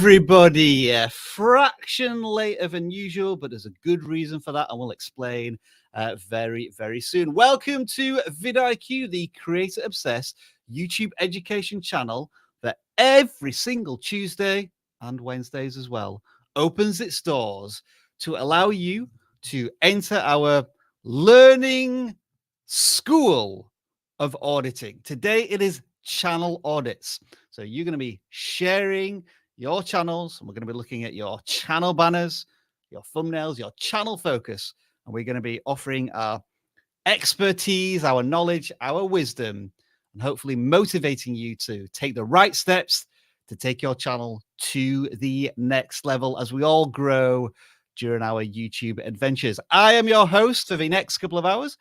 everybody. A fraction later than usual, but there's a good reason for that, and we'll explain very, very soon. Welcome to vidIQ, the creator-obsessed YouTube education channel that every single Tuesday and Wednesdays as well opens its doors to allow you to enter our learning school of auditing. Today it is channel audits. So you're going to be sharing your channels, and we're going to be looking at your channel banners, your thumbnails, your channel focus, and we're going to be offering our expertise, our knowledge, our wisdom, and hopefully motivating you to take the right steps to take your channel to the next level as we all grow during our YouTube adventures. I am your host for the next couple of hours,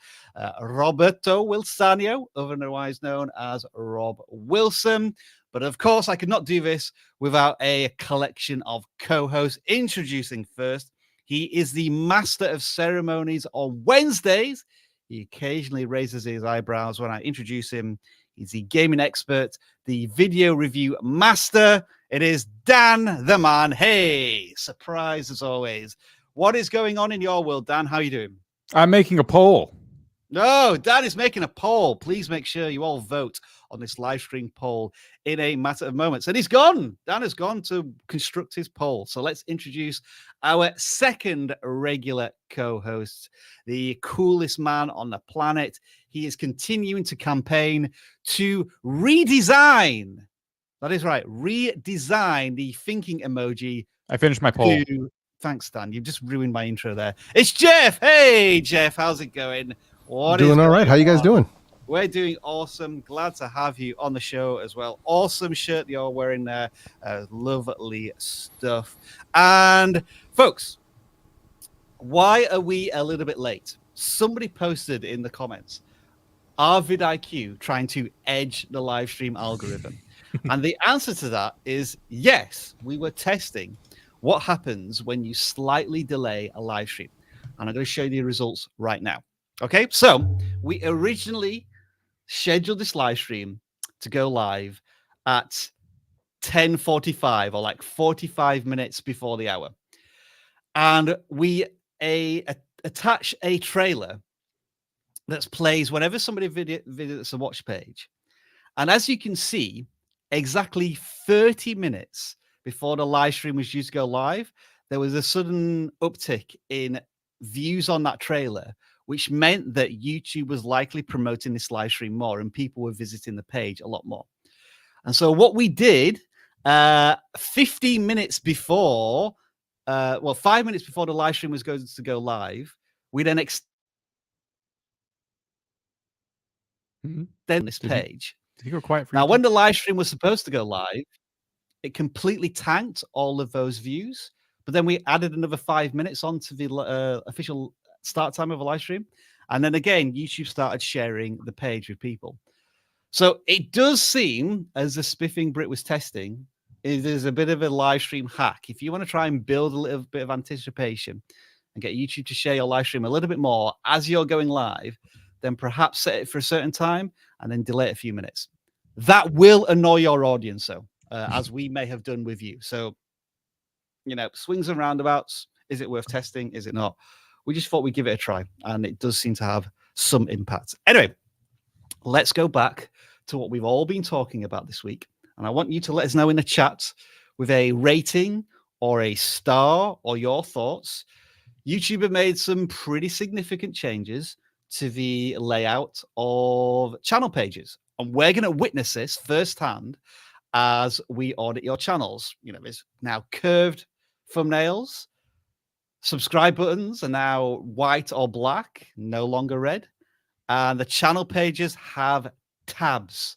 Roberto Wilsanio, otherwise known as Rob Wilson. But of course, I could not do this without a collection of co-hosts. Introducing first, he is the master of ceremonies on Wednesdays. He occasionally raises his eyebrows when I introduce him. He's the gaming expert, the video review master. It is Dan the Man. Hey, surprise as always. What is going on in your world, Dan? How are you doing? I'm making a poll. No, Dan is making a poll. Please make sure you all vote on this live stream poll in a matter of moments. And he's gone. Dan has gone to construct his poll. So let's introduce our second regular co-host, the coolest man on the planet. He is continuing to campaign to redesign. That is right. Redesign the thinking emoji. I finished my poll. Thanks, Dan. You've just ruined my intro there. It's Jeff. Hey, Jeff. How's it going? Doing all right. How you guys doing? We're doing awesome. Glad to have you on the show as well. Awesome shirt you're wearing there. Lovely stuff. And folks, why are we a little bit late? Somebody posted in the comments, are vidIQ trying to edge the live stream algorithm? And the answer to that is yes. We were testing what happens when you slightly delay a live stream. And I'm going to show you the results right now. Okay, so we originally scheduled this live stream to go live at 10:45 or like 45 minutes before the hour. And we attach a trailer that plays whenever somebody visits a watch page. And as you can see, exactly 30 minutes before the live stream was due to go live, there was a sudden uptick in views on that trailer, which meant that YouTube was likely promoting this live stream more and people were visiting the page a lot more. And so what we did 15 minutes before, 5 minutes before the live stream was going to go live, we then extended this page. Did you go quiet for now, when the live stream was supposed to go live, it completely tanked all of those views. But then we added another 5 minutes onto the official start time of a live stream. And then again, YouTube started sharing the page with people. So it does seem, as the Spiffing Brit was testing, it is a bit of a live stream hack. If you want to try and build a little bit of anticipation and get YouTube to share your live stream a little bit more as you're going live, then perhaps set it for a certain time and then delay it a few minutes. That will annoy your audience, though, as we may have done with you. So, you know, swings and roundabouts. Is it worth testing? Is it not? We just thought we'd give it a try, and it does seem to have some impact. Anyway, let's go back to what we've all been talking about this week. And I want you to let us know in the chat with a rating or a star or your thoughts. YouTube have made some pretty significant changes to the layout of channel pages. And we're going to witness this firsthand as we audit your channels. You know, there's now curved thumbnails. Subscribe buttons are now white or black, no longer red. And the channel pages have tabs,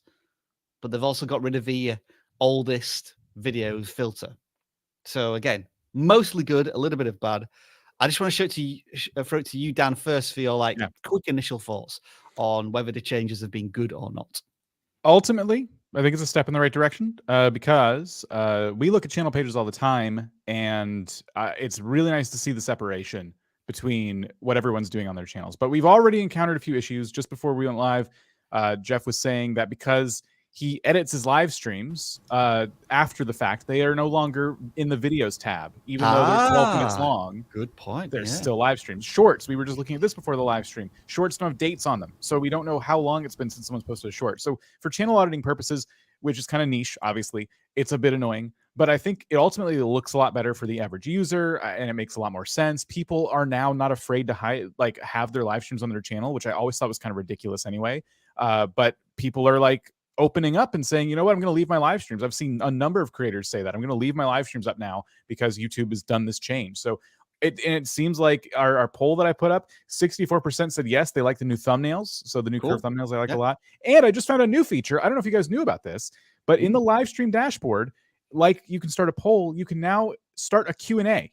but they've also got rid of the oldest videos filter. So again, mostly good, a little bit of bad. I just want to throw it to you, Dan, first for your quick initial thoughts on whether the changes have been good or not. Ultimately, I think it's a step in the right direction because we look at channel pages all the time, and it's really nice to see the separation between what everyone's doing on their channels. But we've already encountered a few issues just before we went live. Jeff was saying that because he edits his live streams after the fact. They are no longer in the videos tab, even though they're 12 minutes long. Good point. There's still live streams. Shorts, we were just looking at this before the live stream. Shorts don't have dates on them, so we don't know how long it's been since someone's posted a short. So for channel auditing purposes, which is kind of niche, obviously, it's a bit annoying. But I think it ultimately looks a lot better for the average user, and it makes a lot more sense. People are now not afraid to have their live streams on their channel, which I always thought was kind of ridiculous anyway. But people are like opening up and saying, you know what, I'm going to leave my live streams. I've seen a number of creators say that. I'm going to leave my live streams up now because YouTube has done this change. So it seems like our poll that I put up, 64% said yes, they like the new thumbnails. So the new curve thumbnails I like a lot. And I just found a new feature. I don't know if you guys knew about this, but in the live stream dashboard, like you can start a poll, you can now start a Q&A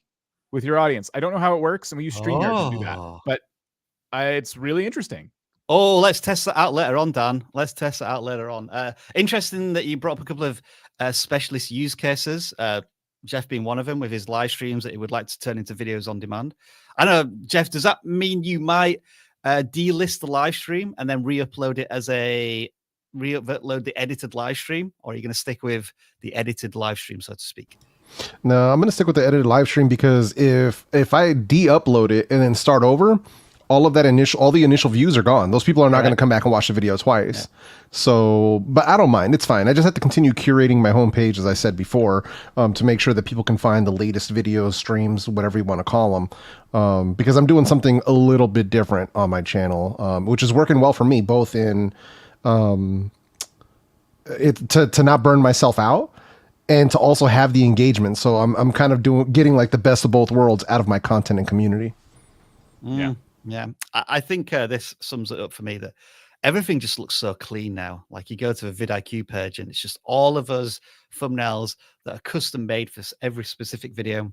with your audience. I don't know how it works, and we use StreamYard to do that, but it's really interesting. Oh, let's test that out later on, Dan. Let's test that out later on. Interesting that you brought up a couple of specialist use cases, Jeff being one of them with his live streams that he would like to turn into videos on demand. I know, Jeff, does that mean you might delist the live stream and then re-upload it as re-upload the edited live stream, or are you going to stick with the edited live stream, so to speak? No, I'm going to stick with the edited live stream, because if I de-upload it and then start over, all the initial views are gone. Those people are not going to come back and watch the video twice. So, but I don't mind. It's fine. I just have to continue curating my homepage, as I said before, to make sure that people can find the latest videos, streams, whatever you want to call them. Because I'm doing something a little bit different on my channel, which is working well for me, both in to not burn myself out, and to also have the engagement. So I'm kind of getting like the best of both worlds out of my content and community. Yeah. I think this sums it up for me, that everything just looks so clean now. Like you go to a vidIQ page and it's just all of us thumbnails that are custom made for every specific video.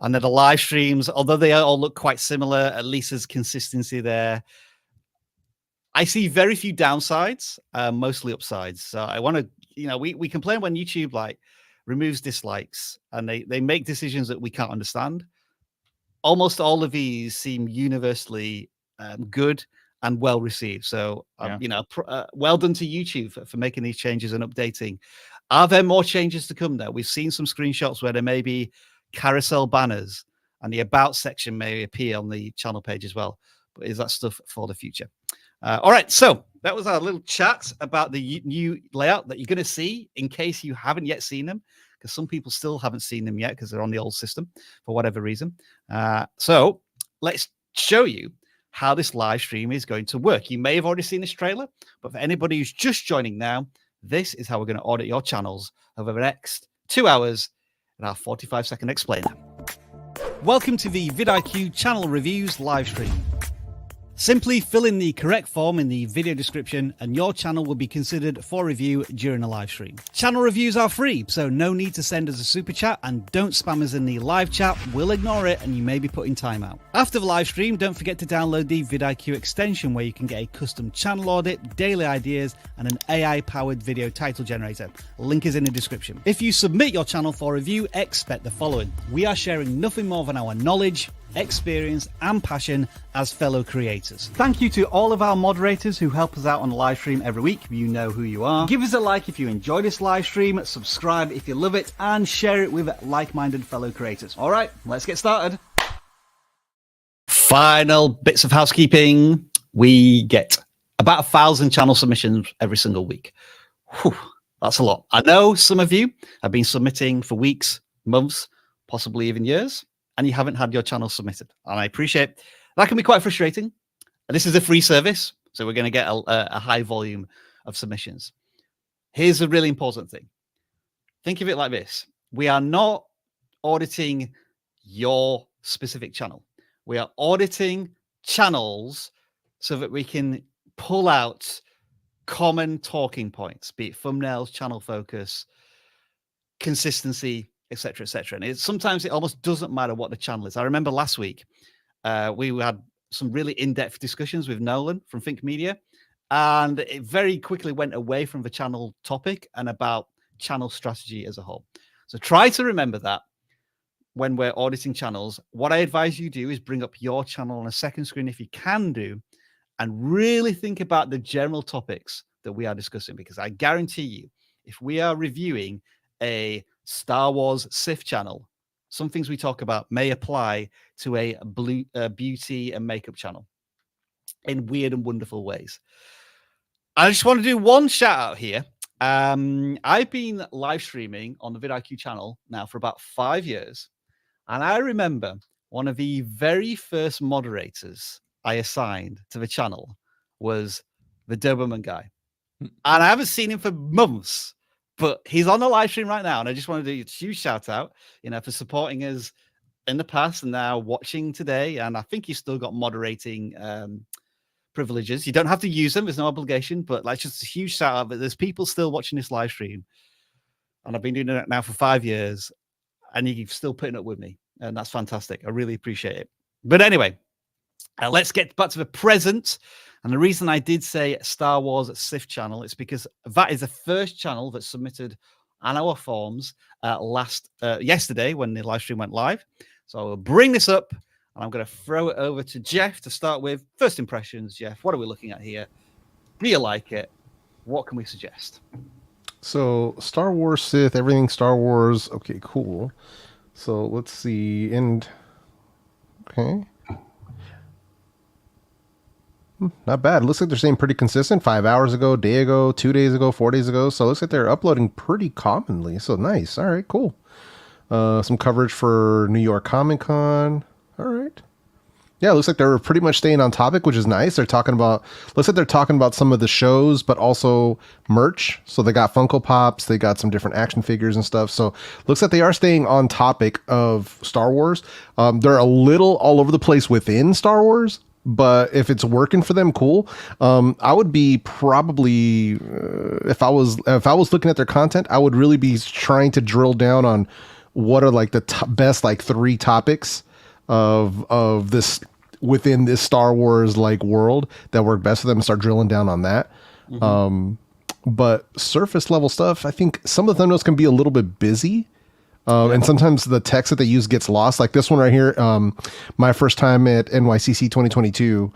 And then the live streams, although they all look quite similar, at least there's consistency there. I see very few downsides, mostly upsides. So I want to, we complain when YouTube like removes dislikes and they make decisions that we can't understand. Almost all of these seem universally good and well received. So, well done to YouTube for making these changes and updating. Are there more changes to come, though? We've seen some screenshots where there may be carousel banners and the about section may appear on the channel page as well. But is that stuff for the future? All right, so that was our little chat about the new layout that you're going to see in case you haven't yet seen them, because some people still haven't seen them yet because they're on the old system for whatever reason. So let's show you how this live stream is going to work. You may have already seen this trailer, but for anybody who's just joining now, this is how we're going to audit your channels over the next 2 hours in our 45-second explainer. Welcome to the vidIQ channel reviews live stream. Simply fill in the correct form in the video description and your channel will be considered for review during a live stream. Channel reviews are free, so no need to send us a super chat, and don't spam us in the live chat. We'll ignore it and you may be put in timeout. After the live stream, don't forget to download the vidIQ extension where you can get a custom channel audit, daily ideas, and an AI-powered video title generator. Link is in the description. If you submit your channel for review, expect the following. We are sharing nothing more than our knowledge, experience and passion as fellow creators. Thank you to all of our moderators who help us out on the live stream every week. You know who you are. Give us a like if you enjoy this live stream, subscribe if you love it, and share it with like-minded fellow creators. All right, let's get started. Final bits of housekeeping. We get about 1,000 channel submissions every single week. Whew, that's a lot. I know some of you have been submitting for weeks, months, possibly even years, and you haven't had your channel submitted. And I appreciate that can be quite frustrating. And this is a free service, so we're going to get a high volume of submissions. Here's a really important thing. Think of it like this. We are not auditing your specific channel. We are auditing channels so that we can pull out common talking points, be it thumbnails, channel focus, consistency, etc., etc. And sometimes it almost doesn't matter what the channel is. I remember last week we had some really in-depth discussions with Nolan from Think Media, and it very quickly went away from the channel topic and about channel strategy as a whole. So try to remember that when we're auditing channels. What I advise you do is bring up your channel on a second screen if you can do, and really think about the general topics that we are discussing, because I guarantee you, if we are reviewing a Star Wars Sith channel, some things we talk about may apply to a beauty and makeup channel in weird and wonderful ways. I just want to do one shout out here. I've been live streaming on the vidIQ channel now for about 5 years. And I remember one of the very first moderators I assigned to the channel was the Doberman guy. And I haven't seen him for months, but he's on the live stream right now. And I just want to do a huge shout out, for supporting us in the past and now watching today. And I think he's still got moderating privileges. You don't have to use them. There's no obligation, but like just a huge shout out that there's people still watching this live stream. And I've been doing it now for 5 years and you're still putting up with me. And that's fantastic. I really appreciate it. But anyway, let's get back to the present. And the reason I did say Star Wars Sith channel is because that is the first channel that submitted on our forms yesterday when the live stream went live. So I'll bring this up and I'm going to throw it over to Jeff to start with. First impressions, Jeff, what are we looking at here? Do you like it? What can we suggest? So Star Wars Sith, everything Star Wars. Okay, cool. So let's see. And okay. Not bad. Looks like they're staying pretty consistent. 5 hours ago, day ago, 2 days ago, 4 days ago. So it looks like they're uploading pretty commonly. So nice. All right, cool. Some coverage for New York Comic Con. All right. Yeah, it looks like they're pretty much staying on topic, which is nice. Looks like they're talking about some of the shows, but also merch. So they got Funko Pops, they got some different action figures and stuff. So looks like they are staying on topic of Star Wars. They're a little all over the place within Star Wars, but if it's working for them, cool. I would be probably if I was looking at their content, I would really be trying to drill down on what are like the best like 3 topics of this within this Star Wars like world that work best for them and start drilling down on that. Mm-hmm. But surface level stuff, I think some of the thumbnails can be a little bit busy. And sometimes the text that they use gets lost. Like this one right here, my first time at NYCC 2022,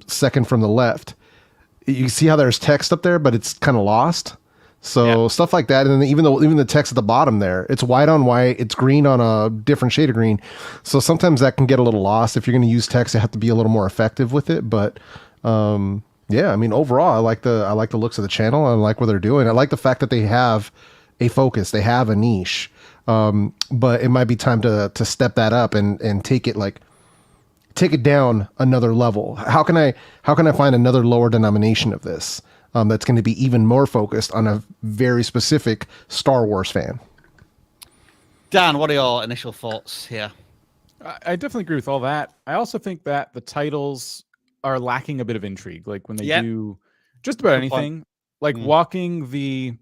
second from the left. You see how there's text up there, but it's kind of lost. So stuff like that. And then even the text at the bottom there, it's white on white, it's green on a different shade of green. So sometimes that can get a little lost. If you're going to use text, you have to be a little more effective with it. But yeah, I mean, overall, I like the looks of the channel. I like what they're doing. I like the fact that they have a focus, they have a niche. But it might be time to step that up and take it down another level. How can I find another lower denomination of this? That's going to be even more focused on a very specific Star Wars fan. Dan, what are your initial thoughts here? I definitely agree with all that. I also think that the titles are lacking a bit of intrigue. Like when they do just about anything, like walking the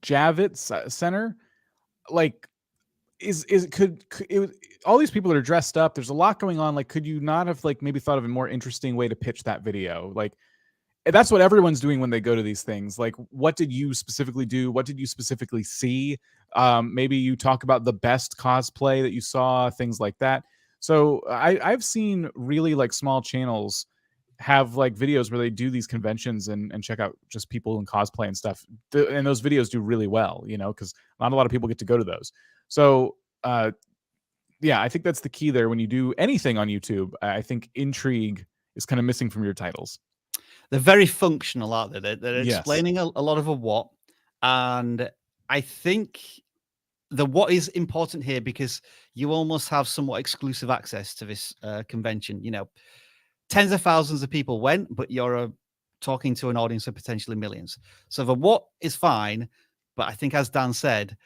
Javits Center, like all these people that are dressed up, there's a lot going on. Like, could you not have like maybe thought of a more interesting way to pitch that video? Like, that's what everyone's doing when they go to these things. Like, what did you specifically do? What did you specifically see? Maybe you talk about the best cosplay that you saw, things like that. So I've seen really like small channels have like videos where they do these conventions and check out just people in cosplay and stuff. And those videos do really well, because not a lot of people get to go to those. So yeah, I think that's the key there. When you do anything on YouTube, I think intrigue is kind of missing from your titles. They're very functional, aren't they? They're explaining a lot of a what. And I think the what is important here because you almost have somewhat exclusive access to this convention. Tens of thousands of people went, but you're talking to an audience of potentially millions. So the what is fine. But I think, as Dan said,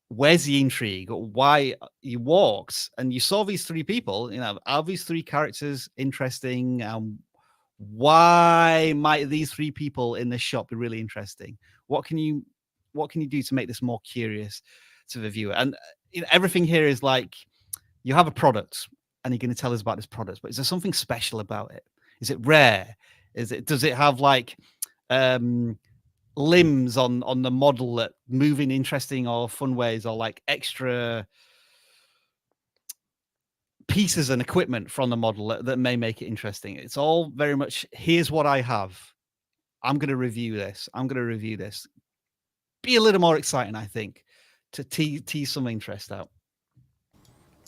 where's the intrigue? Why you walked and you saw these 3 people, are these 3 characters interesting? Why might these 3 people in this shop be really interesting? What can you do to make this more curious to the viewer? And everything here is like, you have a product and you're going to tell us about this product, but is there something special about it? Is it rare? Does it have like limbs on the model that move in interesting or fun ways, or like extra pieces and equipment from the model that may make it interesting? It's all very much, here's what I have. I'm going to review this. I'm going to review this. Be a little more exciting, I think, to tease some interest out.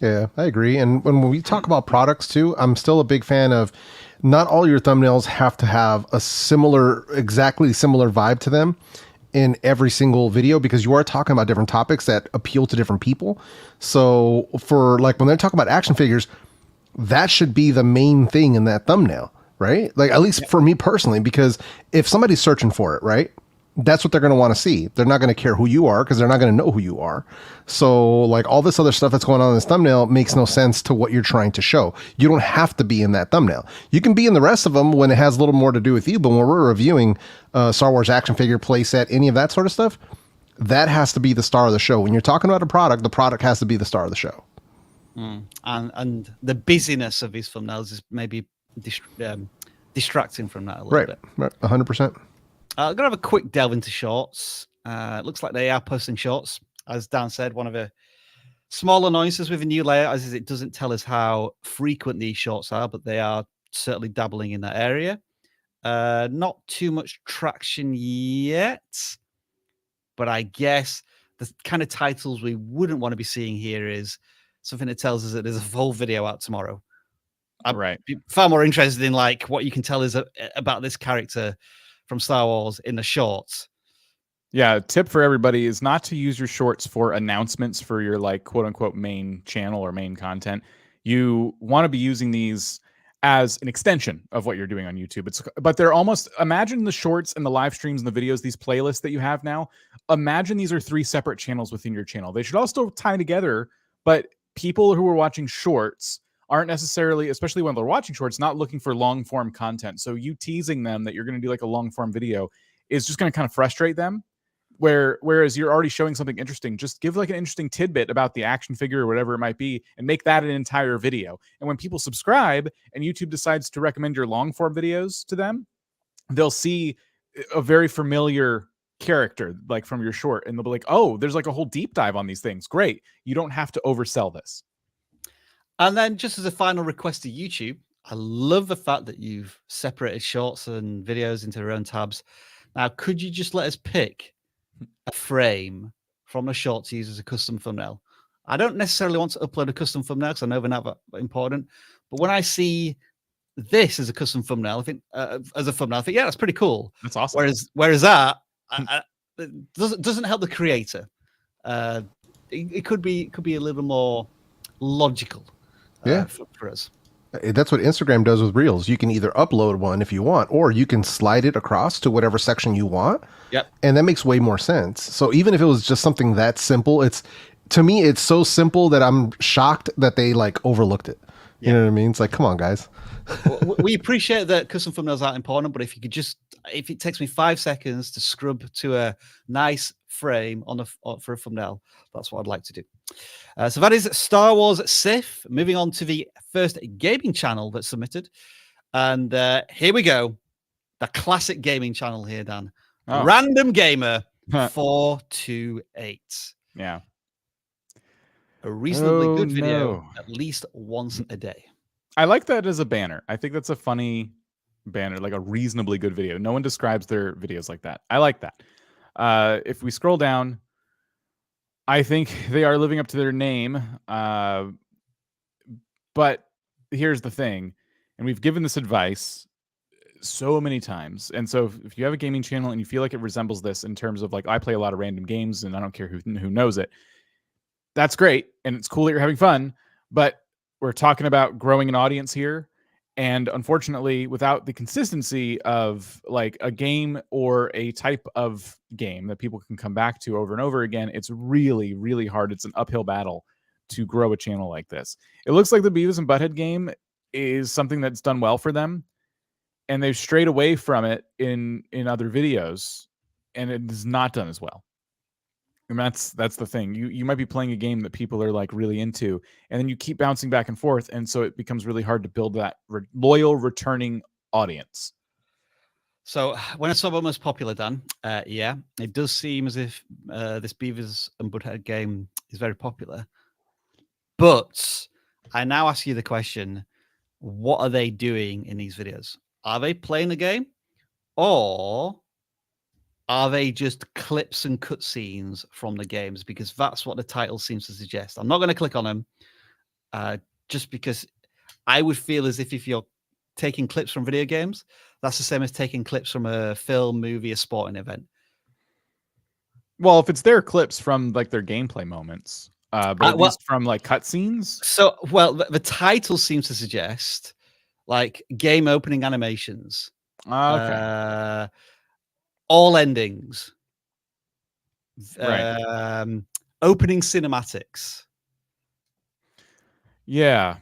Yeah, I agree. And when we talk about products too, I'm still a big fan of not all your thumbnails have to have a exactly similar vibe to them in every single video, because you are talking about different topics that appeal to different people. So for like when they're talking about action figures, that should be the main thing in that thumbnail, right? Like, at least for me personally, because if somebody's searching for it, right, that's what they're going to want to see. They're not going to care who you are because they're not going to know who you are. So like all this other stuff that's going on in this thumbnail makes no sense to what you're trying to show. You don't have to be in that thumbnail. You can be in the rest of them when it has a little more to do with you. But when we're reviewing Star Wars action figure, playset, any of that sort of stuff, that has to be the star of the show. When you're talking about a product, the product has to be the star of the show. And the busyness of his thumbnails is maybe distracting from that a little bit. Right, 100%. I'm gonna have a quick delve into shorts. It looks like they are posting shorts, as Dan said. One of the small annoyances with a new layout is it doesn't tell us how frequent these shorts are, but they are certainly dabbling in that area. Not too much traction yet, but I guess the kind of titles we wouldn't want to be seeing here is something that tells us that there's a full video out tomorrow. Right. I'd be far more interested in like what you can tell us about this character from Star Wars in the shorts. Yeah, tip for everybody is not to use your shorts for announcements for your like quote unquote main channel or main content. You want to be using these as an extension of what you're doing on YouTube. But they're almost, imagine the shorts and the live streams and the videos, these playlists that you have now. Imagine these are 3 separate channels within your channel. They should all still tie together, but people who are watching shorts aren't necessarily, especially when they're watching shorts, not looking for long form content. So you teasing them that you're going to do like a long form video is just going to kind of frustrate them. Whereas you're already showing something interesting, just give like an interesting tidbit about the action figure or whatever it might be and make that an entire video. And when people subscribe and YouTube decides to recommend your long form videos to them, they'll see a very familiar character like from your short and they'll be like, oh, there's like a whole deep dive on these things. Great. You don't have to oversell this. And then just as a final request to YouTube, I love the fact that you've separated shorts and videos into their own tabs. Now, could you just let us pick a frame from a short to use as a custom thumbnail? I don't necessarily want to upload a custom thumbnail because I know they're not that important. But when I see this as a custom thumbnail, I think yeah, that's pretty cool. That's awesome. Whereas that it doesn't help the creator. It could be a little more logical. For us. That's what Instagram does with Reels. You can either upload one if you want, or you can slide it across to whatever section you want. Yep. And that makes way more sense. So even if it was just something that simple, to me, it's so simple that I'm shocked that they like overlooked it. Yeah. You know what I mean? It's like, come on, guys. We appreciate that custom thumbnails aren't important, but if it takes me 5 seconds to scrub to a nice frame for a thumbnail, that's what I'd like to do. So that is Star Wars Sith. Moving on to the first gaming channel that's submitted. And here we go. The classic gaming channel here, Dan. Oh. Random Gamer 428. Yeah. A reasonably good video at least once a day. I like that as a banner. I think that's a funny banner, like a reasonably good video. No one describes their videos like that. I like that. If we scroll down, I think they are living up to their name. But here's the thing, and we've given this advice so many times. And so if you have a gaming channel and you feel like it resembles this in terms of like, I play a lot of random games and I don't care who knows it, that's great. And it's cool that you're having fun, but we're talking about growing an audience here. And unfortunately, without the consistency of like a game or a type of game that people can come back to over and over again, it's really, really hard. It's an uphill battle to grow a channel like this. It looks like the Beavis and Butthead game is something that's done well for them, and they've strayed away from it in other videos, and it is not done as well. And that's the thing. You might be playing a game that people are like really into, and then you keep bouncing back and forth, and so it becomes really hard to build that loyal returning audience. So when I saw what most popular, Dan, yeah, it does seem as if this Beavis and Butthead game is very popular. But I now ask you the question: what are they doing in these videos? Are they playing the game, or are they just clips and cutscenes from the games? Because that's what the title seems to suggest. I'm not going to click on them, just because I would feel as if you're taking clips from video games, that's the same as taking clips from a film, movie, a sporting event. Well, if it's their clips from like their gameplay moments, but at least from like cutscenes. So, well, the title seems to suggest like game opening animations. Okay. All endings. Right. Opening cinematics. Yeah.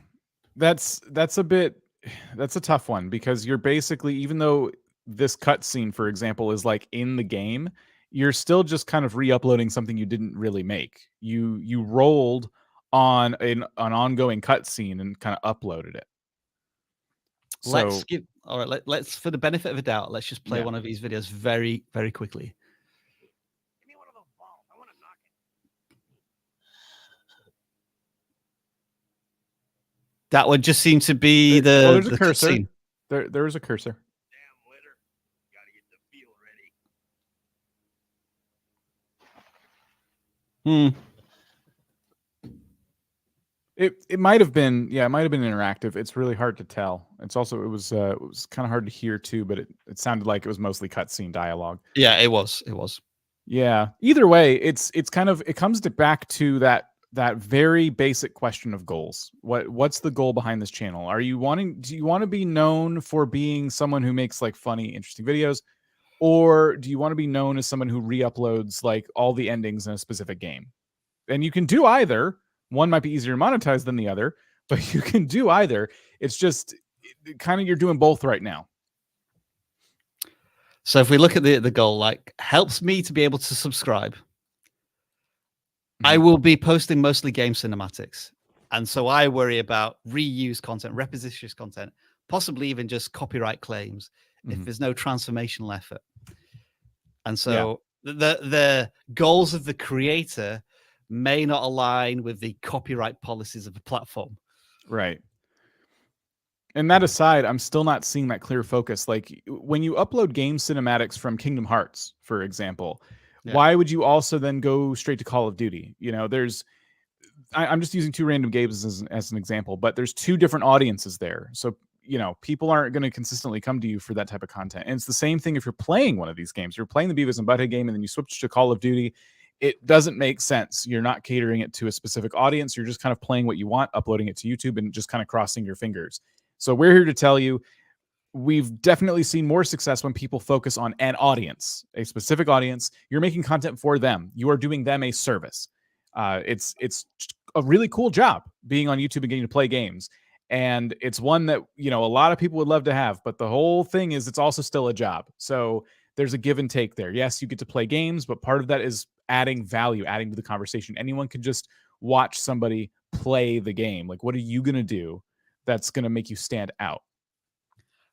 That's a tough one, because you're basically, even though this cutscene, for example, is like in the game, you're still just kind of re-uploading something you didn't really make. You rolled on an ongoing cutscene and kind of uploaded it. So, all right, let's for the benefit of a doubt, let's just play one of these videos very, very quickly. Give me one of those balls. I want to knock it. That would just seem to be there's the a cursor. cutscene. There is a cursor. Damn litter. Gotta get the feel ready. It might have been, it might have been interactive. It's really hard to tell. It's also, it was kind of hard to hear too, but it sounded like it was mostly cutscene dialogue. Yeah, it was. Yeah. Either way, it's kind of, it comes back to that very basic question of goals. What's the goal behind this channel? Do you want to be known for being someone who makes like funny, interesting videos? Or do you want to be known as someone who re-uploads like all the endings in a specific game? And you can do either. One might be easier to monetize than the other, but you can do either. It's just kind of, you're doing both right now. So if we look at the goal, like helps me to be able to subscribe. I will be posting mostly game cinematics. And so I worry about reuse content, repetitious content, possibly even just copyright claims if there's no transformational effort. And so the goals of the creator may not align with the copyright policies of the platform. Right. And that aside, I'm still not seeing that clear focus. Like when you upload game cinematics from Kingdom Hearts, for example, why would you also then go straight to Call of Duty? You know, I'm just using two random games as an example, but there's two different audiences there. So, you know, people aren't going to consistently come to you for that type of content. And it's the same thing if you're playing one of these games. You're playing the Beavis and Butthead game and then you switch to Call of Duty. It doesn't make sense. You're not catering it to a specific audience. You're just kind of playing what you want, uploading it to YouTube, and just kind of crossing your fingers. So we're here to tell you, we've definitely seen more success when people focus on an audience, a specific audience. You're making content for them. You are doing them a service. It's a really cool job being on YouTube and getting to play games. And it's one that, you know, a lot of people would love to have, but the whole thing is it's also still a job. So there's a give and take there. Yes, you get to play games, but part of that is adding value, adding to the conversation. Anyone can just watch somebody play the game. Like, what are you going to do that's going to make you stand out?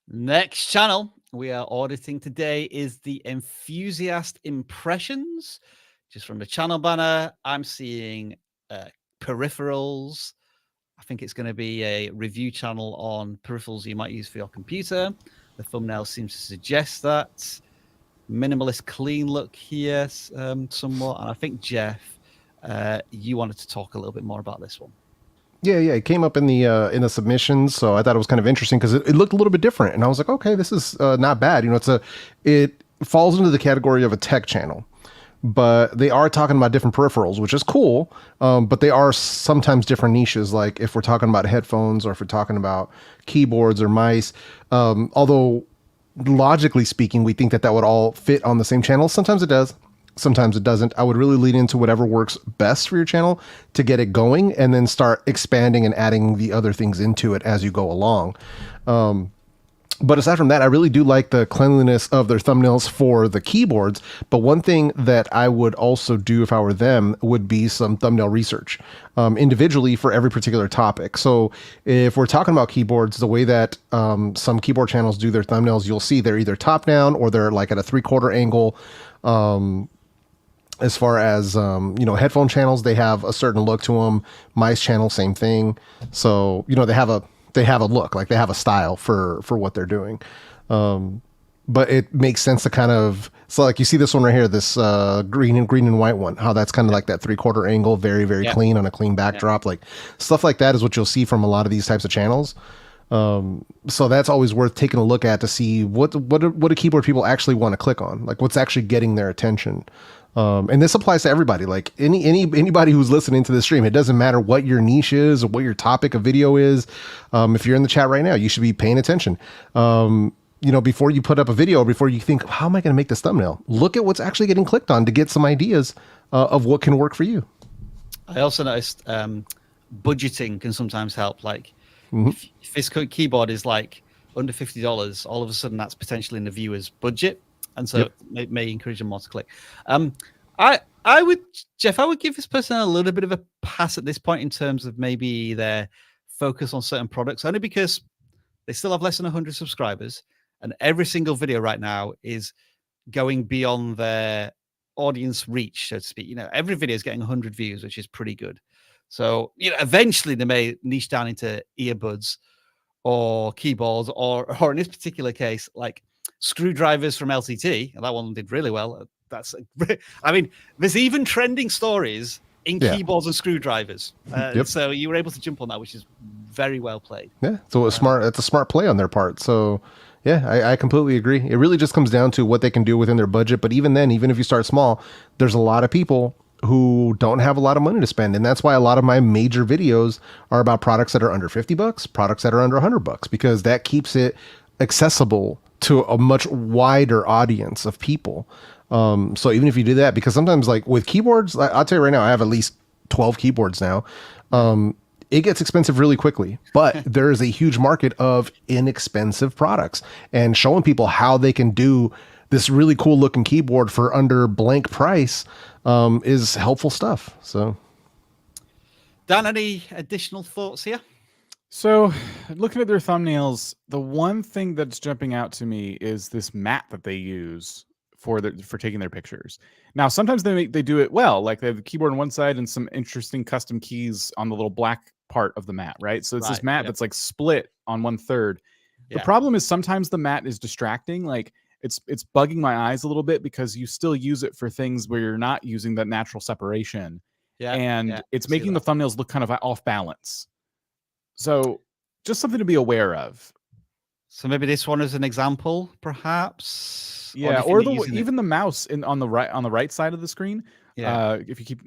Next channel we are auditing today is the Enthusiast Impressions. Just from the channel banner, I'm seeing peripherals. I think it's going to be a review channel on peripherals you might use for your computer. The thumbnail seems to suggest that. Minimalist clean look here somewhat. And I think, Jeff, you wanted to talk a little bit more about this one. Yeah, it came up in the submissions, so I thought it was kind of interesting because it looked a little bit different, and I was like, okay, this is not bad. You know, it falls into the category of a tech channel, but they are talking about different peripherals, which is cool. But they are sometimes different niches, like if we're talking about headphones or if we're talking about keyboards or mice. Although logically speaking, we think that would all fit on the same channel. Sometimes it does. Sometimes it doesn't. I would really lean into whatever works best for your channel to get it going and then start expanding and adding the other things into it as you go along. But aside from that, I really do like the cleanliness of their thumbnails for the keyboards. But one thing that I would also do if I were them would be some thumbnail research individually for every particular topic. So if we're talking about keyboards, the way that some keyboard channels do their thumbnails, you'll see they're either top down or they're like at a 3/4 angle. As far as, you know, headphone channels, they have a certain look to them. Mice channel, same thing. So, you know, they have a look, like they have a style for what they're doing. but it makes sense to kind of, so like you see this one right here, this green and white one, how that's kind of like that 3/4 angle, very, very clean on a clean backdrop. Like stuff like that is what you'll see from a lot of these types of channels. So that's always worth taking a look at to see what do keyboard people actually want to click on, like what's actually getting their attention. And this applies to everybody, like anybody who's listening to this stream. It doesn't matter what your niche is or what your topic of video is. If you're in the chat right now, you should be paying attention. You know, before you put up a video, before you think, how am I going to make this thumbnail? Look at what's actually getting clicked on to get some ideas of what can work for you. I also noticed budgeting can sometimes help. Like if this keyboard is like under $50, all of a sudden that's potentially in the viewer's budget. And so it may encourage them more to click. I would, Jeff, I would give this person a little bit of a pass at this point in terms of maybe their focus on certain products, only because they still have less than 100 subscribers. And every single video right now is going beyond their audience reach, so to speak. You know, every video is getting 100 views, which is pretty good. So, you know, eventually they may niche down into earbuds or keyboards, or in this particular case, like screwdrivers from LTT. And that one did really well. I mean, there's even trending stories in keyboards and screwdrivers. So you were able to jump on that, which is very well played. Yeah. So it's a smart play on their part. So yeah, I completely agree. It really just comes down to what they can do within their budget. But even then, even if you start small, there's a lot of people who don't have a lot of money to spend. And that's why a lot of my major videos are about products that are under $50, products that are under $100, because that keeps it accessible to a much wider audience of people. So even if you do that, because sometimes like with keyboards, I'll tell you right now, I have at least 12 keyboards now. It gets expensive really quickly, but there is a huge market of inexpensive products, and showing people how they can do this really cool looking keyboard for under blank price is helpful stuff. So Dan, any additional thoughts here? So looking at their thumbnails, the one thing that's jumping out to me is this mat that they use for taking their pictures. Now, sometimes they do it well, like they have the keyboard on one side and some interesting custom keys on the little black part of the mat, right? So it's this mat that's like split on 1/3. The problem is sometimes the mat is distracting. Like it's bugging my eyes a little bit because you still use it for things where you're not using that natural separation. It's making the thumbnails look kind of off balance. So just something to be aware of. So maybe this one is an example, perhaps. Yeah, or even the mouse on the right side of the screen. Yeah. If you keep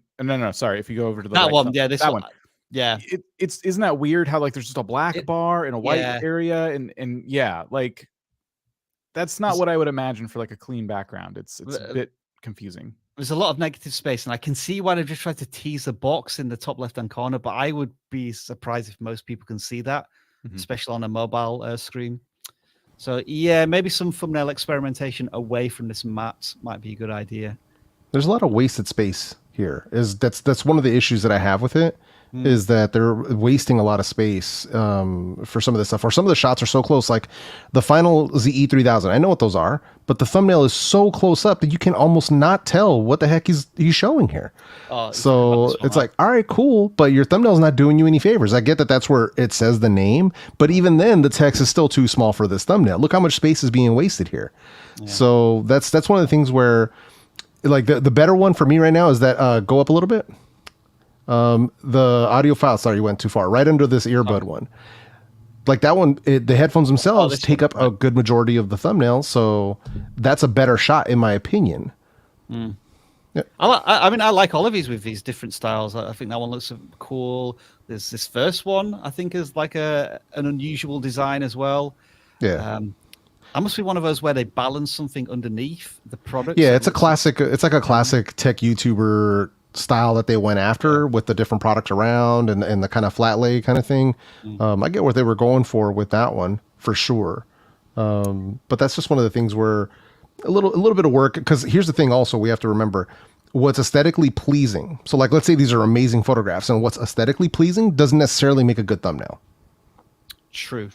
sorry, if you go over to the that right one, this one. Yeah. Isn't that weird how like there's just a black bar in a white area and yeah, like that's not what I would imagine for like a clean background. It's a bit confusing. There's a lot of negative space, and I can see why they just tried to tease a box in the top left-hand corner, but I would be surprised if most people can see that, especially on a mobile screen. So yeah, maybe some thumbnail experimentation away from this mat might be a good idea. There's a lot of wasted space here. That's one of the issues that I have with it. Is that they're wasting a lot of space for some of this stuff, or some of the shots are so close, like the final ZE-3000. I know what those are, but the thumbnail is so close up that you can almost not tell what the heck he's showing here. So it's like, all right, cool, but your thumbnail's not doing you any favors. I get that that's where it says the name, but even then the text is still too small for this thumbnail. Look how much space is being wasted here. So that's one of the things where, like the better one for me right now is that go up a little bit. The audio file, sorry, you went too far. Right under this earbud one. Like that one, the headphones themselves take up a good majority of the thumbnail, so that's a better shot in my opinion. Yeah. I mean, I like all of these with these different styles. I think that one looks cool. There's this first one, I think, is like an unusual design as well. Yeah. That must be one of those where they balance something underneath the product. Yeah, it's a classic. It's like a classic tech YouTuber style that they went after with the different products around and the kind of flat lay kind of thing. I get what they were going for with that one for sure. But that's just one of the things where a little bit of work, because here's the thing also we have to remember what's aesthetically pleasing. So like, let's say these are amazing photographs, and what's aesthetically pleasing doesn't necessarily make a good thumbnail. True.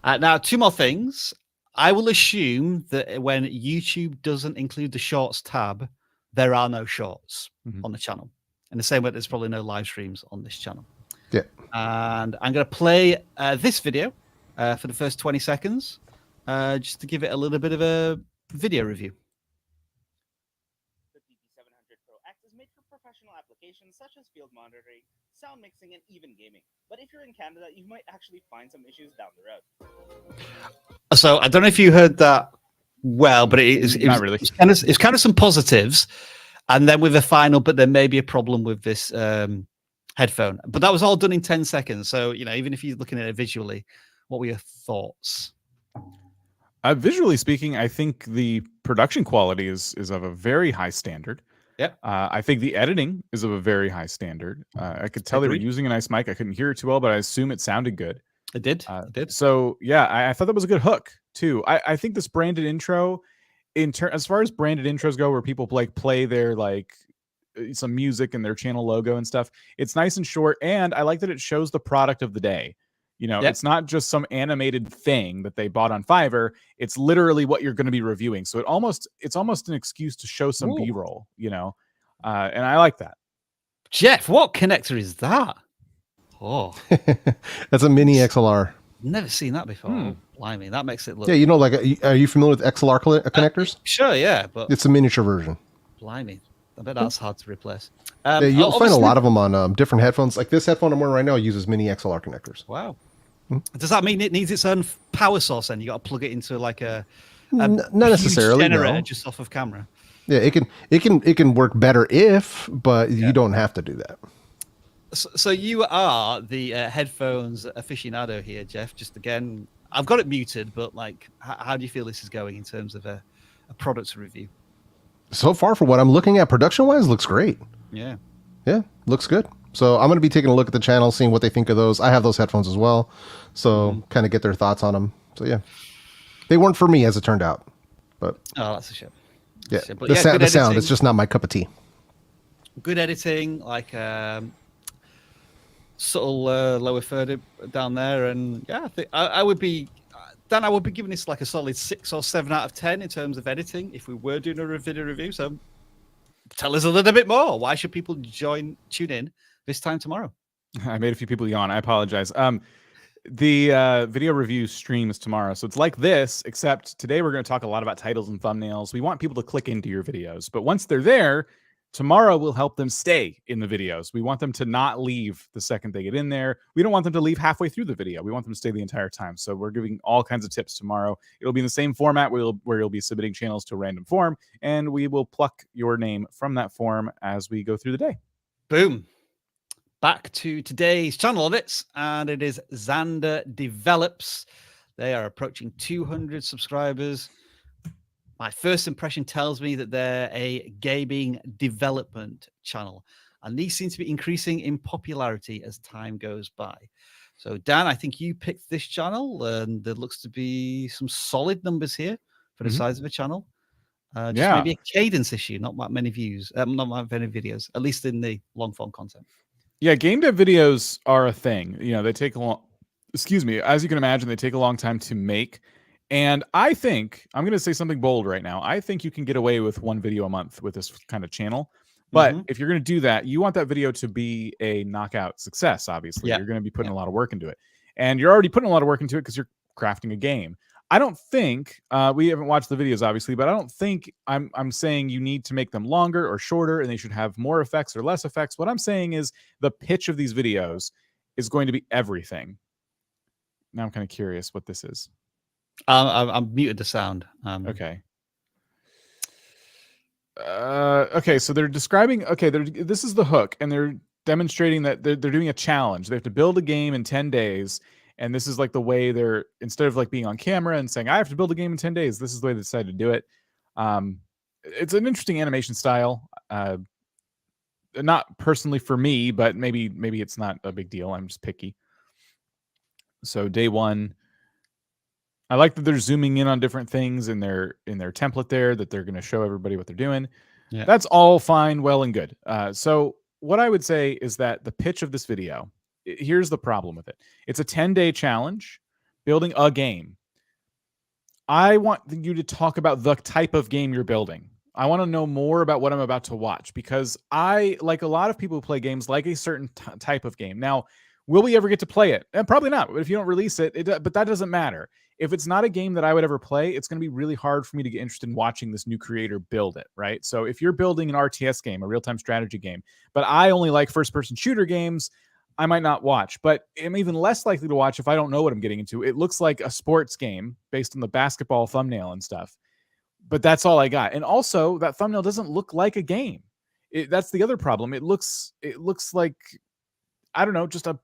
Now, two more things. I will assume that when YouTube doesn't include the shorts tab, there are no shorts on the channel. In the same way, there's probably no live streams on this channel. Yeah. And I'm going to play this video for the first 20 seconds. just to give it a little bit of a video review. The DT700 Pro X is made for professional applications such as field monitoring, sound mixing, and even gaming. But if you're in Canada, you might actually find some issues down the road. So I don't know if you heard that well, but Not really. It's kind of some positives, and then with a final, but there may be a problem with this headphone. But that was all done in 10 seconds. So, you know, even if you're looking at it visually, what were your thoughts? Visually speaking, I think the production quality is of a very high standard. Yep. I think the editing is of a very high standard. I could tell they were using a nice mic. I couldn't hear it too well, but I assume it sounded good. It did. It did. So yeah, I thought that was a good hook too. I think this branded intro, as far as branded intros go, where people play their some music and their channel logo and stuff, it's nice and short, and I like that it shows the product of the day. You know, it's not just some animated thing that they bought on Fiverr. It's literally what you're going to be reviewing. So it's almost an excuse to show some B-roll, you know, and I like that. Jeff, what connector is that? Oh, that's a mini XLR. Never seen that before. Oh, blimey, that makes it look. Yeah, you know, are you familiar with XLR connectors? Sure, yeah, but it's a miniature version. Blimey, I bet that's hard to replace. Yeah, you'll find a lot of them on different headphones. Like this headphone I'm wearing right now uses mini XLR connectors. Wow. Does that mean it needs its own power source? Then you got to plug it into like a not necessarily generator just off of camera. Yeah, it can work better but you don't have to do that. So you are the headphones aficionado here, Jeff. Just again, I've got it muted, but like, how do you feel this is going in terms of a product review? So far, for what I'm looking at, production-wise, looks great. Yeah, looks good. So I'm going to be taking a look at the channel, seeing what they think of those. I have those headphones as well, so kind of get their thoughts on them. So yeah, they weren't for me as it turned out, but that's a shame. Yeah, the sound it's just not my cup of tea. Good editing, like subtle lower third down there, and yeah, I think I would be. Dan, I would be giving this like a solid 6 or 7 out of 10 in terms of editing if we were doing a video review. So tell us a little bit more. Why should people tune in this time tomorrow? I made a few people yawn. I apologize. The video review stream is tomorrow. So it's like this, except today we're going to talk a lot about titles and thumbnails. We want people to click into your videos, but once they're there, tomorrow will help them stay in the videos. We want them to not leave the second they get in there. We don't want them to leave halfway through the video. We want them to stay the entire time. So we're giving all kinds of tips tomorrow. It'll be in the same format where you'll be submitting channels to a random form, and we will pluck your name from that form as we go through the day. Boom. Back to today's channel audits, and it is Xander Develops. They are approaching 200 subscribers. My first impression tells me that they're a gaming development channel, and these seem to be increasing in popularity as time goes by. So, Dan, I think you picked this channel, and there looks to be some solid numbers here for the size of a channel. Just maybe a cadence issue, not that many views, not that many videos, at least in the long form content. Yeah, game dev videos are a thing. You know, they take a long, as you can imagine, they take a long time to make. And I think, I'm going to say something bold right now. I think you can get away with 1 video a month with this kind of channel. But if you're going to do that, you want that video to be a knockout success, obviously. You're going to be putting a lot of work into it. And you're already putting a lot of work into it because you're crafting a game. I don't think, we haven't watched the videos, obviously, but I don't think I'm saying you need to make them longer or shorter and they should have more effects or less effects. What I'm saying is the pitch of these videos is going to be everything. Now I'm kind of curious what this is. I'm muted the sound. Okay. Okay, so they're describing, this is the hook, and they're demonstrating that they're doing a challenge. They have to build a game in 10 days, and this is like the way they're, instead of like being on camera and saying, I have to build a game in 10 days, this is the way they decided to do it. It's an interesting animation style. Not personally for me, but maybe it's not a big deal. I'm just picky. So day 1, I like that they're zooming in on different things in their template there, that they're going to show everybody what they're doing. Yeah. That's all fine, well and good. So what I would say is that the pitch of this video, here's the problem with it. It's a 10-day challenge building a game. I want you to talk about the type of game you're building. I want to know more about what I'm about to watch, because I, like a lot of people who play games, like a certain type of game. Now, Will we ever get to play it? Probably not. If you don't release it, but that doesn't matter. If it's not a game that I would ever play, it's going to be really hard for me to get interested in watching this new creator build it, right? So if you're building an RTS game, a real-time strategy game, but I only like first-person shooter games, I might not watch. But I'm even less likely to watch if I don't know what I'm getting into. It looks like a sports game based on the basketball thumbnail and stuff, but that's all I got. And also, that thumbnail doesn't look like a game. That's the other problem. It looks like, I don't know, just a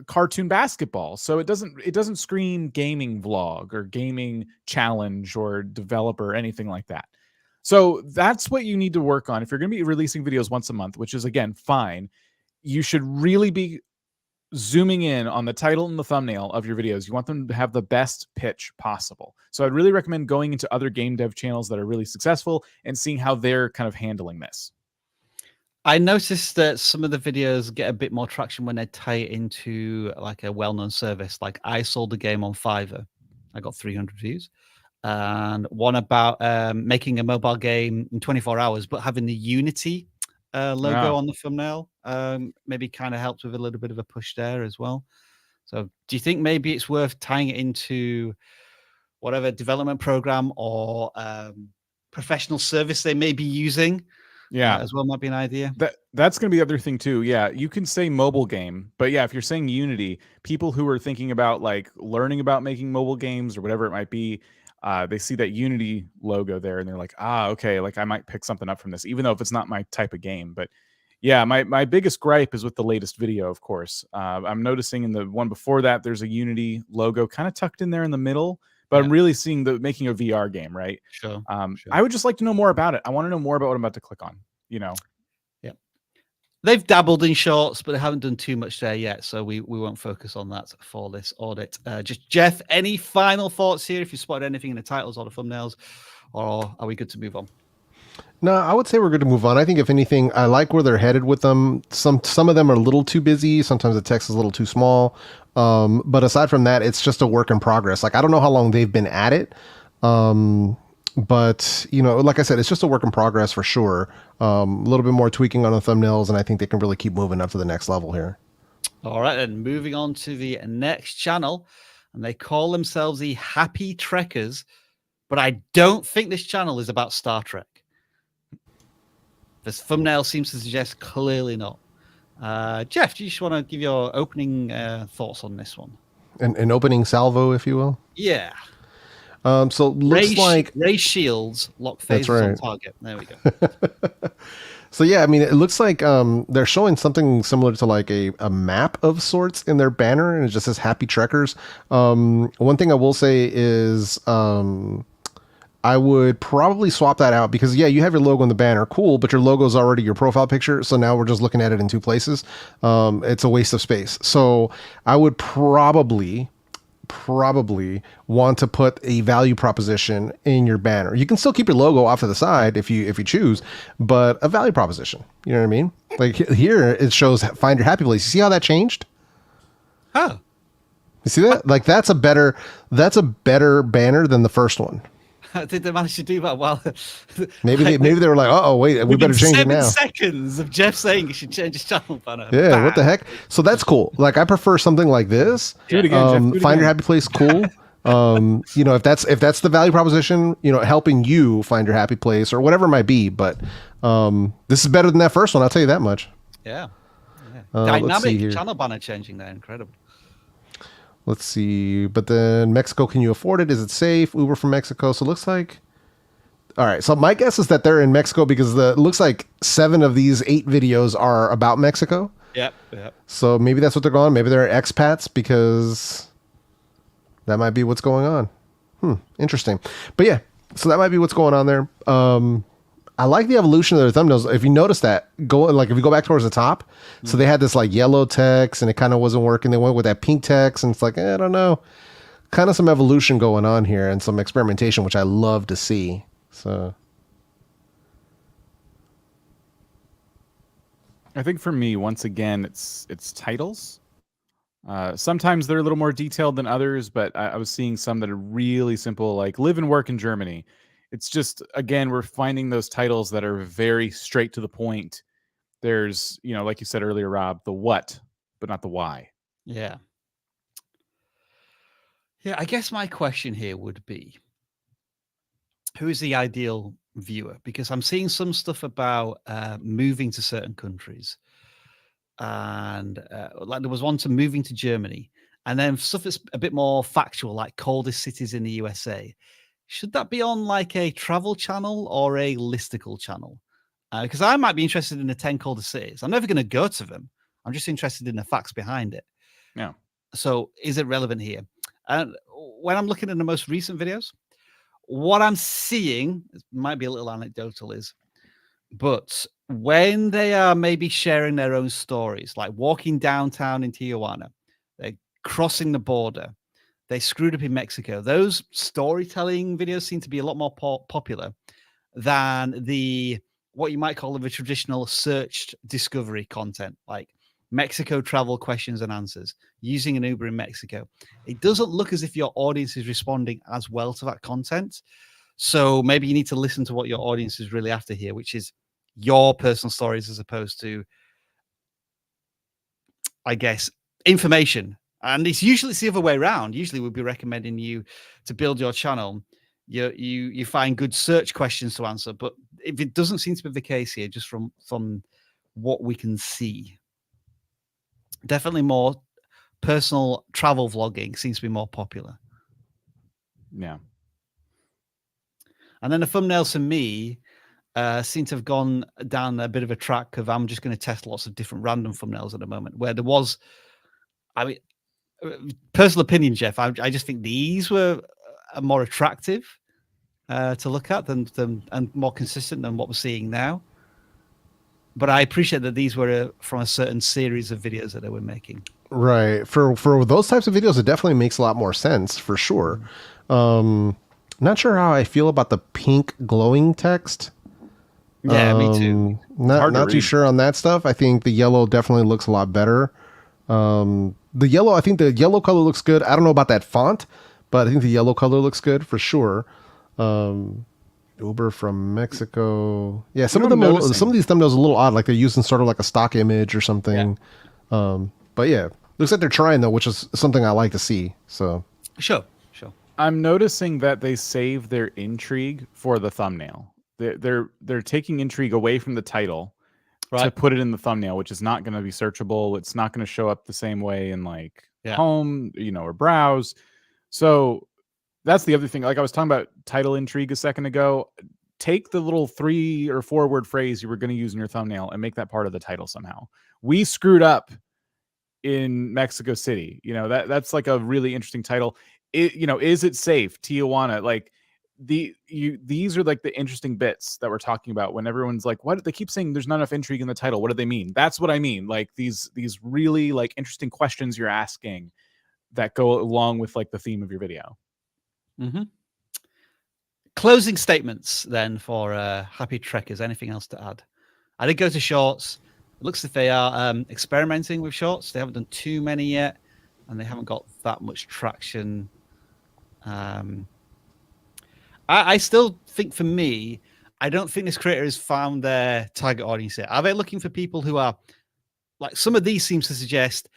cartoon basketball. So it doesn't scream gaming vlog or gaming challenge or developer or anything like that. So that's what you need to work on. If you're going to be releasing videos once a month, which is, again, fine, you should really be zooming in on the title and the thumbnail of your videos. You want them to have the best pitch possible. So I'd really recommend going into other game dev channels that are really successful and seeing how they're kind of handling this. I noticed that some of the videos get a bit more traction when they tie it into like a well-known service. Like I sold a game on Fiverr. I got 300 views. And one about making a mobile game in 24 hours, but having the Unity logo on the thumbnail maybe kind of helped with a little bit of a push there as well. So do you think maybe it's worth tying it into whatever development program or professional service they may be using? Yeah, as well might be an idea. That's going to be the other thing too. Yeah, you can say mobile game, but yeah, if you're saying Unity, people who are thinking about like learning about making mobile games or whatever it might be, they see that Unity logo there and they're like, okay, like I might pick something up from this, even though if it's not my type of game. But yeah, my biggest gripe is with the latest video, of course. I'm noticing in the one before that, there's a Unity logo kind of tucked in there in the middle. But I'm really seeing making a VR game, right? Sure. I would just like to know more about it. I want to know more about what I'm about to click on, you know? Yeah. They've dabbled in shorts, but they haven't done too much there yet. So we won't focus on that for this audit. Just Jeff, any final thoughts here? If you spotted anything in the titles or the thumbnails, or are we good to move on? No, I would say we're good to move on. I think if anything, I like where they're headed with them. Some of them are a little too busy. Sometimes the text is a little too small. But aside from that, it's just a work in progress. Like, I don't know how long they've been at it. But you know, like I said, it's just a work in progress for sure. A little bit more tweaking on the thumbnails, and I think they can really keep moving up to the next level here. All right, then moving on to the next channel, and they call themselves the Happy Trekkers, but I don't think this channel is about Star Trek. This thumbnail seems to suggest clearly not. Jeff, do you just want to give your opening thoughts on this one? An opening salvo, if you will. Yeah. So looks like Ray Shields lock phase on target. There we go. So yeah, I mean, it looks like they're showing something similar to like a map of sorts in their banner, and it just says Happy Trekkers. One thing I will say is I would probably swap that out because, yeah, you have your logo in the banner. Cool, but your logo is already your profile picture. So now we're just looking at it in two places. It's a waste of space. So I would probably want to put a value proposition in your banner. You can still keep your logo off to the side if you choose, but a value proposition. You know what I mean? Like here it shows find your happy place. You see how that changed? Oh. You see that? Like that's a better banner than the first one. Did they manage to do that? Well, maybe they were like, oh wait, we better change it now. 7 seconds of Jeff saying you should change his channel banner. Yeah, Bam. what the heck? So that's cool. Like I prefer something like this. Do it again, Jeff. Find your happy place, cool. You know, if that's the value proposition, you know, helping you find your happy place or whatever it might be. But this is better than that first one. I'll tell you that much. Yeah. Dynamic channel banner changing there, incredible. Let's see. But then Mexico, can you afford it? Is it safe? Uber from Mexico. So it looks like. All right. So my guess is that they're in Mexico because it looks like 7 of these 8 videos are about Mexico. Yep. So maybe that's what they're going. Maybe they're expats because that might be what's going on. Interesting. But yeah, so that might be what's going on there. I like the evolution of their thumbnails. If you notice that, if you go back towards the top, so they had this like yellow text and it kind of wasn't working. They went with that pink text and it's like, I don't know, kind of some evolution going on here and some experimentation, which I love to see. So I think for me, once again, it's titles. Sometimes they're a little more detailed than others, but I was seeing some that are really simple, like live and work in Germany. It's just, again, we're finding those titles that are very straight to the point. There's, you know, like you said earlier, Rob, the what, but not the why. Yeah. Yeah, I guess my question here would be, who is the ideal viewer? Because I'm seeing some stuff about moving to certain countries, and like there was one to moving to Germany, and then stuff that's a bit more factual, like coldest cities in the USA. Should that be on like a travel channel or a listicle channel? Because I might be interested in the 10 coldest cities. I'm never going to go to them. I'm just interested in the facts behind it. Yeah. So is it relevant here? And when I'm looking at the most recent videos, what I'm seeing, it might be a little anecdotal, is, but when they are maybe sharing their own stories, like walking downtown in Tijuana, they're crossing the border, they screwed up in Mexico, those storytelling videos seem to be a lot more popular than the what you might call the traditional searched discovery content, like Mexico travel questions and answers, using an Uber in Mexico. It doesn't look as if your audience is responding as well to that content. So maybe you need to listen to what your audience is really after here, which is your personal stories as opposed to, I guess, information. And it's usually the other way around. Usually we'll be recommending you to build your channel. You find good search questions to answer. But if it doesn't seem to be the case here, just from what we can see, definitely more personal travel vlogging seems to be more popular. Yeah. And then the thumbnails for me seem to have gone down a bit of a track of I'm just going to test lots of different random thumbnails at the moment, where there was, I mean, personal opinion, Jeff, I just think these were more attractive to look at than and more consistent than what we're seeing now. But I appreciate that these were from a certain series of videos that they were making. Right. For those types of videos, it definitely makes a lot more sense, for sure. Not sure how I feel about the pink glowing text. Yeah, me too. Not too sure on that stuff. I think the yellow definitely looks a lot better. I think the yellow color looks good. I don't know about that font, but I think the yellow color looks good for sure. Uber from Mexico. Yeah, some of these thumbnails are a little odd, like they're using sort of like a stock image or something. Yeah. But yeah, looks like they're trying though, which is something I like to see. So sure. I'm noticing that they save their intrigue for the thumbnail. They're taking intrigue away from the title to put it in the thumbnail, which is not going to be searchable. It's not going to show up the same way in like home, or browse. So that's the other thing. Like I was talking about title intrigue a second ago. Take the little 3 or 4 word phrase you were going to use in your thumbnail and make that part of the title somehow. We screwed up in Mexico City. That's like a really interesting title. Is it safe? Tijuana, like these are like the interesting bits that we're talking about when everyone's like, what? They keep saying there's not enough intrigue in the title. What do they mean? That's what I mean. Like these really like interesting questions you're asking that go along with like the theme of your video. Mm-hmm. Closing statements then for Happy Trekkers. Anything else to add? I did go to shorts. It looks like they are experimenting with shorts. They haven't done too many yet, and they haven't got that much traction. I still think, for me, I don't think this creator has found their target audience yet. Are they looking for people who are like, some of these seems to suggest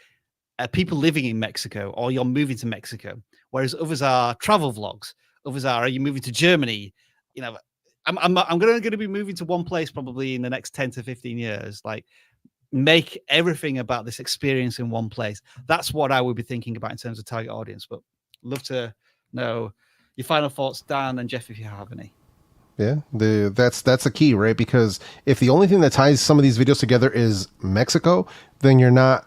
people living in Mexico, or you're moving to Mexico, whereas others are travel vlogs. Others are you moving to Germany? I'm going to be moving to one place probably in the next 10 to 15 years. Like, make everything about this experience in one place. That's what I would be thinking about in terms of target audience. But love to know your final thoughts, Dan and Jeff, if you have any. Yeah, that's a key, right? Because if the only thing that ties some of these videos together is Mexico, then you're not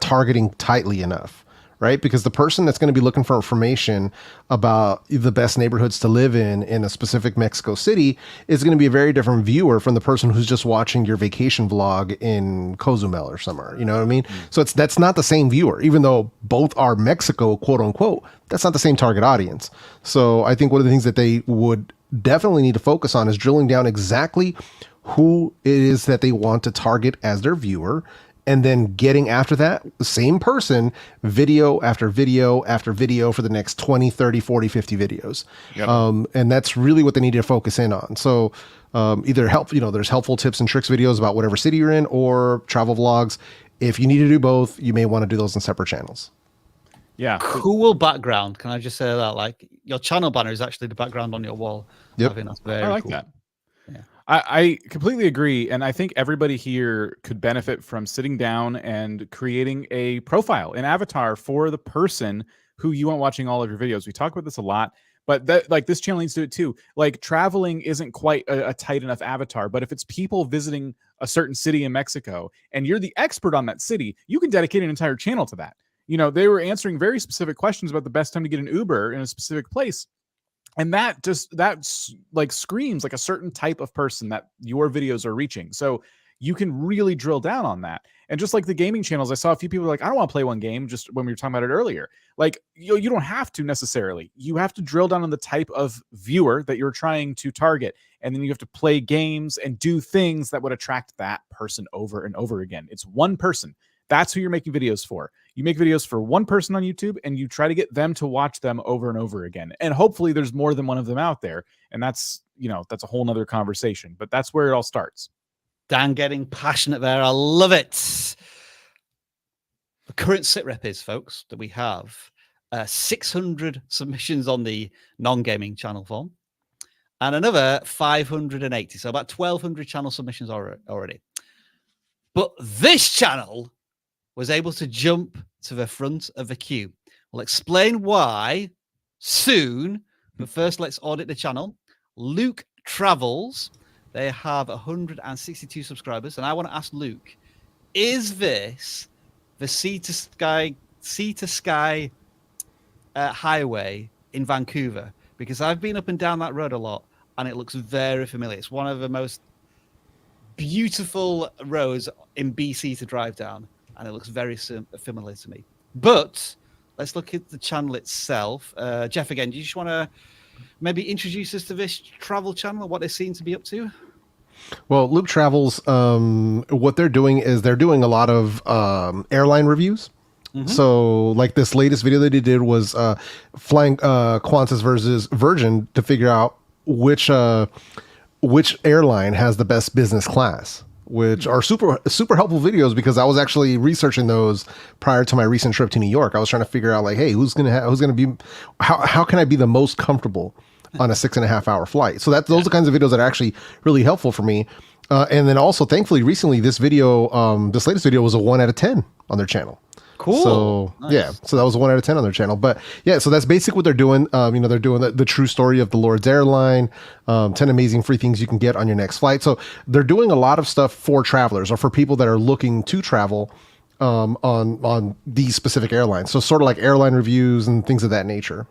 targeting tightly enough, right? Because the person that's going to be looking for information about the best neighborhoods to live in a specific Mexico City is going to be a very different viewer from the person who's just watching your vacation vlog in Cozumel or somewhere. You know what I mean? So that's not the same viewer, even though both are Mexico, quote unquote. That's not the same target audience. So I think one of the things that they would definitely need to focus on is drilling down exactly who it is that they want to target as their viewer, and then getting after that same person video after video after video for the next 20, 30, 40, 50 videos. Yep. And that's really what they need to focus in on. So either there's helpful tips and tricks videos about whatever city you're in, or travel vlogs. If you need to do both, you may want to do those in separate channels. Yeah. Cool background. Can I just say that? Like your channel banner is actually the background on your wall. Yep. I think that's very I like cool. that. Yeah. I completely agree. And I think everybody here could benefit from sitting down and creating a profile, an avatar for the person who you want watching all of your videos. We talk about this a lot, but that like this channel needs to do it too. Like traveling isn't quite a tight enough avatar, but if it's people visiting a certain city in Mexico and you're the expert on that city, you can dedicate an entire channel to that. You know, they were answering very specific questions about the best time to get an Uber in a specific place. And that's like screams like a certain type of person that your videos are reaching. So you can really drill down on that. And just like the gaming channels, I saw a few people like, I don't want to play one game, just when we were talking about it earlier. Like, you don't have to necessarily. You have to drill down on the type of viewer that you're trying to target. And then you have to play games and do things that would attract that person over and over again. It's one person. That's who you're making videos for. You make videos for one person on YouTube and you try to get them to watch them over and over again. And hopefully there's more than one of them out there. And that's, you know, that's a whole nother conversation, but that's where it all starts. Dan getting passionate there. I love it. The current sitrep is, folks, that we have 600 submissions on the non-gaming channel form and another 580. So about 1,200 channel submissions already. But this channel was able to jump to the front of the queue. We'll explain why soon, but first let's audit the channel. Luke Travels, they have 162 subscribers, and I want to ask Luke, is this the sea to sky highway in Vancouver? Because I've been up and down that road a lot, and it looks very familiar. It's one of the most beautiful roads in BC to drive down, and it looks very familiar to me. But let's look at the channel itself. Jeff, again, do you just want to maybe introduce us to this travel channel, what they seem to be up to? Well, Luke Travels, what they're doing is they're doing a lot of airline reviews. So like this latest video that he did was flying Qantas versus Virgin to figure out which airline has the best business class, which are super helpful videos because I was actually researching those prior to my recent trip to New York. I was trying to figure out like, hey, who's gonna be, how can I be the most comfortable on a 6.5 hour flight? So those are the kinds of videos that are actually really helpful for me. And then also, thankfully, recently this video, this latest video was a 1 out of 10 on their channel. Cool. So nice. Yeah, so that was a 1 out of 10 on their channel. But yeah, so that's basically what they're doing. You know, they're doing the true story of the Lord's Airline, 10 amazing free things you can get on your next flight. So they're doing a lot of stuff for travelers or for people that are looking to travel on these specific airlines. So sort of like airline reviews and things of that nature.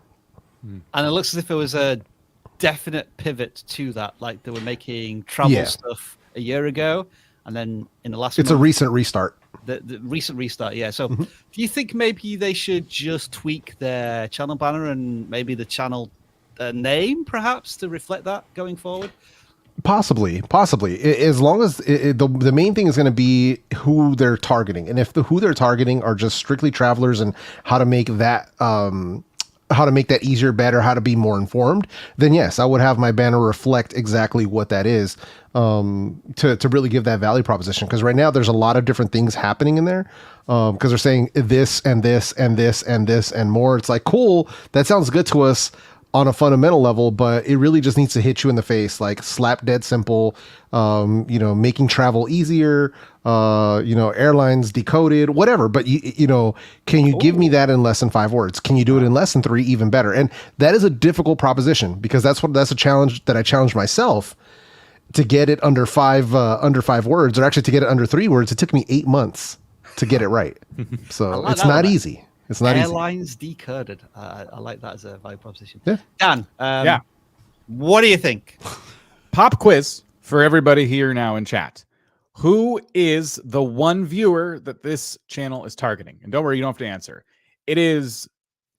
And it looks as if there was a definite pivot to that. Like they were making travel stuff a year ago, and then in the last It's month, a recent restart. The recent restart, yeah. So do you think maybe they should just tweak their channel banner and maybe the channel name perhaps to reflect that going forward? Possibly. As long as the main thing is going to be who they're targeting, and if who they're targeting are just strictly travelers and how to make that easier, better, how to be more informed, then yes, I would have my banner reflect exactly what that is, to really give that value proposition. Because right now there's a lot of different things happening in there, because they're saying this and this and this and this and more. It's like, cool, that sounds good to us on a fundamental level, but it really just needs to hit you in the face, like slap dead simple, you know, making travel easier, you know, airlines decoded, whatever. But you know, can you give me that in less than 5 words? Can you do it in less than 3? Even better. And that is a difficult proposition because that's a challenge that I challenged myself to get it under 5 words, or actually to get it under 3 words. It took me 8 months to get it right. So it's not easy. It's not Airlines decoded. I like that as a value proposition. Yeah. Dan, what do you think? Pop quiz for everybody here now in chat. Who is the one viewer that this channel is targeting? And don't worry, you don't have to answer. It is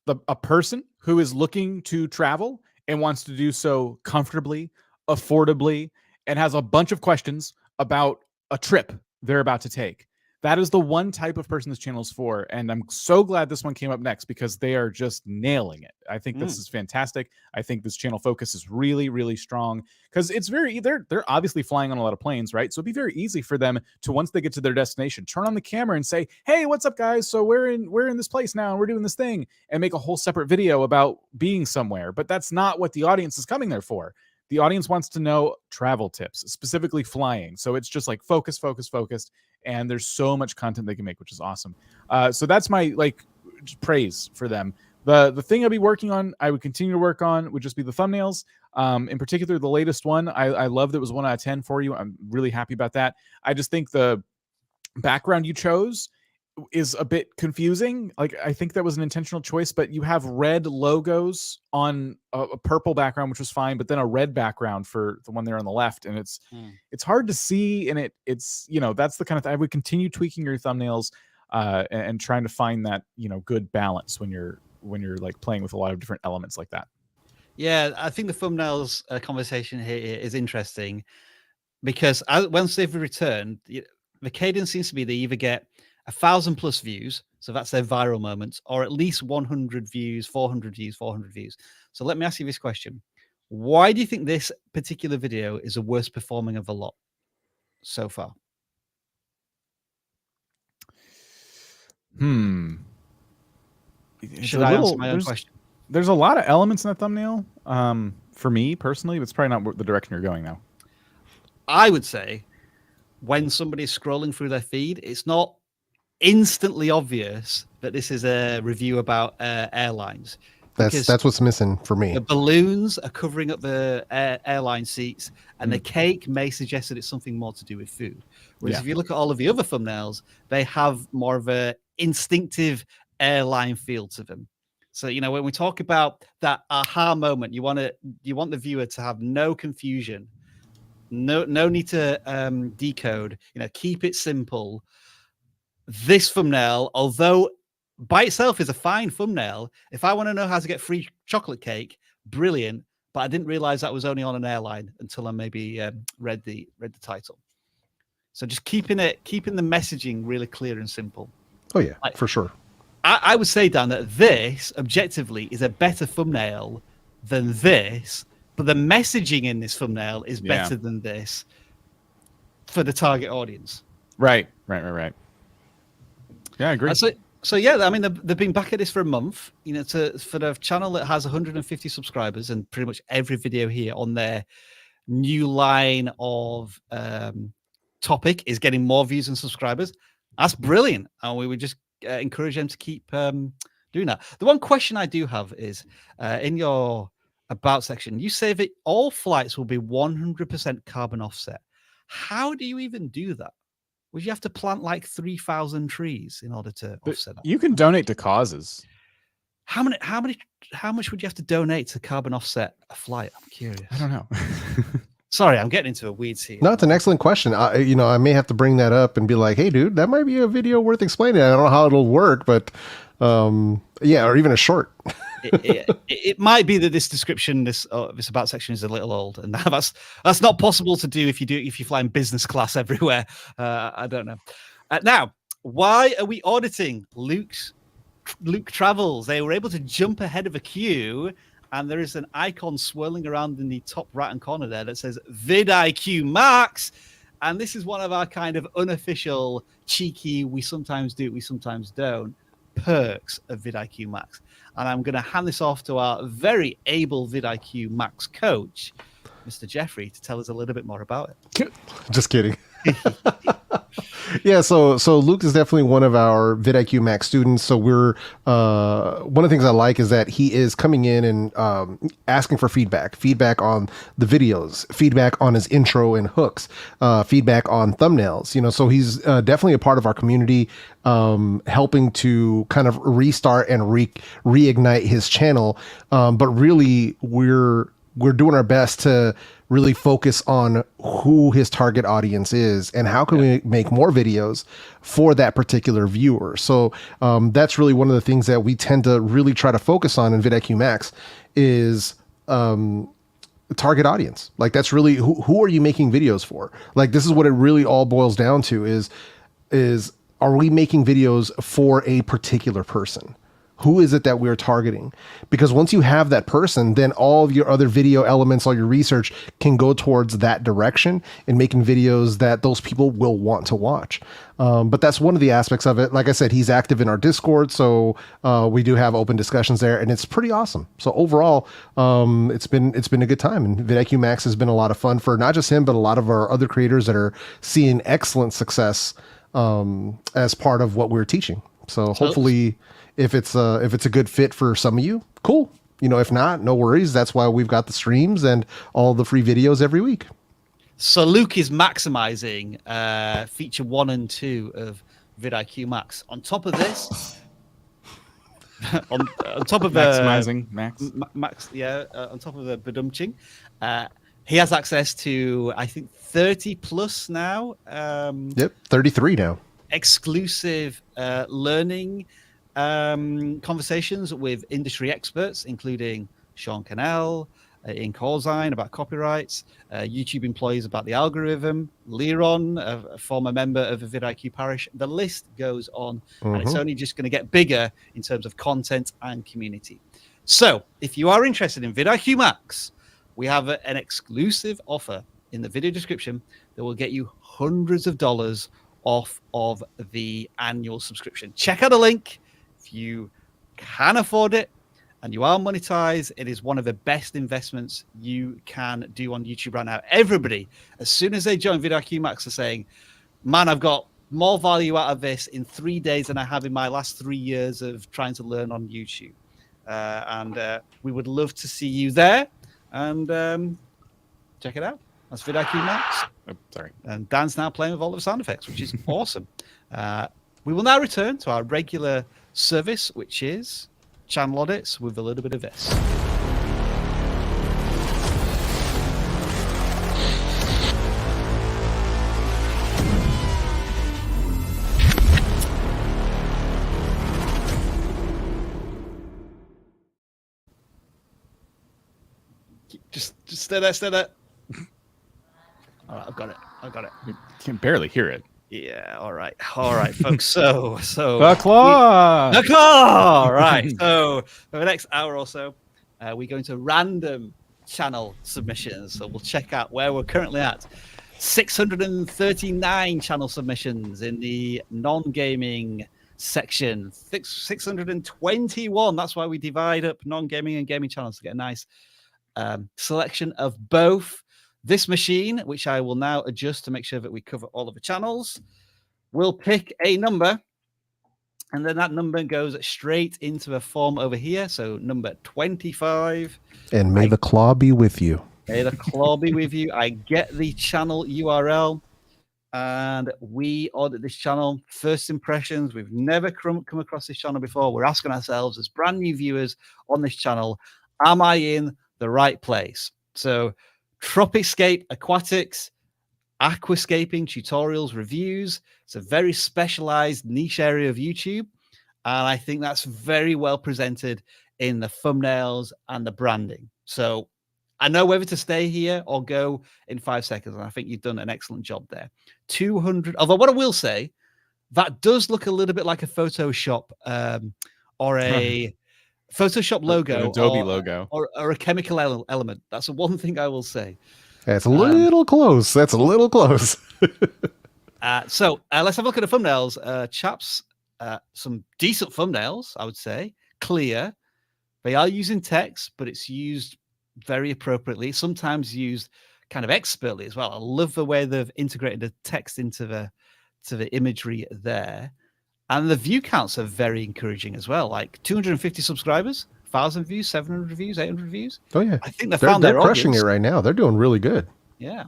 a person who is looking to travel and wants to do so comfortably, affordably, and has a bunch of questions about a trip they're about to take. That is the one type of person this channel is for, and I'm so glad this one came up next because they are just nailing it. I think this is fantastic. I think this channel focus is really, really strong because it's they're obviously flying on a lot of planes, right? So it'd be very easy for them to, once they get to their destination, turn on the camera and say, "Hey, what's up, guys? So we're in this place now, and we're doing this thing," and make a whole separate video about being somewhere. But that's not what the audience is coming there for. The audience wants to know travel tips, specifically flying. So it's just like focused. And there's so much content they can make, which is awesome. So that's my praise for them. The thing I'll be working on, I would continue to work on, would just be the thumbnails. In particular, the latest one, I love that it was 1 out of 10 for you. I'm really happy about that. I just think the background you chose is a bit confusing. Like, I think that was an intentional choice, but you have red logos on a purple background, which was fine, but then a red background for the one there on the left, and it's hard to see, and it's that's the kind of thing. I would continue tweaking your thumbnails and trying to find that good balance when you're like playing with a lot of different elements like that. Yeah, I think the thumbnails conversation here is interesting because once they've returned, the cadence seems to be they either get 1,000+ views, so that's their viral moments, or at least 100 views, 400 views, 400 views. So let me ask you this question. Why do you think this particular video is the worst performing of the lot so far? Should I answer my own question? There's a lot of elements in that thumbnail. For me personally, but it's probably not the direction you're going now. I would say when somebody's scrolling through their feed, it's not instantly obvious that this is a review about airlines. That's what's missing for me. The balloons are covering up the airline seats, and the cake may suggest that it's something more to do with food. Whereas if you look at all of the other thumbnails, they have more of a instinctive airline feel to them. So when we talk about that aha moment, you want the viewer to have no confusion, no need to decode. Keep it simple. This thumbnail, although by itself is a fine thumbnail, if I want to know how to get free chocolate cake, brilliant. But I didn't realize that was only on an airline until I maybe read the title. So just keeping the messaging really clear and simple. Oh yeah, for sure. I would say, Dan, that this objectively is a better thumbnail than this, but the messaging in this thumbnail is better than this for the target audience. Right. Yeah, I agree. So yeah, I mean, they've been back at this for a month. For the channel that has 150 subscribers, and pretty much every video here on their new line of topic is getting more views and subscribers. That's brilliant, and we would just encourage them to keep doing that. The one question I do have is in your about section, you say that all flights will be 100% carbon offset. How do you even do that? Would you have to plant like 3,000 trees in order to offset that? You can donate to causes. How much would you have to donate to carbon offset a flight? I'm curious. I don't know. Sorry, I'm getting into a weeds here. No, it's an excellent question. I may have to bring that up and be like, hey, dude, that might be a video worth explaining. I don't know how it'll work, but yeah, or even a short. It might be that this description, this about section is a little old, and that's not possible to do if you fly in business class everywhere. I don't know. Now, why are we auditing Luke Travels? They were able to jump ahead of a queue, and there is an icon swirling around in the top right-hand corner there that says vidIQ Max. And this is one of our kind of unofficial, cheeky, we sometimes do it, we sometimes don't, perks of vidIQ Max. And I'm going to hand this off to our very able vidIQ Max coach, Mr. Jeffrey, to tell us a little bit more about it. Just kidding. Yeah, so Luke is definitely one of our vidIQ Max students. So we're one of the things I like is that he is coming in and asking for feedback on the videos, feedback on his intro and hooks, feedback on thumbnails. So he's definitely a part of our community, helping to kind of restart and reignite his channel. But really, we're doing our best to really focus on who his target audience is and how can we make more videos for that particular viewer. So that's really one of the things that we tend to really try to focus on in vidIQ Max is target audience. Like, that's really who are you making videos for? Like, this is what it really all boils down to is are we making videos for a particular person? Who is it that we're targeting? Because once you have that person, then all of your other video elements, all your research can go towards that direction and making videos that those people will want to watch. But that's one of the aspects of it. Like I said, he's active in our Discord, so we do have open discussions there, and it's pretty awesome. So overall, it's been a good time, and vidIQ Max has been a lot of fun for not just him, but a lot of our other creators that are seeing excellent success as part of what we're teaching. So hopefully, if it's a good fit for some of you, cool. If not, no worries. That's why we've got the streams and all the free videos every week. So Luke is maximizing feature 1 and 2 of vidIQ Max. On top of this, on top of maximizing Max, on top of the badumching, he has access to, I think, 30 plus now. 33 now. Exclusive learning conversations with industry experts, including Sean Cannell, Ian Corzine about copyrights, YouTube employees about the algorithm, Leron, a former member of the vidIQ parish. The list goes on, and it's only just going to get bigger in terms of content and community. So if you are interested in vidIQ Max, we have an exclusive offer in the video description that will get you hundreds of dollars off of the annual subscription. Check out the link. If you can afford it and you are monetized, it is one of the best investments you can do on YouTube right now. Everybody, as soon as they join vidIQ Max, are saying, man, I've got more value out of this in 3 days than I have in my last 3 years of trying to learn on YouTube. And we would love to see you there. And check it out. That's vidIQ Max. Oh, sorry. And Dan's now playing with all the sound effects, which is awesome. We will now return to our regular service, which is channel audits with a little bit of this. Just stay there. All right, I've got it. You can barely hear it. Yeah, all right, folks. So The claw. the claw. Right. So for the next hour or so, we go into random channel submissions. So we'll check out where we're currently at. 639 channel submissions in the non-gaming section. 621. That's why we divide up non-gaming and gaming channels to get a nice selection of both. This machine, which I will now adjust to make sure that we cover all of the channels, will pick a number, and then that number goes straight into a form over here. So number 25. And may the claw be with you. May the claw be with you. I get the channel URL, and we audit this channel. First impressions. We've never come across this channel before. We're asking ourselves as brand new viewers on this channel, am I in the right place? So Tropicscape Aquatics, aquascaping tutorials, reviews. It's a very specialized niche area of YouTube. And I think that's very well presented in the thumbnails and the branding. So I know whether to stay here or go in 5 seconds. And I think you've done an excellent job there. 200. Although what I will say, that does look a little bit like a Photoshop or a Photoshop logo, an Adobe logo, or a chemical element. That's the one thing I will say. That's a little close. That's a little close. So let's have a look at the thumbnails, chaps. Some decent thumbnails, I would say. Clear. They are using text, but it's used very appropriately. Sometimes used kind of expertly as well. I love the way they've integrated the text into the imagery there. And the view counts are very encouraging as well. Like 250 subscribers, 1,000 views, 700 views, 800 views. Oh yeah, I think they're crushing it right now. They're doing really good. Yeah.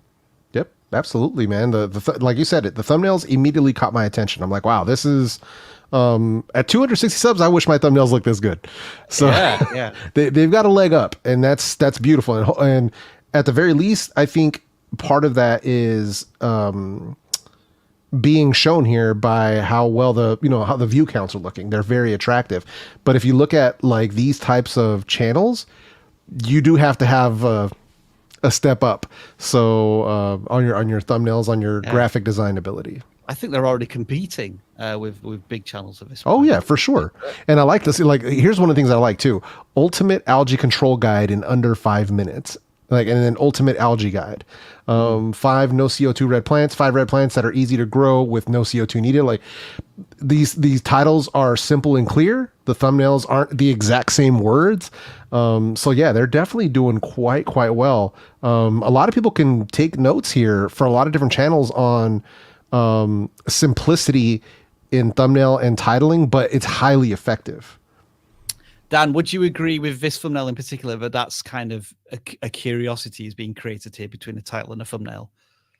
Yep, absolutely, man. Like you said, the thumbnails immediately caught my attention. I'm like, wow, this is at 260 subs. I wish my thumbnails looked this good. So yeah. they've got a leg up, and that's beautiful. And at the very least, I think part of that is being shown here by how well how the view counts are looking. They're very attractive. But if you look at like these types of channels, you do have to have a step up. So on your thumbnails, on your graphic design ability. I think they're already competing with big channels of this. Oh yeah, for sure. And I like this. Like, here's one of the things I like too: ultimate algae control guide in under 5 minutes. Like, and then ultimate algae guide. 5 no CO2 red plants, 5 red plants that are easy to grow with no CO2 needed. Like, these titles are simple and clear. The thumbnails aren't the exact same words. So yeah, they're definitely doing quite well. A lot of people can take notes here for a lot of different channels on simplicity in thumbnail and titling, but it's highly effective. Dan, would you agree with this thumbnail in particular, that that's kind of a curiosity is being created here between a title and a thumbnail?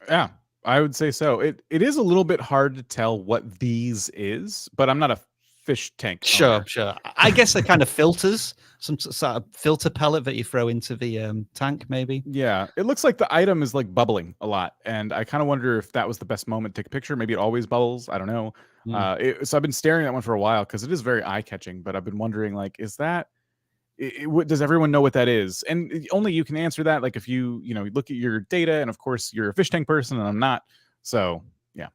Yeah, I would say so. It is a little bit hard to tell what these is, but I'm not a fish tank owner. Sure. I guess they're kind of filters, some sort of filter pellet that you throw into the tank, maybe. Yeah, it looks like the item is like bubbling a lot, and I kind of wonder if that was the best moment to take a picture. Maybe it always bubbles. I don't know. So I've been staring at that one for a while because it is very eye-catching, but I've been wondering, like, is that does everyone know what that is? And only you can answer that, like, if you look at your data, and of course you're a fish tank person and I'm not, so yeah.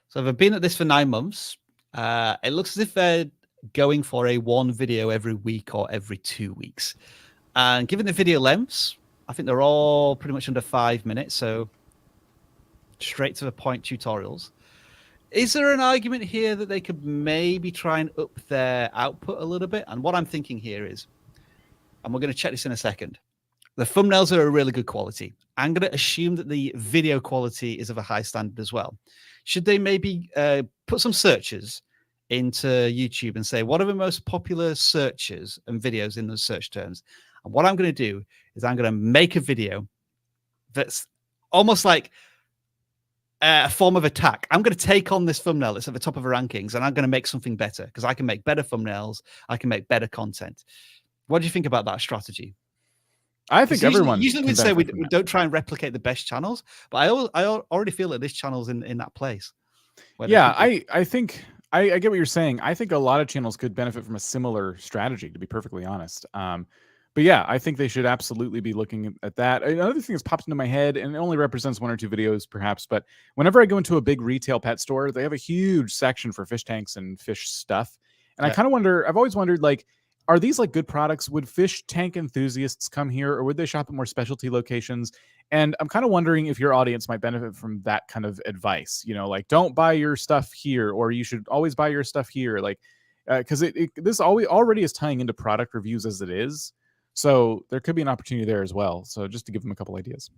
So they've been at this for 9 months. It looks as if they're going for a 1 video every week or every 2 weeks, and given the video lengths, I think they're all pretty much under 5 minutes, so straight to the point tutorials. Is there an argument here that they could maybe try and up their output a little bit? And what I'm thinking here is, and we're going to check this in a second, the thumbnails are a really good quality. I'm going to assume that the video quality is of a high standard as well. Should they maybe put some searches into YouTube and say, what are the most popular searches and videos in those search terms? And what I'm going to do is I'm going to make a video that's almost like a form of attack. I'm going to take on this thumbnail that's at the top of the rankings, and I'm going to make something better, because I can make better thumbnails. I can make better content. What do you think about that strategy? I think everyone usually we'd say we don't try and replicate the best channels, but I already feel that this channel's in that place. Yeah, I think I get what you're saying. I think a lot of channels could benefit from a similar strategy, to be perfectly honest. But yeah, I think they should absolutely be looking at that. Another thing that's popped into my head, and it only represents 1 or 2 videos perhaps, but whenever I go into a big retail pet store, they have a huge section for fish tanks and fish stuff. And I kind of wonder, I've always wondered, like, are these like good products? Would fish tank enthusiasts come here, or would they shop at more specialty locations? And I'm kind of wondering if your audience might benefit from that kind of advice, like, don't buy your stuff here, or you should always buy your stuff here. Like, because this already is tying into product reviews as it is. So there could be an opportunity there as well. So just to give them a couple ideas.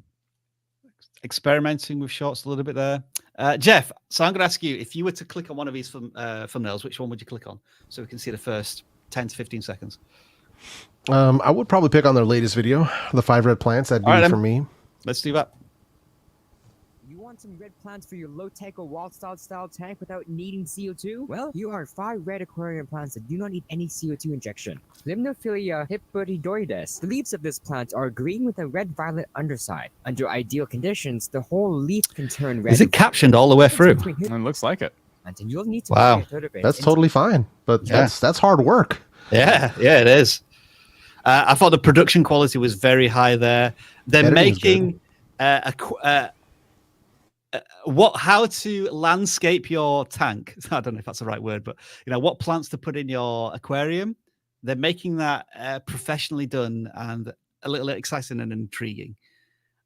Experimenting with shorts a little bit there. Jeff, so I'm going to ask you, if you were to click on one of these thumbnails, which one would you click on so we can see the first 10 to 15 seconds? I would probably pick on their latest video, the 5 red plants. That'd be for me. Let's do that. You want some red plants for your low-tech or wild-style tank without needing CO2? Well, here are 5 red aquarium plants that do not need any CO2 injection. Limnophilia hippodioides. The leaves of this plant are green with a red-violet underside. Under ideal conditions, the whole leaf can turn red. Is it captioned all the way through? It looks like it. And you'll need to wow, that's totally fine, but that's hard work. Yeah, it is. I thought the production quality was very high there. They're making how to landscape your tank. I don't know if that's the right word, but what plants to put in your aquarium. They're making that professionally done and a little exciting and intriguing.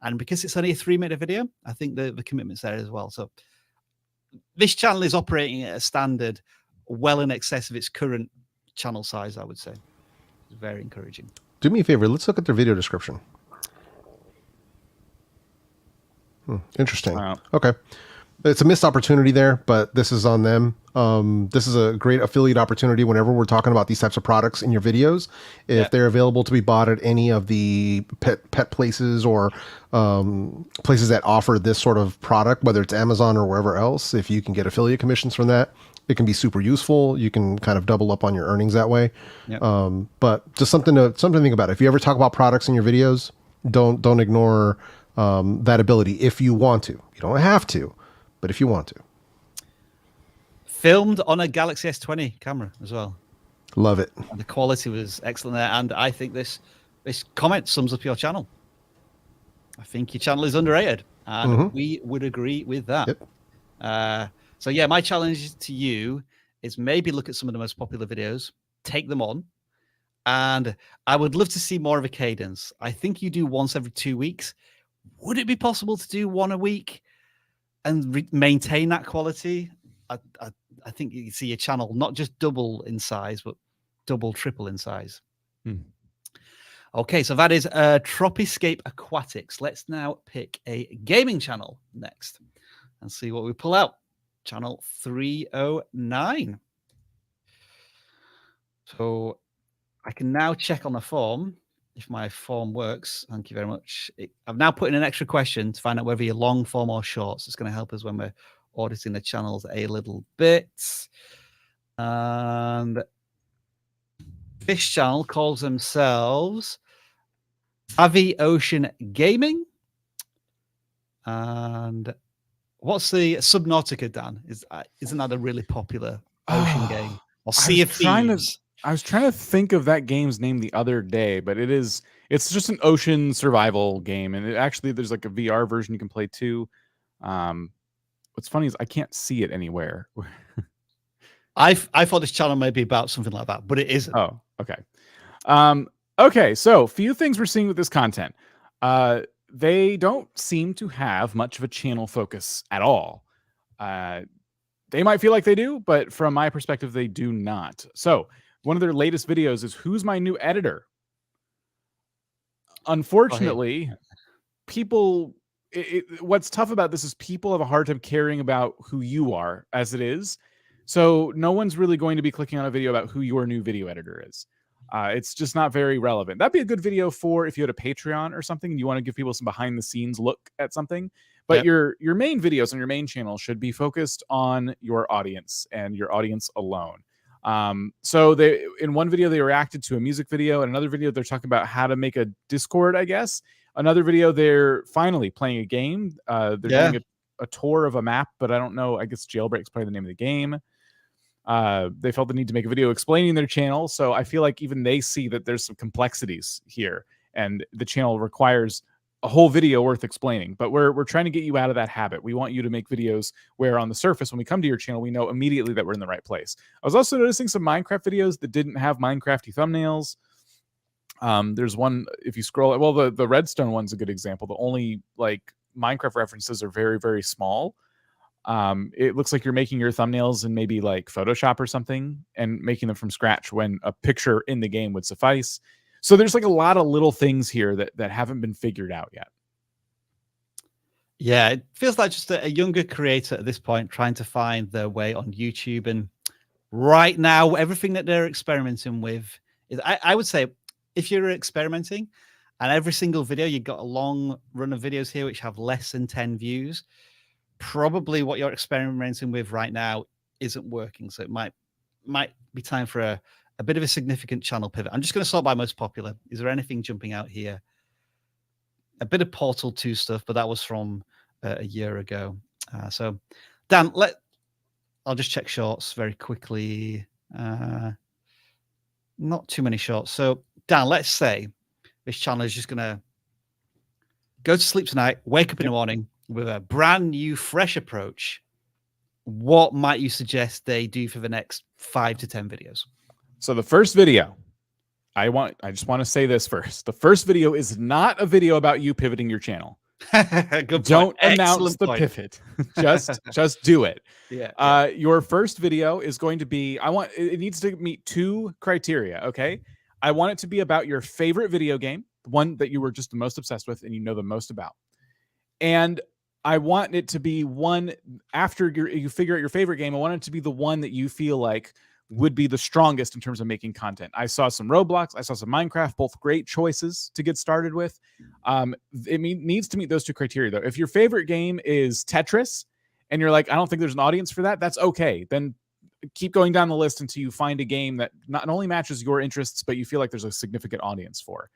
And because it's only a 3-minute video, I think the commitment's there as well. So this channel is operating at a standard well in excess of its current channel size, I would say. It's very encouraging. Do me a favor. Let's look at their video description. Interesting. Wow. Okay. It's a missed opportunity there, but this is on them. This is a great affiliate opportunity whenever we're talking about these types of products in your videos. If they're available to be bought at any of the pet places or places that offer this sort of product, whether it's Amazon or wherever else, if you can get affiliate commissions from that, it can be super useful. You can kind of double up on your earnings that way. Yep. But just something to think about. If you ever talk about products in your videos, don't ignore that ability if you want to. You don't have to, but if you want to. Filmed on a Galaxy S20 camera as well. Love it. And the quality was excellent there, and I think this comment sums up your channel. I think your channel is underrated, and we would agree with that. Yep. So yeah, my challenge to you is maybe look at some of the most popular videos, take them on, and I would love to see more of a cadence. I think you do once every 2 weeks. Would it be possible to do one a week and maintain that quality? I think you see your channel not just double in size, but double, triple in size. Okay, so that is Tropiscape Aquatics. Let's now pick a gaming channel next and see what we pull out. Channel 309. So I can now check on the form if my form works. Thank you very much. I've now put in an extra question to find out whether you're long form or short. So it's going to help us when we're auditing the channels a little bit. And this channel calls themselves Avi Ocean Gaming. And what's the Subnautica, Dan? Isn't that a really popular ocean game? Or Sea of Thieves? I was trying to think of that game's name the other day, but it's just an ocean survival game, and there's like a VR version you can play too. What's funny is I can't see it anywhere. I thought this channel may be about something like that, but it isn't. Oh, okay. Okay, so few things we're seeing with this content. They don't seem to have much of a channel focus at all. They might feel like they do, but from my perspective, they do not. So one of their latest videos is who's my new editor? Unfortunately, people, what's tough about this is people have a hard time caring about who you are as it is. So no one's really going to be clicking on a video about who your new video editor is. It's just not very relevant. That'd be a good video for if you had a Patreon or something and you want to give people some behind the scenes look at something. But your main videos on your main channel should be focused on your audience and your audience alone. So in one video, they reacted to a music video. In another video, they're talking about how to make a Discord, I guess. Another video, they're finally playing a game. They're doing a tour of a map, but I don't know. I guess Jailbreak's probably the name of the game. They felt the need to make a video explaining their channel. So I feel like even they see that there's some complexities here and the channel requires a whole video worth explaining, but we're trying to get you out of that habit. We want you to make videos where on the surface, when we come to your channel, we know immediately that we're in the right place. I was also noticing some Minecraft videos that didn't have Minecrafty thumbnails. There's one, if you scroll, well, the Redstone one's a good example. The only like Minecraft references are very, very small. It looks like you're making your thumbnails in maybe like Photoshop or something and making them from scratch when a picture in the game would suffice. So there's like a lot of little things here that haven't been figured out yet. Yeah, it feels like just a younger creator at this point trying to find their way on YouTube. And right now, everything that they're experimenting with is, I would say, if you're experimenting and every single video, you've got a long run of videos here which have less than 10 views, probably what you're experimenting with right now isn't working. So it might be time for a bit of a significant channel pivot. I'm just going to sort by most popular. Is there anything jumping out here? A bit of Portal 2 stuff, but that was from a year ago. So Dan, I'll just check shorts very quickly. Not too many shorts. So Dan, let's say this channel is just going to go to sleep tonight, wake up in the morning with a brand new, fresh approach. What might you suggest they do for the next 5 to 10 videos? So the first video, I just want to say this first. The first video is not a video about you pivoting your channel. Don't announce the pivot. just do it. Yeah. Your first video is going to be, it needs to meet 2 criteria. Okay. I want it to be about your favorite video game, the one that you were just the most obsessed with and you know the most about. And I want it to be one after you figure out your favorite game. I want it to be the one that you feel like would be the strongest in terms of making content. I saw some Roblox, I saw some Minecraft, both great choices to get started with. It needs to meet those 2 criteria though. If your favorite game is Tetris and you're like, I don't think there's an audience for that, that's okay. Then keep going down the list until you find a game that not only matches your interests, but you feel like there's a significant audience for.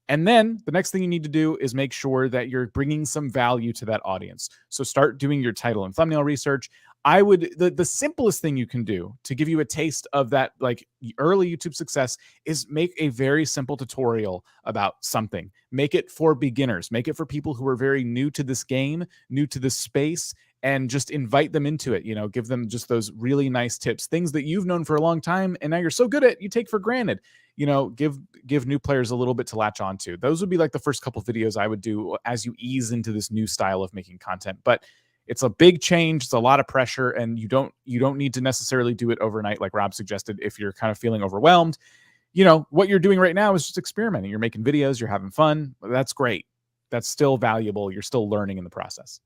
And then the next thing you need to do is make sure that you're bringing some value to that audience. So start doing your title and thumbnail research. The simplest thing you can do to give you a taste of that like early YouTube success is make a very simple tutorial about something. Make it for beginners. Make it for people who are very new to this game, new to this space, and just invite them into it. Give them just those really nice tips, things that you've known for a long time and now you're so good at, you take for granted. Give new players a little bit to latch onto. Those would be like the first couple videos I would do as you ease into this new style of making content. But it's a big change. It's a lot of pressure, and you don't need to necessarily do it overnight, like Rob suggested. If you're kind of feeling overwhelmed, what you're doing right now is just experimenting. You're making videos, you're having fun. That's great. That's still valuable. You're still learning in the process.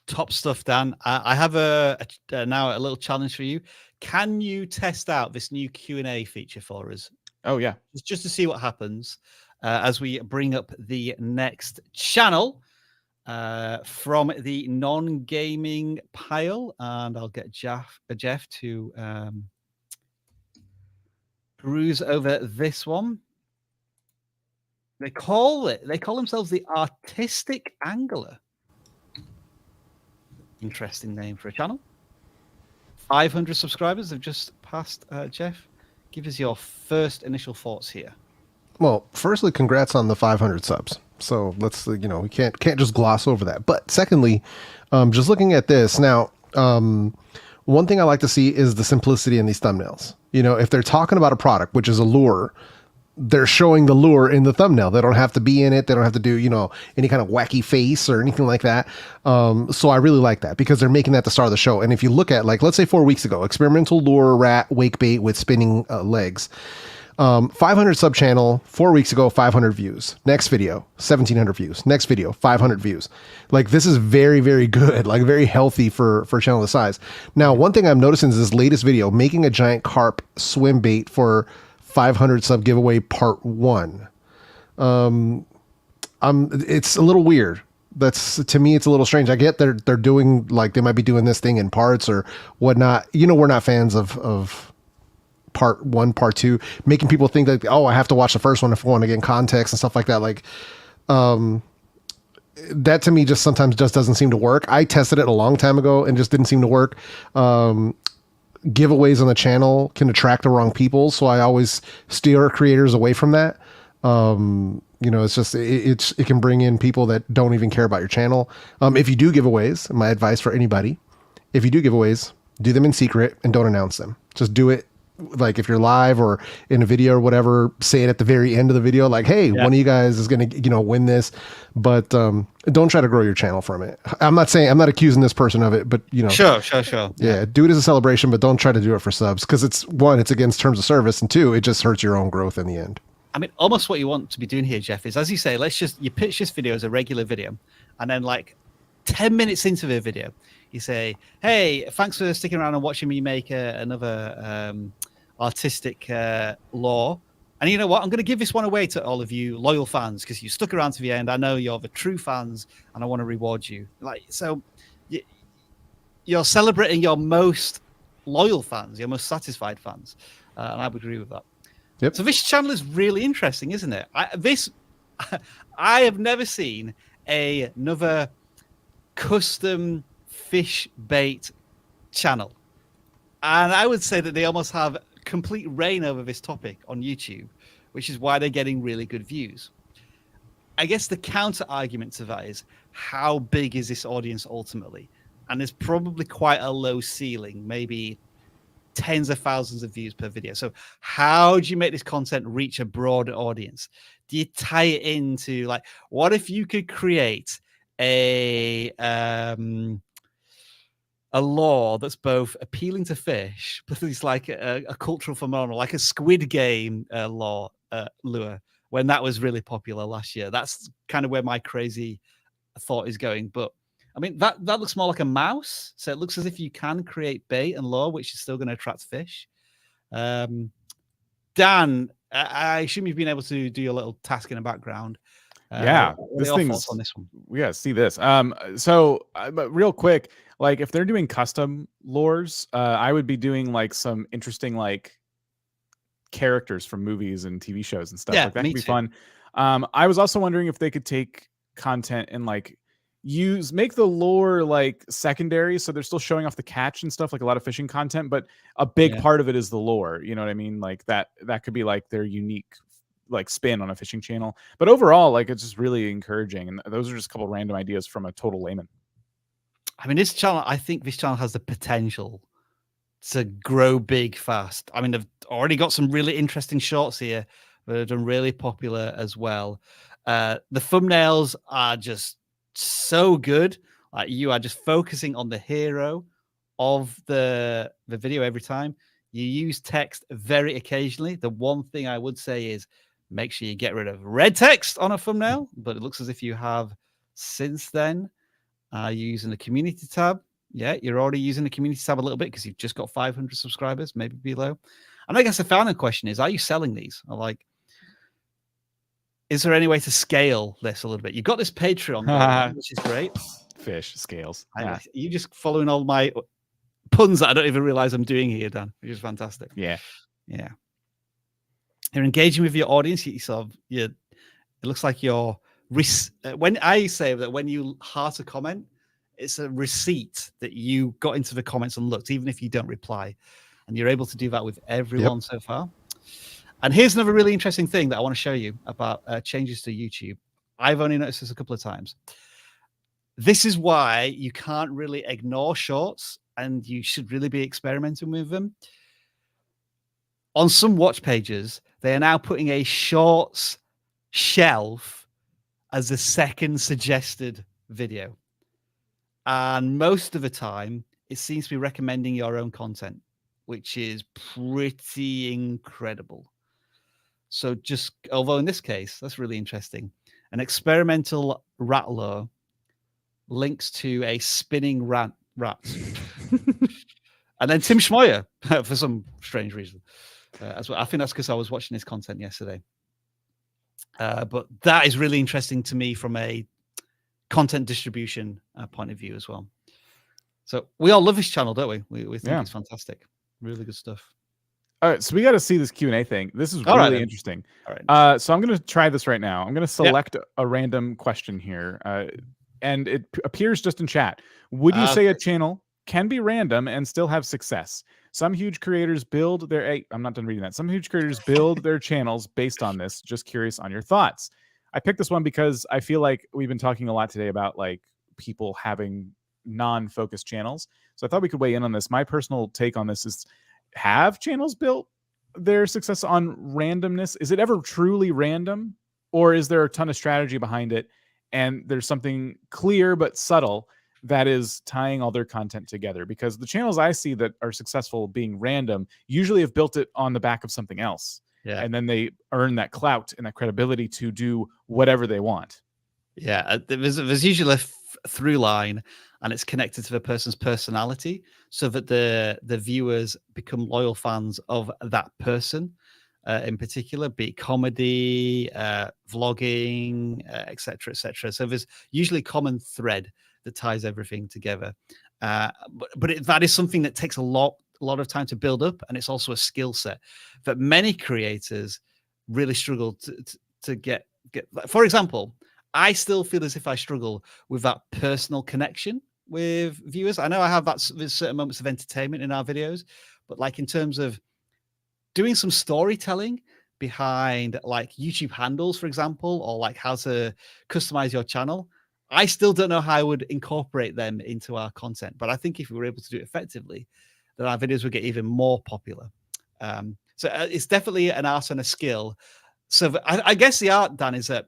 Top stuff, Dan. I have now a little challenge for you. Can you test out this new Q&A feature for us? Oh yeah, just to see what happens as we bring up the next channel from the non-gaming pile, and I'll get Jeff to peruse over this one. They call themselves the Artistic Angler. Interesting name for a channel. 500 subscribers have just passed. Jeff, give us your first initial thoughts here. Well, firstly, congrats on the 500 subs. So let's, we can't just gloss over that. But secondly, just looking at this now, one thing I like to see is the simplicity in these thumbnails. If they're talking about a product, which is a lure, they're showing the lure in the thumbnail. They don't have to be in it. They don't have to do, any kind of wacky face or anything like that. So I really like that because they're making that the star of the show. And if you look at, let's say 4 weeks ago, experimental lure rat wake bait with spinning legs, 500 sub channel, 4 weeks ago, 500 views. Next video, 1,700 views. Next video, 500 views. This is very, very good, very healthy for a channel this size. Now, one thing I'm noticing is this latest video, making a giant carp swim bait for 500 sub giveaway part 1. It's a little weird. To me, it's a little strange. I get they're doing, they might be doing this thing in parts or whatnot. We're not fans of part 1, part 2, making people think that, I have to watch the first one if I want to get context and stuff like that. That to me just sometimes just doesn't seem to work. I tested it a long time ago and just didn't seem to work. Giveaways on the channel can attract the wrong people, so I always steer creators away from that. It's just it can bring in people that don't even care about your channel. If you do giveaways, my advice for anybody, if you do giveaways, do them in secret and don't announce them. Just do it. If you're live or in a video or whatever, say it at the very end of the video, hey, one of you guys is going to, win this, but don't try to grow your channel from it. I'm not accusing this person of it, but Sure. Yeah. Do it as a celebration, but don't try to do it for subs. Cause it's it's against terms of service, and 2, it just hurts your own growth in the end. I mean, almost what you want to be doing here, Jeff, is, as you say, you pitch this video as a regular video, and then 10 minutes into the video, you say, hey, thanks for sticking around and watching me make another artistic lore. And you know what? I'm going to give this one away to all of you loyal fans because you stuck around to the end. I know you're the true fans, and I want to reward you. So you're celebrating your most loyal fans, your most satisfied fans. And I would agree with that. Yep. So this channel is really interesting, isn't it? I have never seen another custom fish bait channel. And I would say that they almost have complete reign over this topic on YouTube, which is why they're getting really good views. I guess the counter argument to that is, how big is this audience ultimately? And there's probably quite a low ceiling, maybe tens of thousands of views per video. So how do you make this content reach a broader audience? Do you tie it into what if you could create a lore that's both appealing to fish, but it's a cultural phenomenon, like a Squid Game lure, when that was really popular last year. That's kind of where my crazy thought is going. But I mean, that looks more like a mouse. So it looks as if you can create bait and lure, which is still going to attract fish. Dan, I assume you've been able to do your little task in the background. Yeah, this thing's on this one. Yeah, see this. But real quick, if they're doing custom lures, I would be doing some interesting characters from movies and TV shows and stuff. Yeah, that could be fun. I was also wondering if they could take content and make the lure secondary, so they're still showing off the catch and stuff, a lot of fishing content, but a big part of it is the lure. You know what I mean? That could be their unique spin on a fishing channel. But overall, it's just really encouraging. And those are just a couple random ideas from a total layman. I mean, I think this channel has the potential to grow big fast. I mean, they've already got some really interesting shorts here that have done really popular as well. The thumbnails are just so good. Like, you are just focusing on the hero of the video every time. You use text very occasionally. The one thing I would say is make sure you get rid of red text on a thumbnail, but it looks as if you have since then. Using the community tab. Yeah, you're already using the community tab a little bit because you've just got 500 subscribers, maybe below. And I guess the final question is, are you selling these? Or like, is there any way to scale this a little bit? You've got this Patreon going, which is great. Fish scales. You just following all my puns that I don't even realize I'm doing here, Dan, which is fantastic. Yeah. You're engaging with your audience. It looks like you're when I say that when you heart a comment, it's a receipt that you got into the comments and looked, even if you don't reply. And you're able to do that with everyone so far. And here's another really interesting thing that I want to show you about changes to YouTube. I've only noticed this a couple of times. This is why you can't really ignore shorts, and you should really be experimenting with them. On some watch pages, they are now putting a shorts shelf as the second suggested video. And most of the time, it seems to be recommending your own content, which is pretty incredible. So although in this case, that's really interesting. An experimental rattler links to a spinning rat. And then Tim Schmoyer, for some strange reason. As well. I think that's because I was watching his content yesterday. But that is really interesting to me from a content distribution point of view as well. So we all love this channel, don't we? We think it's fantastic. Really good stuff. All right, so we got to see this Q&A thing. This is really interesting. All right. So I'm going to try this right now. I'm going to select a random question here, and it appears just in chat. Would you say a channel can be random and still have success? Some huge creators build their... I'm not done reading that. Some huge creators build their channels based on this. Just curious on your thoughts. I picked this one because I feel like we've been talking a lot today about like people having non-focused channels. So I thought we could weigh in on this. My personal take on this is, have channels built their success on randomness? Is it ever truly random? Or is there a ton of strategy behind it? And there's something clear but subtle that is tying all their content together? Because the channels I see that are successful being random usually have built it on the back of something else. Yeah. And then they earn that clout and that credibility to do whatever they want. Yeah. There's usually a through line, and it's connected to the person's personality so that the viewers become loyal fans of that person in particular, be it comedy, vlogging, etc., etc. So there's usually a common thread that ties everything together. But that is something that takes a lot of time to build up, and it's also a skill set that many creators really struggle to get. For example, I still feel as if I struggle with that personal connection with viewers. I know I have that with certain moments of entertainment in our videos, but like in terms of doing some storytelling behind like YouTube handles, for example, or like how to customize your channel, I still don't know how I would incorporate them into our content. But I think if we were able to do it effectively, then our videos would get even more popular. So it's definitely an art and a skill. So I guess the art, Dan, is that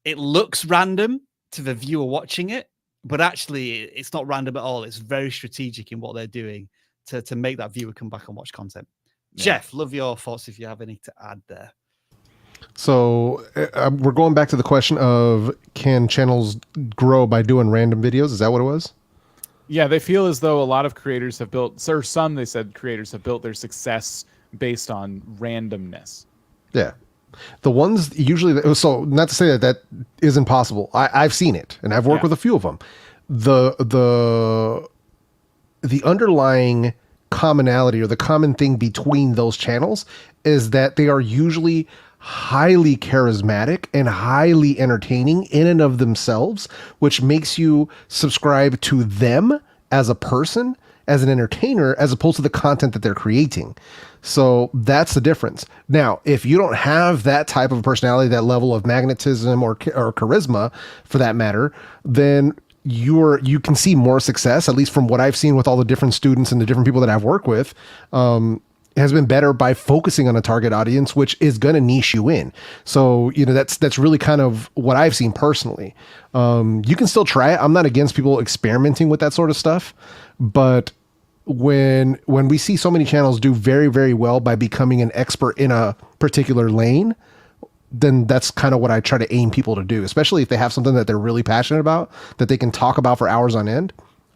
it looks random to the viewer watching it, but actually it's not random at all. It's very strategic in what they're doing to make that viewer come back and watch content. Yeah. Jeff, love your thoughts if you have any to add there. So we're going back to the question of, can channels grow by doing random videos? Is that what it was? Yeah, they feel as though a lot of creators have built, or some, they said, creators have built their success based on randomness. Yeah. The ones usually, so not to say that that isn't possible. I've seen it, and I've worked with a few of them. The underlying commonality, or the common thing between those channels, is that they are usually highly charismatic and highly entertaining in and of themselves, which makes you subscribe to them as a person, as an entertainer, as opposed to the content that they're creating. So that's the difference. Now, if you don't have that type of personality, that level of magnetism or charisma for that matter, then you can see more success, at least from what I've seen with all the different students and the different people that I've worked with, has been better by focusing on a target audience, which is going to niche you in. So, that's really kind of what I've seen personally. You can still try it. I'm not against people experimenting with that sort of stuff, but when we see so many channels do very, very well by becoming an expert in a particular lane, then that's kind of what I try to aim people to do, especially if they have something that they're really passionate about that they can talk about for hours on end.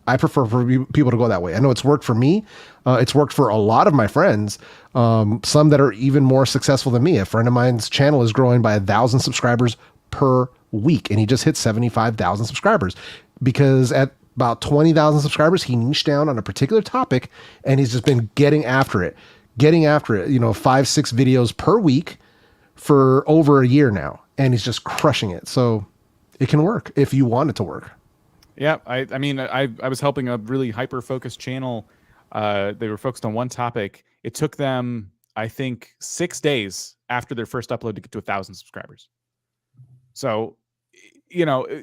I prefer for people to go that way. I know it's worked for me. It's worked for a lot of my friends, some that are even more successful than me. A friend of mine's channel is growing by 1,000 subscribers per week, and he just hit 75,000 subscribers because at about 20,000 subscribers, he niched down on a particular topic, and he's just been getting after it, 5-6 videos per week for over a year now, and he's just crushing it. So it can work if you want it to work. Yeah, I mean, I was helping a really hyper-focused channel. They were focused on one topic. It took them, I think, 6 days after their first upload to get to 1,000 subscribers. So,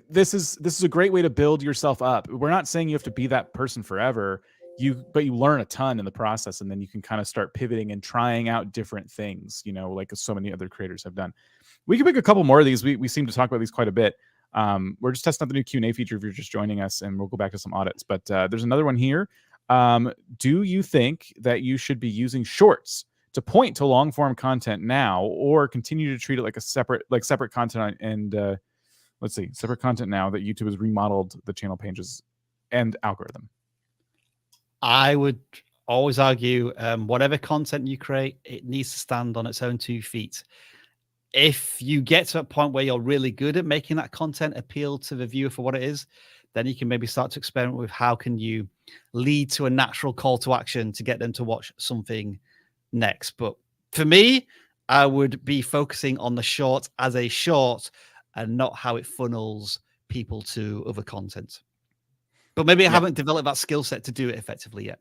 this is a great way to build yourself up. We're not saying you have to be that person forever. But you learn a ton in the process, and then you can kind of start pivoting and trying out different things, like so many other creators have done. We can pick a couple more of these. We seem to talk about these quite a bit. We're just testing out the new Q&A feature if you're just joining us, and we'll go back to some audits. But there's another one here. Do you think that you should be using shorts to point to long form content now, or continue to treat it like a separate content? And separate content now that YouTube has remodeled the channel pages and algorithm. I would always argue whatever content you create, it needs to stand on its own 2 feet. If you get to a point where you're really good at making that content appeal to the viewer for what it is, then you can maybe start to experiment with how can you lead to a natural call to action to get them to watch something next. But for me, I would be focusing on the short as a short and not how it funnels people to other content. But maybe I haven't developed that skill set to do it effectively yet.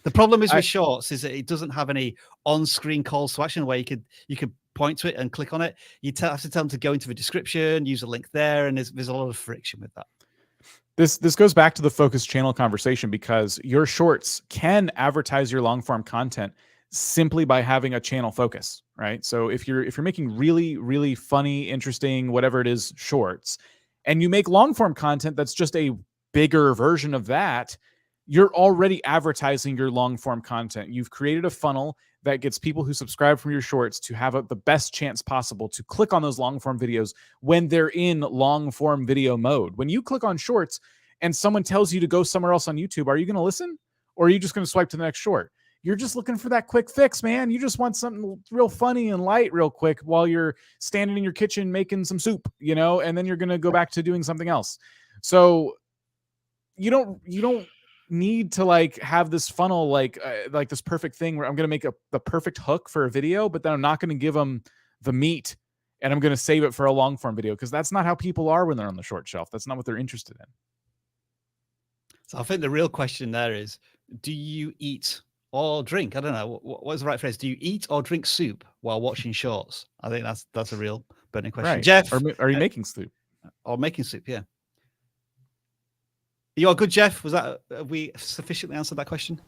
The problem is with shorts is that it doesn't have any on-screen calls to action where you could point to it and click on it. You have to tell them to go into the description, use a link there, and there's a lot of friction with that. This goes back to the focused channel conversation, because your shorts can advertise your long form content simply by having a channel focus, right? So if you're making really, really funny, interesting, whatever it is, shorts, and you make long form content that's just a bigger version of that, you're already advertising your long form content. You've created a funnel that gets people who subscribe from your shorts to have the best chance possible to click on those long form videos when they're in long form video mode. When you click on shorts and someone tells you to go somewhere else on YouTube, are you going to listen, or are you just going to swipe to the next short? You're just looking for that quick fix, man. You just want something real funny and light real quick while you're standing in your kitchen making some soup, and then you're going to go back to doing something else. So you don't need to have this funnel, like this perfect thing where I'm going to make the perfect hook for a video, but then I'm not going to give them the meat and I'm going to save it for a long form video, because that's not how people are when they're on the short shelf. That's not what they're interested in. So I think the real question there is, do you eat or drink? I don't know. What's the right phrase? Do you eat or drink soup while watching shorts? I think that's a real burning question. Right. Jeff, are you making soup? Or making soup, yeah. You are good, Jeff. Have we sufficiently answered that question?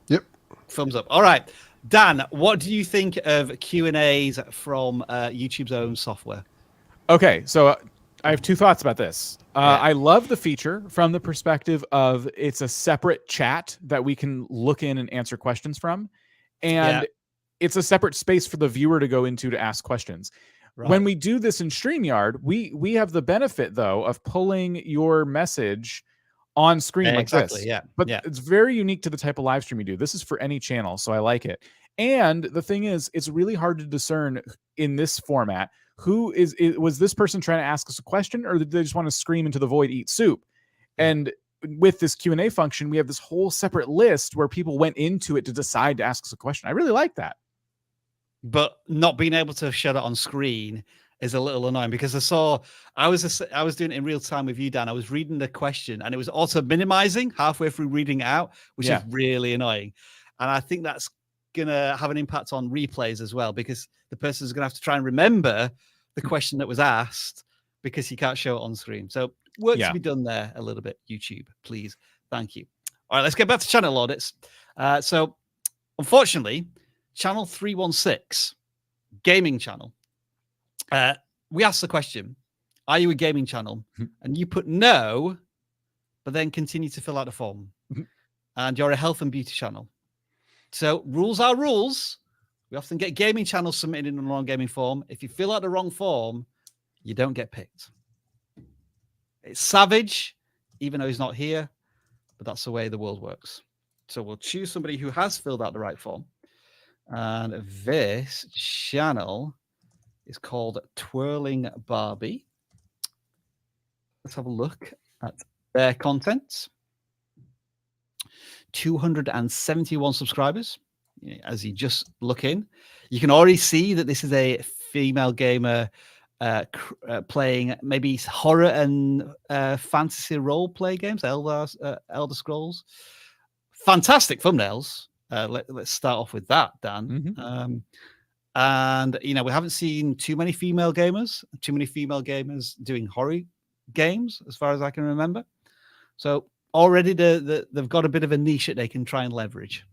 Yep. Thumbs up. All right. Dan, what do you think of Q&As from YouTube's own software? Okay, so I have 2 thoughts about this. I love the feature from the perspective of it's a separate chat that we can look in and answer questions from. And it's a separate space for the viewer to go into to ask questions. Right. When we do this in StreamYard, we have the benefit, though, of pulling your message on screen like this. Yeah. But it's very unique to the type of live stream you do. This is for any channel, so I like it. And the thing is, it's really hard to discern in this format was this person trying to ask us a question, or did they just want to scream into the void, eat soup? And with this Q&A function, we have this whole separate list where people went into it to decide to ask us a question. I really like that. But not being able to show that on screen is a little annoying, because I was doing it in real time with you, Dan. I was reading the question and it was also minimizing halfway through reading it out, which is really annoying. And I think that's going to have an impact on replays as well, because the person's going to have to try and remember the question that was asked because you can't show it on screen. So work Yeah. to be done there a little bit. YouTube, please. Thank you. All right, let's get back to channel audits. So, unfortunately, channel 316, gaming channel. We asked the question, are you a gaming channel? And you put no, but then continue to fill out the form. And you're a health and beauty channel. So rules are rules. We often get gaming channels submitted in the wrong gaming form. If you fill out the wrong form, you don't get picked. It's savage, even though he's not here, but that's the way the world works. So we'll choose somebody who has filled out the right form. And this channel is called Twirling Barbie. Let's have a look at their content. 271 subscribers. As you just look in, you can already see that this is a female gamer playing maybe horror and fantasy role play games, Elder Scrolls. Fantastic thumbnails. Let's start off with that, Dan. Mhm. And you know, we haven't seen too many female gamers doing horror games, as far as I can remember. So already they've got a bit of a niche that they can try and leverage.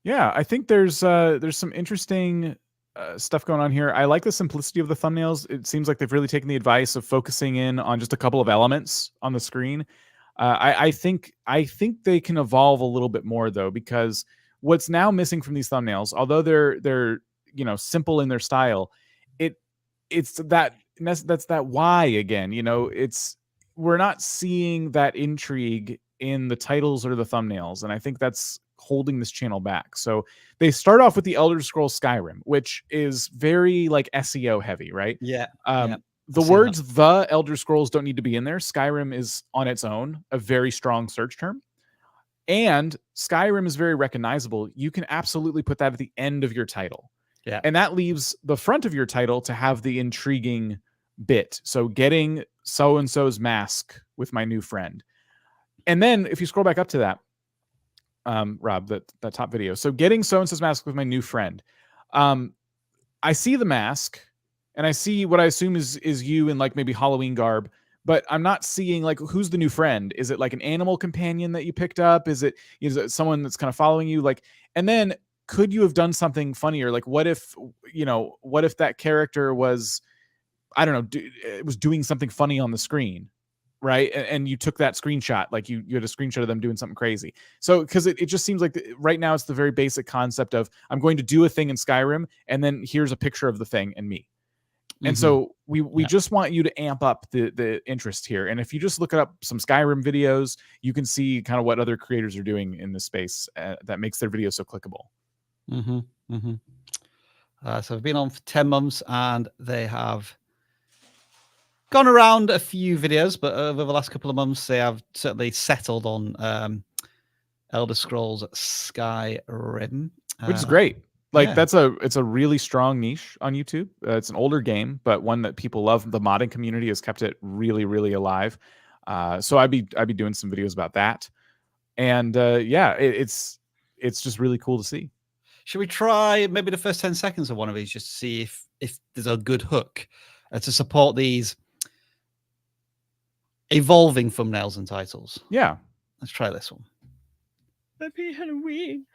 Yeah, I think there's some interesting stuff going on here. I like the simplicity of the thumbnails. It seems like they've really taken the advice of focusing in on just a couple of elements on the screen. I think they can evolve a little bit more though, because what's now missing from these thumbnails, although they're simple in their style, that's that why again. We're not seeing that intrigue in the titles or the thumbnails, and I think that's holding this channel back. So they start off with the Elder Scrolls Skyrim, which is very like SEO heavy, right? Yeah. The words "the Elder Scrolls" don't need to be in there. Skyrim is on its own a very strong search term, and Skyrim is very recognizable. You can absolutely put that at the end of your title. Yeah. And that leaves the front of your title to have the intriguing bit. So getting so-and-so's mask with my new friend. And then if you scroll back up to that, Rob, that top video. So getting so-and-so's mask with my new friend. I see the mask and I see what I assume is you in like maybe Halloween garb, but I'm not seeing like who's the new friend. Is it like an animal companion that you picked up? Is it someone that's kind of following you? Like, and then could you have done something funnier? Like what if that character was, I don't know, it was doing something funny on the screen, right? And you took that screenshot, like you had a screenshot of them doing something crazy. So, because it just seems like right now it's the very basic concept of I'm going to do a thing in Skyrim, and then here's a picture of the thing and me. And so we just want you to amp up the interest here. And if you just look up some Skyrim videos, you can see kind of what other creators are doing in this space that makes their videos so clickable. So I've been on for 10 months and they have gone around a few videos, but over the last couple of months, they have certainly settled on Elder Scrolls Skyrim. Which is great. Like yeah. it's a really strong niche on YouTube. It's an older game, but one that people love. The modding community has kept it really, really alive. So I'd be doing some videos about that. And it's just really cool to see. Should we try maybe the first 10 seconds of one of these just to see if there's a good hook to support these evolving thumbnails and titles? Yeah. Let's try this one. Happy Halloween.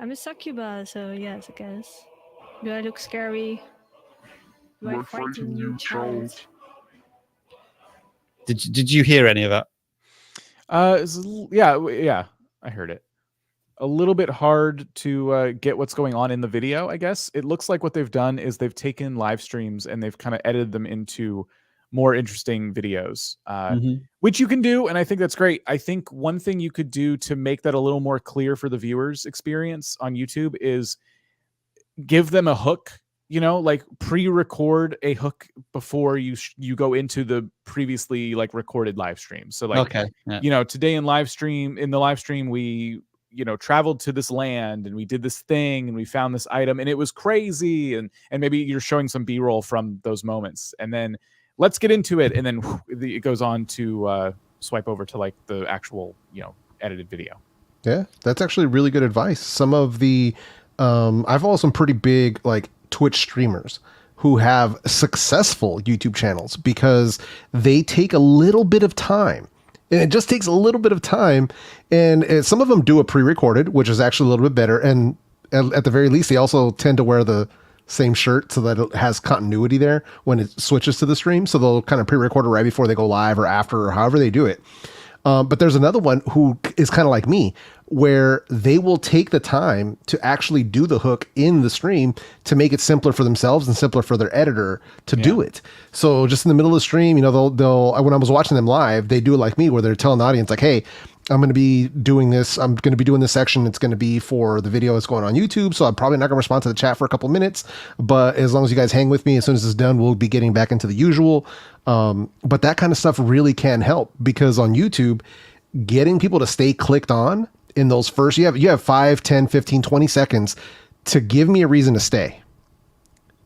I'm a succubus, so yes, I guess. Do I look scary? Do I frighten you, child? Did you hear any of that? Yeah, I heard it. A little bit hard to get what's going on in the video, I guess. It looks like what they've done is they've taken live streams and they've kind of edited them into more interesting videos, which you can do. And I think that's great. I think one thing you could do to make that a little more clear for the viewers experience on YouTube is give them a hook, like pre-record a hook before you go into the previously like recorded live stream. So like, today in the live stream, we, traveled to this land and we did this thing and we found this item and it was crazy. And maybe you're showing some B-roll from those moments and then let's get into it. And then it goes on to swipe over to like the actual, edited video. Yeah, that's actually really good advice. Some of the, I follow some pretty big like Twitch streamers who have successful YouTube channels because they take a little bit of time. And it just takes a little bit of time. And some of them do a pre-recorded, which is actually a little bit better. And at the very least, they also tend to wear the same shirt so that it has continuity there when it switches to the stream. So they'll kind of pre-record it right before they go live or after, or however they do it. But there's another one who is kind of like me, where they will take the time to actually do the hook in the stream to make it simpler for themselves and simpler for their editor to do it. So just in the middle of the stream, you know, they'll when I was watching them live, they do it like me, where they're telling the audience like, hey, I'm going to be doing this. I'm going to be doing this section. It's going to be for the video that's going on YouTube. So I'm probably not going to respond to the chat for a couple minutes, but as long as you guys hang with me, as soon as it's done, we'll be getting back into the usual. But that kind of stuff really can help, because on YouTube, getting people to stay clicked on in those first, you have 5, 10, 15, 20 seconds to give me a reason to stay.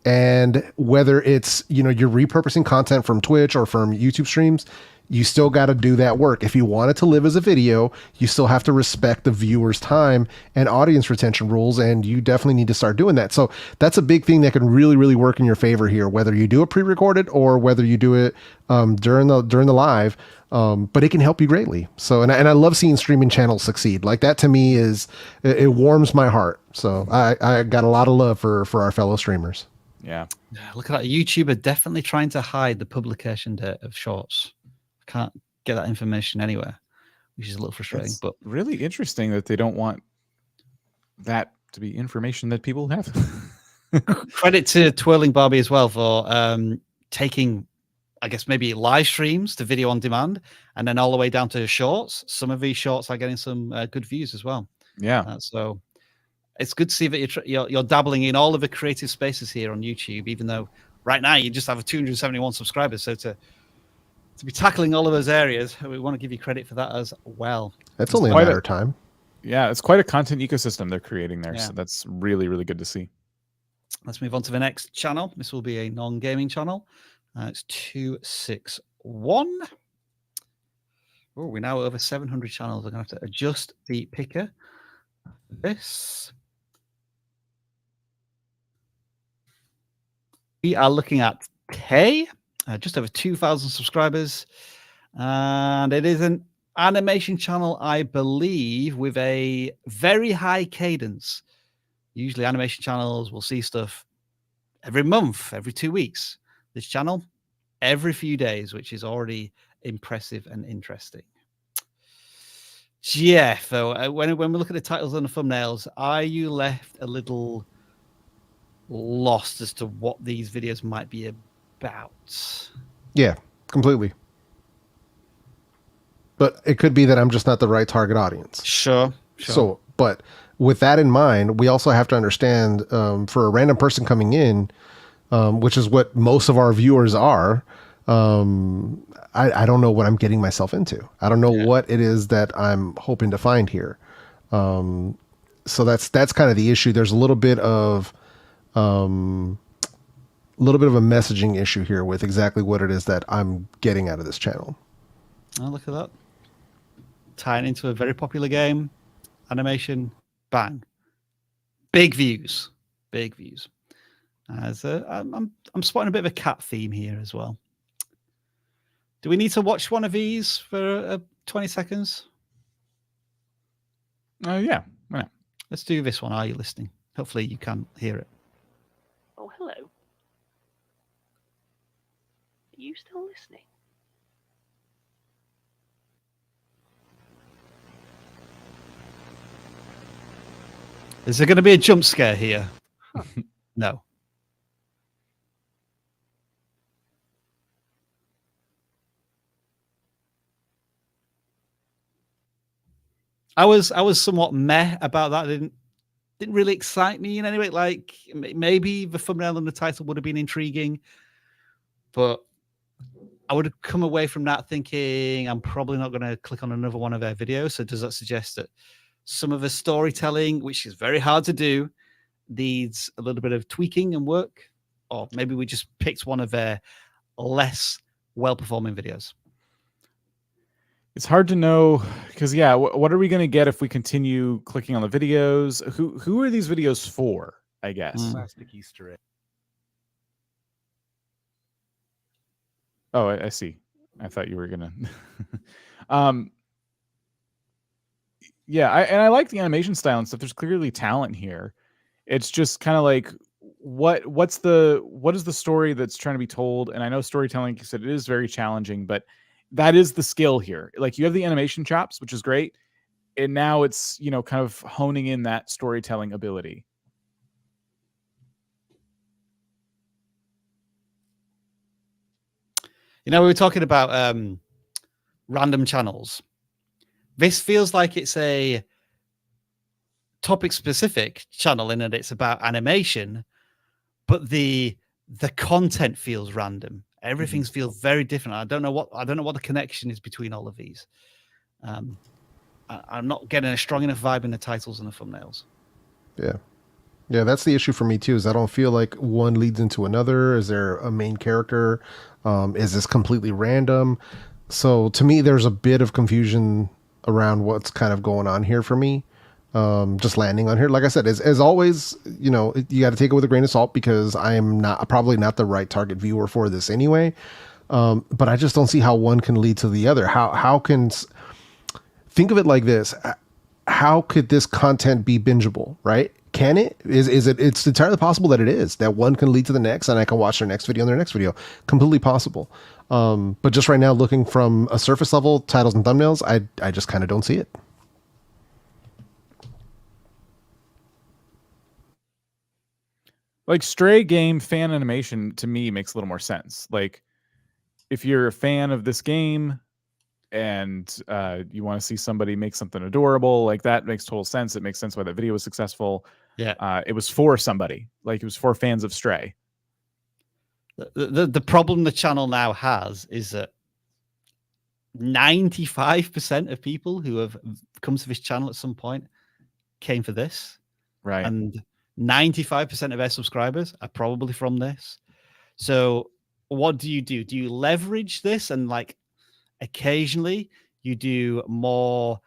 And whether it's, you know, you're repurposing content from Twitch or from YouTube streams, you still got to do that work. If you want it to live as a video, you still have to respect the viewer's time and audience retention rules, and you definitely need to start doing that. So that's a big thing that can really, really work in your favor here, whether you do it pre-recorded or whether you do it during the live. But it can help you greatly. So, and I love seeing streaming channels succeed. Like that to me it warms my heart. So I got a lot of love for our fellow streamers. Yeah. Look at that. YouTube are definitely trying to hide the publication date of shorts. Can't get that information anywhere, which is a little frustrating. It's but really interesting that they don't want that to be information that people have. Credit to Twirling Barbie as well for taking, I guess, maybe live streams to video on demand, and then all the way down to shorts. Some of these shorts are getting some good views as well. Yeah. So it's good to see that you're dabbling in all of the creative spaces here on YouTube, even though right now you just have 271 subscribers. So to be tackling all of those areas, we want to give you credit for that as well. That's only a matter of time. Yeah, it's quite a content ecosystem they're creating there. Yeah. So that's really, really good to see. Let's move on to the next channel. This will be a non-gaming channel. It's 261. Oh, we're now over 700 channels. I'm going to have to adjust the picker. This. We are looking at K. Just over 2,000 subscribers, and it is an animation channel, I believe, with a very high cadence. Usually animation channels will see stuff every month, every 2 weeks. This channel, every few days, which is already impressive and interesting. Jeff, though, when we look at the titles and the thumbnails, are you left a little lost as to what these videos might be about? Yeah, completely. But it could be that I'm just not the right target audience. Sure. So, but with that in mind, we also have to understand for a random person coming in, which is what most of our viewers are, I don't know what I'm getting myself into. I don't know what it is that I'm hoping to find here. So that's kind of the issue. There's a little bit of a messaging issue here with exactly what it is that I'm getting out of this channel. Oh, look at that. Tying into a very popular game, animation, bang. Big views. Big views. I'm spotting a bit of a cat theme here as well. Do we need to watch one of these for 20 seconds? Yeah. Let's do this one. Are you listening? Hopefully you can hear it. Oh, hello. Are you still listening? Is there going to be a jump scare here? Huh. No. I was somewhat meh about that. It didn't really excite me in any way. Like maybe the thumbnail and the title would have been intriguing, but I would have come away from that thinking I'm probably not going to click on another one of their videos. So does that suggest that some of the storytelling, which is very hard to do, needs a little bit of tweaking and work? Or maybe we just picked one of their less well-performing videos. It's hard to know because, yeah, what are we going to get if we continue clicking on the videos? Who are these videos for, I guess? Plastic Easter egg. Oh, I see. I thought you were gonna. Yeah, I like the animation style and stuff. There's clearly talent here. It's just kind of like what is the story that's trying to be told? And I know storytelling, like you said, it is very challenging, but that is the skill here. Like you have the animation chops, which is great, and now it's kind of honing in that storytelling ability. We were talking about random channels. This feels like it's a topic-specific channel in that it's about animation, but the content feels random. Everything feels very different. I don't know what the connection is between all of these. I'm not getting a strong enough vibe in the titles and the thumbnails. Yeah, that's the issue for me too. Is I don't feel like one leads into another. Is there a main character? Is this completely random? So to me, there's a bit of confusion around what's kind of going on here for me. Just landing on here, like I said, as always, you got to take it with a grain of salt because I am probably not the right target viewer for this anyway. But I just don't see how one can lead to the other. How can think of it like this? How could this content be bingeable? Right? Can it? Is it? It's entirely possible that it is. That one can lead to the next, and I can watch their next video and their next video. Completely possible. But just right now, looking from a surface level, titles and thumbnails, I just kind of don't see it. Like Stray game fan animation to me makes a little more sense. Like if you're a fan of this game and you want to see somebody make something adorable, like that makes total sense. It makes sense why that video was successful. Yeah. It was for somebody, like it was for fans of Stray. The problem the channel now has is that 95% of people who have come to this channel at some point came for this. Right. And 95% of their subscribers are probably from this. So what do? Do you leverage this and like occasionally you do more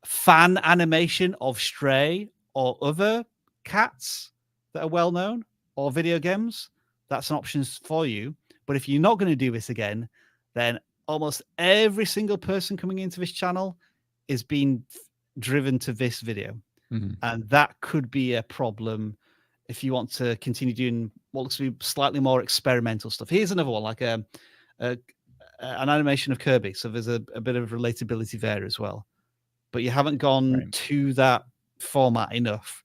fan animation of Stray or other cats that are well known or video games? That's an option for you. But if you're not going to do this again, then almost every single person coming into this channel is being driven to this video. And that could be a problem if you want to continue doing what looks to be slightly more experimental stuff. Here's another one, like an animation of Kirby. So there's a bit of relatability there as well. But you haven't gone to that format enough.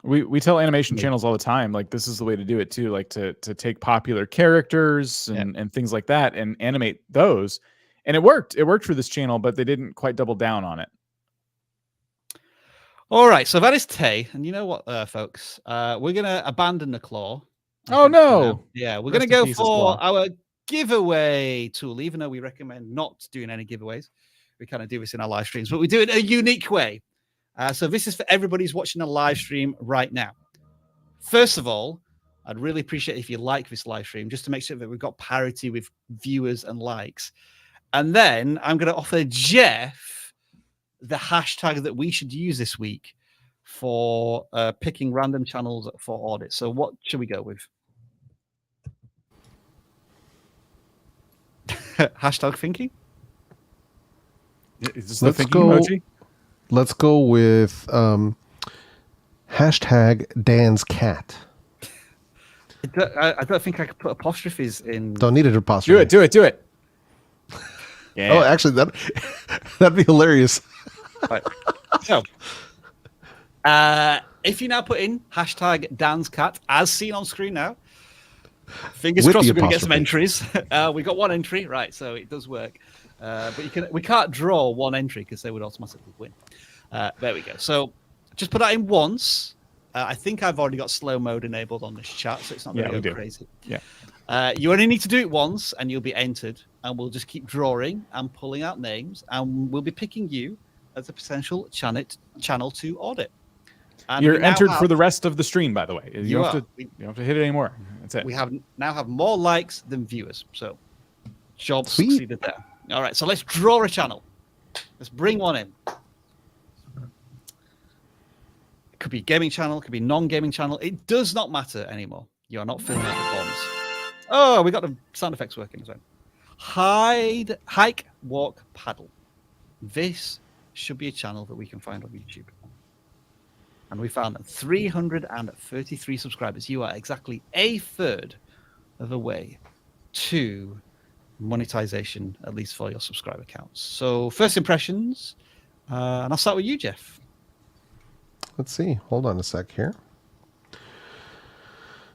We tell animation channels all the time, like this is the way to do it too, like to take popular characters and things like that and animate those. And it worked. It worked for this channel, but they didn't quite double down on it. All right, so that is Tay, and you know what, folks? We're gonna abandon the claw. Oh no! Yeah, we're gonna go for our giveaway tool. Even though we recommend not doing any giveaways, we kind of do this in our live streams, but we do it in a unique way. So this is for everybody who's watching the live stream right now. First of all, I'd really appreciate if you like this live stream, just to make sure that we've got parity with viewers and likes. And then I'm going to offer Jeff the hashtag that we should use this week for picking random channels for audit. So what should we go with? Hashtag thinking? Is this the thinking emoji? Let's go with hashtag Dan's cat. I don't think I could put apostrophes in. Don't need an apostrophe. Do it. Yeah. Oh, actually, that'd be hilarious. Right. So, if you now put in hashtag Dan's cat, as seen on screen now, fingers crossed we're going to get some entries. We got one entry, right? So it does work. But we can't draw one entry because they would automatically win. There we go. So just put that in once. I think I've already got slow mode enabled on this chat, so it's not going to go crazy. Yeah. You only need to do it once, and you'll be entered. And we'll just keep drawing and pulling out names, and we'll be picking you as a potential channel to audit. And you're entered for the rest of the stream, by the way. You don't have to hit it anymore. That's it. We now have more likes than viewers, so job succeeded there. All right, so let's draw a channel. Let's bring one in. It could be a gaming channel, it could be non-gaming channel. It does not matter anymore. You are not filling out the forms. Oh, we got the sound effects working as well. Hike, walk, paddle. This should be a channel that we can find on YouTube. And we found 333 subscribers. You are exactly a third of the way to monetization, at least for your subscriber counts. So first impressions, and I'll start with you, Jeff. Let's see. Hold on a sec here.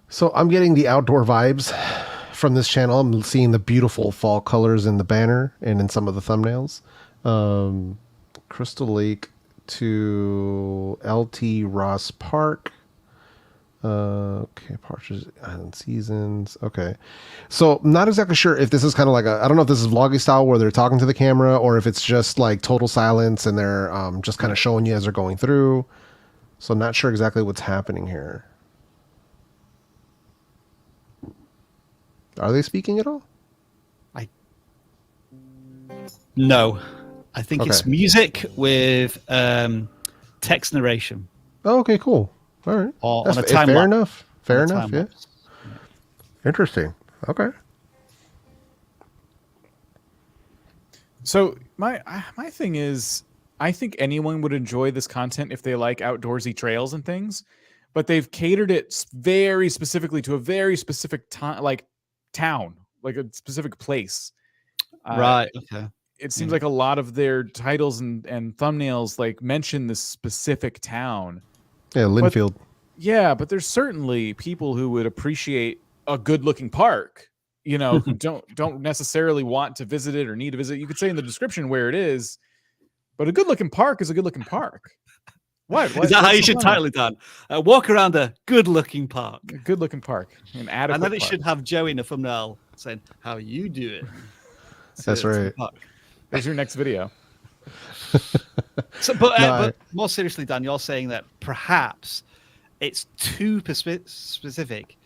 So I'm getting the outdoor vibes from this channel. I'm seeing the beautiful fall colors in the banner and in some of the thumbnails. Crystal Lake to LT Ross Park. Okay, Partridge Island Seasons. Okay. So I'm not exactly sure if this is kind of like I don't know if this is vlogging style where they're talking to the camera or if it's just like total silence and they're just kind of showing you as they're going through. So I'm not sure exactly what's happening here. Are they speaking at all? No. I think Okay. it's music with text narration. Oh, okay, cool. All right. Or That's on a fair time lapse. enough. Fair On a enough, time yeah. lapse. Interesting. Okay. So my thing is, I think anyone would enjoy this content if they like outdoorsy trails and things, but they've catered it very specifically to a very specific time, like town, like a specific place. Right. Okay. It seems like a lot of their titles and thumbnails like mention this specific town. Yeah, Linfield. But there's certainly people who would appreciate a good-looking park, you know, who don't necessarily want to visit it or need to visit. You could say in the description where it is, but a good-looking park is a good-looking park. What? Is that how you should title it, Dan? Walk around a good-looking park. A good-looking park. An adequate And then it park. should have Joey in the thumbnail saying, how you do it. That's right. There's your next video. So, but more seriously, Dan, you're saying that perhaps it's too specific.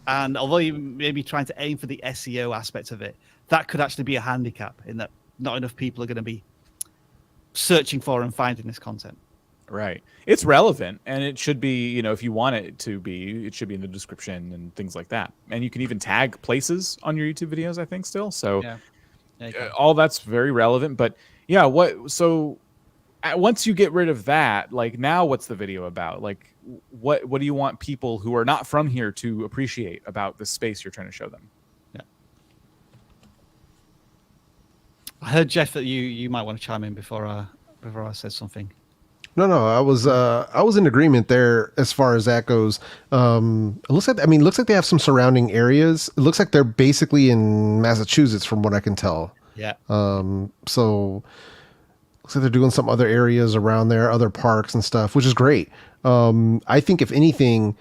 And although you may be trying to aim for the SEO aspect of it, that could actually be a handicap in that not enough people are going to be searching for and finding this content. Right. It's relevant, and it should be, you know, if you want it to be, it should be in the description and things like that. And you can even tag places on your YouTube videos, I think, still. So all that's very relevant. But yeah, once you get rid of that, like now what's the video about? Like what do you want people who are not from here to appreciate about the space you're trying to show them? Yeah. I heard, Jeff, that you might want to chime in before I said something. No, I was in agreement there as far as that goes. It looks like they have some surrounding areas. It looks like they're basically in Massachusetts from what I can tell. Yeah. So looks like they're doing some other areas around there, other parks and stuff, which is great. I think if anything,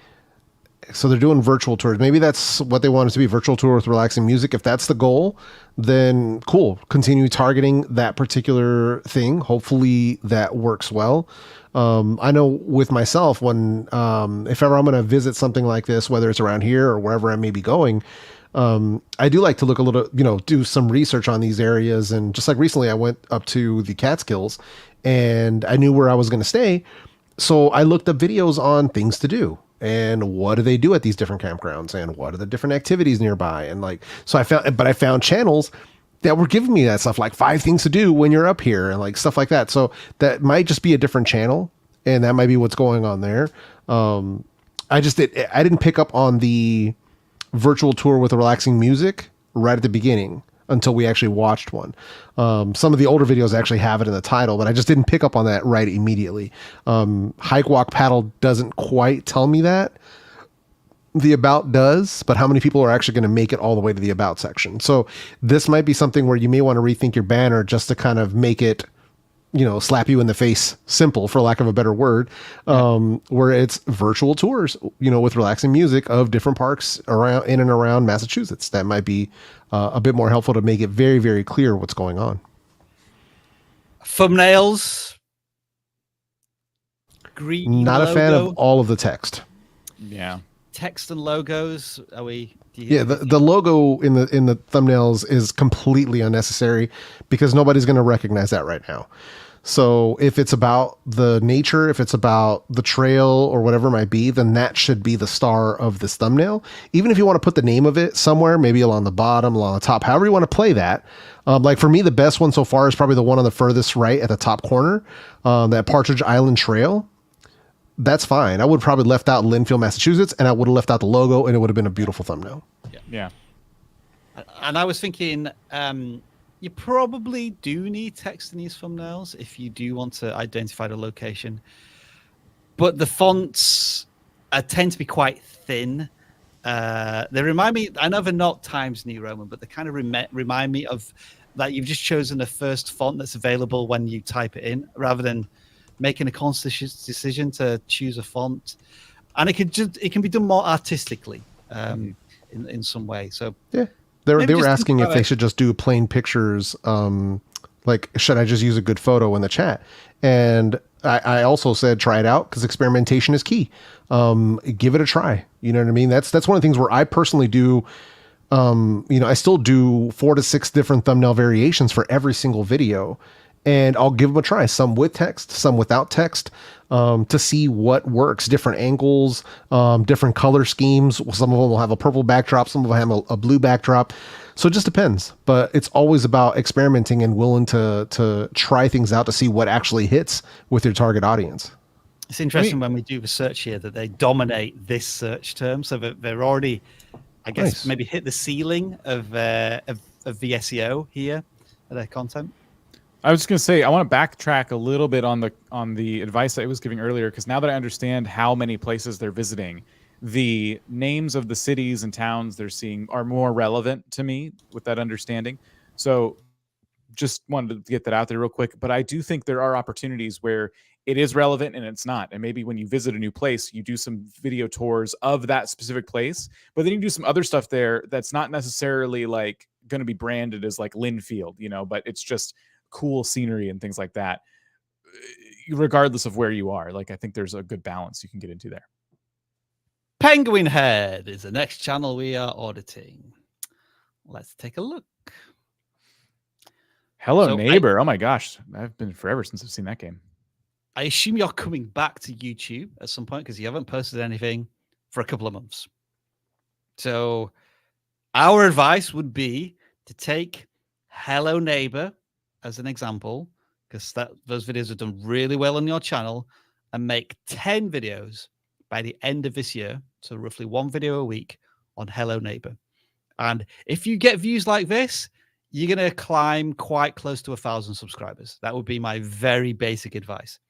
so they're doing virtual tours. Maybe that's what they want it to be, virtual tour with relaxing music. If that's the goal, then cool. Continue targeting that particular thing. Hopefully that works well. I know with myself, when if ever I'm going to visit something like this, whether it's around here or wherever I may be going, I do like to look a little, do some research on these areas. And just like recently, I went up to the Catskills and I knew where I was going to stay. So I looked up videos on things to do. And what do they do at these different campgrounds? And what are the different activities nearby? And so I found channels that were giving me that stuff, like 5 things to do when you're up here and like stuff like that. So that might just be a different channel, and that might be what's going on there. I didn't pick up on the virtual tour with the relaxing music right at the beginning until we actually watched one. Some of the older videos actually have it in the title, but I just didn't pick up on that right immediately. Hike, walk, paddle doesn't quite tell me that. The about does, but how many people are actually going to make it all the way to the about section? So this might be something where you may want to rethink your banner just to kind of make it, slap you in the face simple, for lack of a better word, where it's virtual tours, with relaxing music of different parks in and around Massachusetts. That might be a bit more helpful to make it very, very clear what's going on. Thumbnails. Green Not logo. a fan of all of the text. Yeah. Text and logos. Are we? The logo in the thumbnails is completely unnecessary because nobody's going to recognize that right now. So if it's about the nature, if it's about the trail or whatever it might be, then that should be the star of this thumbnail. Even if you want to put the name of it somewhere, maybe along the bottom, along the top, however you want to play that. Like for me, the best one so far is probably the one on the furthest right at the top corner, that Partridge Island Trail. That's fine. I would probably left out Linfield, Massachusetts, and I would have left out the logo, and it would have been a beautiful thumbnail. Yeah. And I was thinking, you probably do need text in these thumbnails if you do want to identify the location. But the fonts tend to be quite thin. They remind me, I know they're not Times New Roman, but they kind of remind me of that you've just chosen the first font that's available when you type it in, rather than making a conscious decision to choose a font. And it can be done more artistically in some way. So yeah. They were asking if they should just do plain pictures. Like, should I just use a good photo in the chat? And I also said, try it out, because experimentation is key. Give it a try. You know what I mean? That's one of the things where I personally do. I still do 4 to 6 different thumbnail variations for every single video. And I'll give them a try, some with text, some without text, to see what works. Different angles, different color schemes. Some of them will have a purple backdrop, some of them have a blue backdrop. So it just depends. But it's always about experimenting and willing to try things out to see what actually hits with your target audience. It's interesting when we do the search here that they dominate this search term. So they're already, I guess, maybe hit the ceiling of the SEO here of their content. I was just going to say, I want to backtrack a little bit on the advice I was giving earlier, because now that I understand how many places they're visiting, the names of the cities and towns they're seeing are more relevant to me with that understanding. So just wanted to get that out there real quick. But I do think there are opportunities where it is relevant and it's not. And maybe when you visit a new place, you do some video tours of that specific place, but then you do some other stuff there that's not necessarily like going to be branded as like Linfield, but it's just cool scenery and things like that, regardless of where you are. Like, I think there's a good balance you can get into there. Penguin Head is the next channel we are auditing. Let's take a look. Hello Neighbor. Oh my gosh. I've been forever since I've seen that game. I assume you're coming back to YouTube at some point, because you haven't posted anything for a couple of months. So our advice would be to take Hello Neighbor as an example, because those videos have done really well on your channel, and make 10 videos by the end of this year. So roughly 1 video a week on Hello Neighbor. And if you get views like this, you're going to climb quite close to 1,000 subscribers. That would be my very basic advice.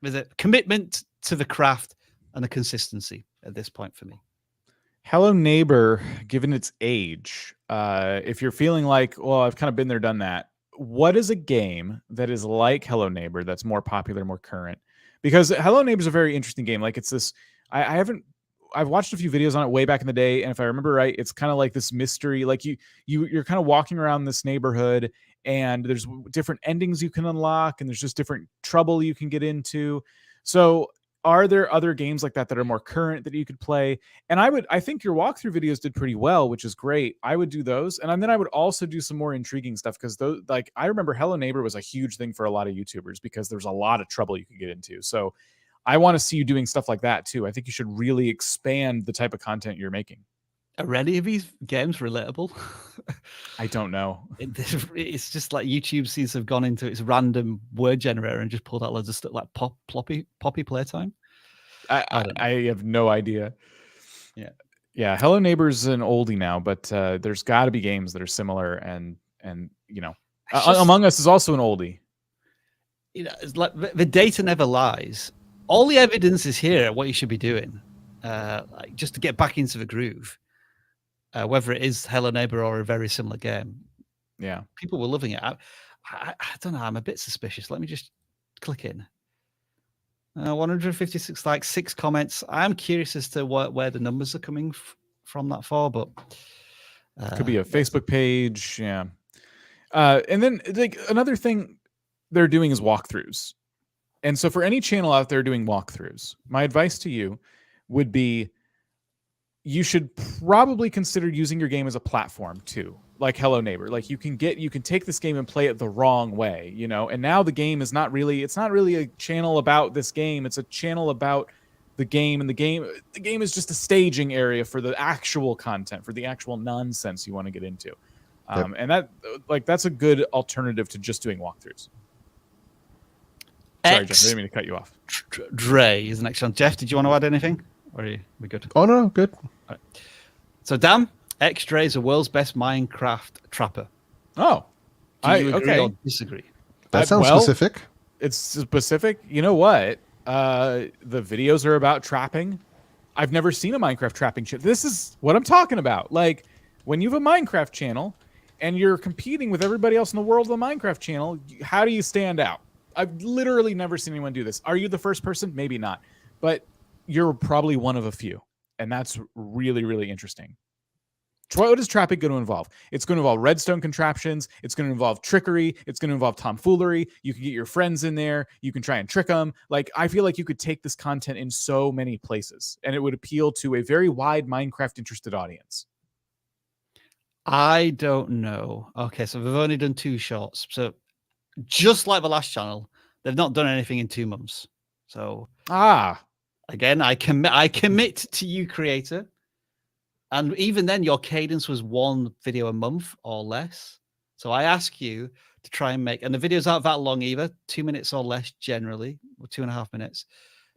There's a commitment to the craft and the consistency at this point for me. Hello Neighbor, given its age, if you're feeling like, well, I've kind of been there, done that, what is a game that is like Hello Neighbor that's more popular, more current? Because Hello Neighbor is a very interesting game. Like, it's this, I've watched a few videos on it way back in the day, and if I remember right, it's kind of like this mystery. Like you're kind of walking around this neighborhood, and there's different endings you can unlock, and there's just different trouble you can get into. So are there other games like that are more current that you could play? And I think your walkthrough videos did pretty well, which is great. I would do those. And then I would also do some more intriguing stuff, because those, like, I remember Hello Neighbor was a huge thing for a lot of YouTubers because there's a lot of trouble you could get into. So I want to see you doing stuff like that too. I think you should really expand the type of content you're making. Are any of these games relatable? I don't know. It's just like YouTube seems to have gone into its random word generator and just pulled out loads of stuff like Poppy Playtime. I have no idea. Yeah. Hello Neighbor's an oldie now, but there's got to be games that are similar, and Among Us is also an oldie. It's like the data never lies. All the evidence is here at what you should be doing, like just to get back into the groove. Whether it is Hello Neighbor or a very similar game. Yeah. People were loving it. I don't know. I'm a bit suspicious. Let me just click in. 156 likes, 6 comments. I'm curious as to where the numbers are coming from that far, but could be a Facebook page. Yeah. And then like another thing they're doing is walkthroughs. And so for any channel out there doing walkthroughs, my advice to you would be, you should probably consider using your game as a platform too. like Hello Neighbor. Like you can take this game and play it the wrong way, you know. And now the game is not really a channel about this game. It's a channel about the game, and the game is just a staging area for the actual content, for the actual nonsense you want to get into. And that's a good alternative to just doing walkthroughs. Sorry, Jeff, I didn't mean to cut you off. Dre is the next one. Jeff, did you want to add anything? Or are we good? Oh no, good. All right. So Dan, X-Dre is the world's best Minecraft trapper. Oh, do you agree or disagree? That sounds specific. It's specific. You know what? The videos are about trapping. I've never seen a Minecraft trapping channel. This is what I'm talking about. Like when you have a Minecraft channel and you're competing with everybody else in the world on the Minecraft channel, how do you stand out? I've literally never seen anyone do this. Are you the first person? Maybe not, but you're probably one of a few, and that's really, really interesting. What is trapping going to involve? It's going to involve redstone contraptions. It's going to involve trickery. It's going to involve tomfoolery. You can get your friends in there. You can try and trick them. Like, I feel like you could take this content in so many places, and it would appeal to a very wide Minecraft interested audience. I don't know. Okay, so we've only done 2 shorts. So just like the last channel, they've not done anything in 2 months. So again, I commit to you, creator. And even then, your cadence was 1 video a month or less. So I ask you to try and make, and the videos aren't that long either, 2 minutes or less generally, or 2.5 minutes.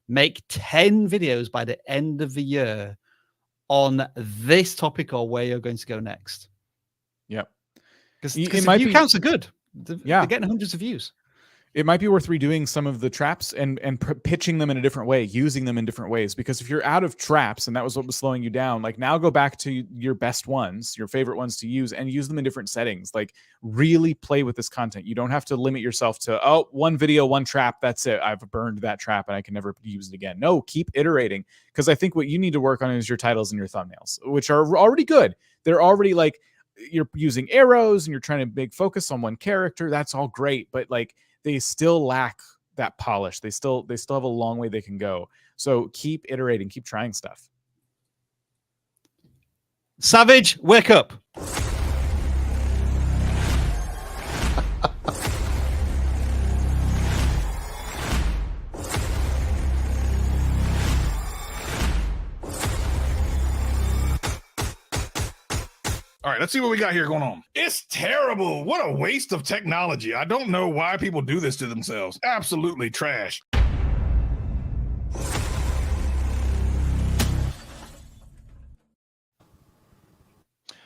Make 10 videos by the end of the year on this topic or where you're going to go next. Yep. Because the view counts are good. They're getting hundreds of views. It might be worth redoing some of the traps and pitching them in a different way, using them in different ways. Because if you're out of traps and that was what was slowing you down, like now go back to your best ones, your favorite ones to use, and use them in different settings. Like really play with this content. You don't have to limit yourself to, oh, 1 video, 1 trap. That's it. I've burned that trap and I can never use it again. No, keep iterating. Because I think what you need to work on is your titles and your thumbnails, which are already good. They're already like, you're using arrows and you're trying to make focus on one character. That's all great. But like, they still lack that polish. They still have a long way they can go. So keep iterating, keep trying stuff. Savage, wake up. All right, let's see what we got here going on. It's terrible. What a waste of technology. I don't know why people do this to themselves. Absolutely trash.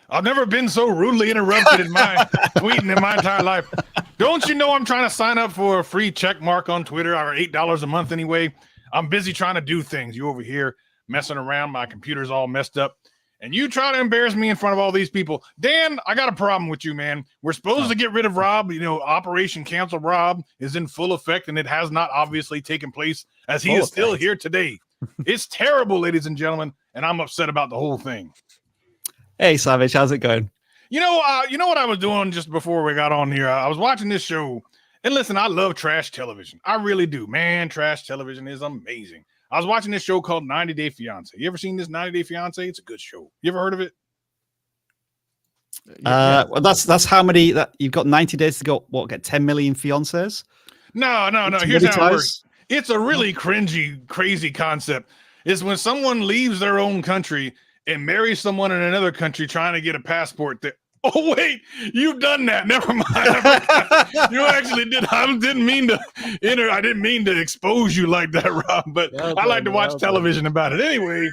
I've never been so rudely interrupted in my tweeting in my entire life. Don't you know I'm trying to sign up for a free check mark on Twitter, or $8 a month anyway? I'm busy trying to do things. You over here messing around. My computer's all messed up. And you try to embarrass me in front of all these people. Dan, I got a problem with you, man. We're supposed to get rid of Rob. You know, Operation Cancel Rob is in full effect, and it has not obviously taken place, as he is still here today. It's terrible, ladies and gentlemen, and I'm upset about the whole thing. Hey, Savage, how's it going? You know what I was doing just before we got on here? I was watching this show, and listen, I love trash television. I really do, man. Trash television is amazing. I was watching this show called 90 Day Fiance. You ever seen this 90 Day Fiance? It's a good show. You ever heard of it? Well, that's how many that you've got 90 days to go. What, get 10 million fiancés? No. Here's how it works. It's a really cringy, crazy concept. It's when someone leaves their own country and marries someone in another country trying to get a passport that. Oh, wait, you've done that. Never mind. You actually did. I didn't mean to expose you like that, Rob, but I like to watch television about it. Anyway,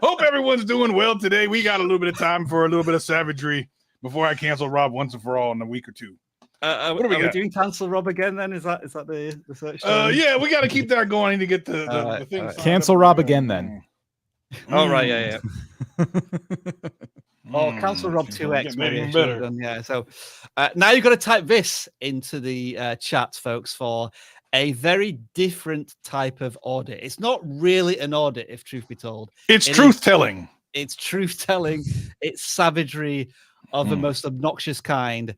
hope everyone's doing well today. We got a little bit of time for a little bit of savagery before I cancel Rob once and for all in a week or 2. Are we doing cancel Rob again then? Is that the search? Yeah, we got to keep that going. I need to get the thing. Right. Cancel Rob again then. Oh, right, yeah. Cancel Rob 2X. Maybe better. Yeah. So now you've got to type this into the chat, folks, for a very different type of audit. It's not really an audit, if truth be told. It's truth-telling. It's truth-telling. It's savagery of the most obnoxious kind.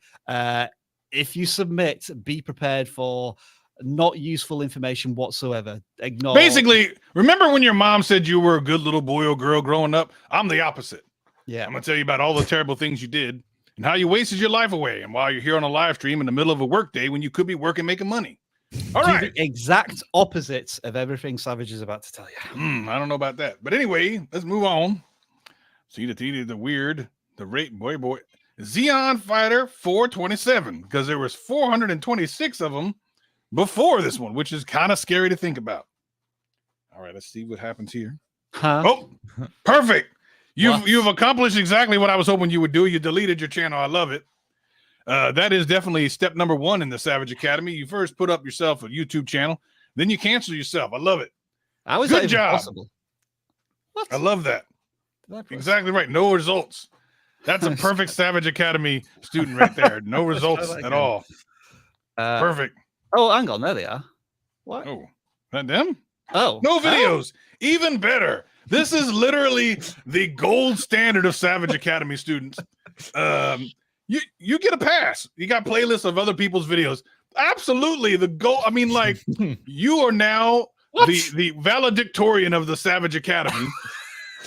If you submit, be prepared for not useful information whatsoever. Ignore. Basically, remember when your mom said you were a good little boy or girl growing up? I'm the opposite. Yeah. I'm going to tell you about all the terrible things you did. and how you wasted your life away, and while you're here on a live stream in the middle of a work day when you could be working making money. All Do right. the exact opposite of everything Savage is about to tell you. I don't know about that. But anyway, let's move on. See the weird, the rate boy. Xeon Fighter 427, because there was 426 of them before this one, which is kind of scary to think about. All right, let's see what happens here. Huh? Oh, perfect. You've accomplished exactly what I was hoping you would do. You deleted your channel. I love it. That is definitely step number 1 in the Savage Academy. You first put up yourself a YouTube channel, then you cancel yourself. I love it. How is Good that even job. possible? What? I love that. Exactly right. No results. That's a perfect Savage Academy student right there. No results at all. Perfect. Oh, hang on. There they are. What? Oh, that them? Oh. No videos. Even better. This is literally the gold standard of Savage Academy students. You get a pass. You got playlists of other people's videos. Absolutely. The goal. I mean, like, you are now the valedictorian of the Savage Academy.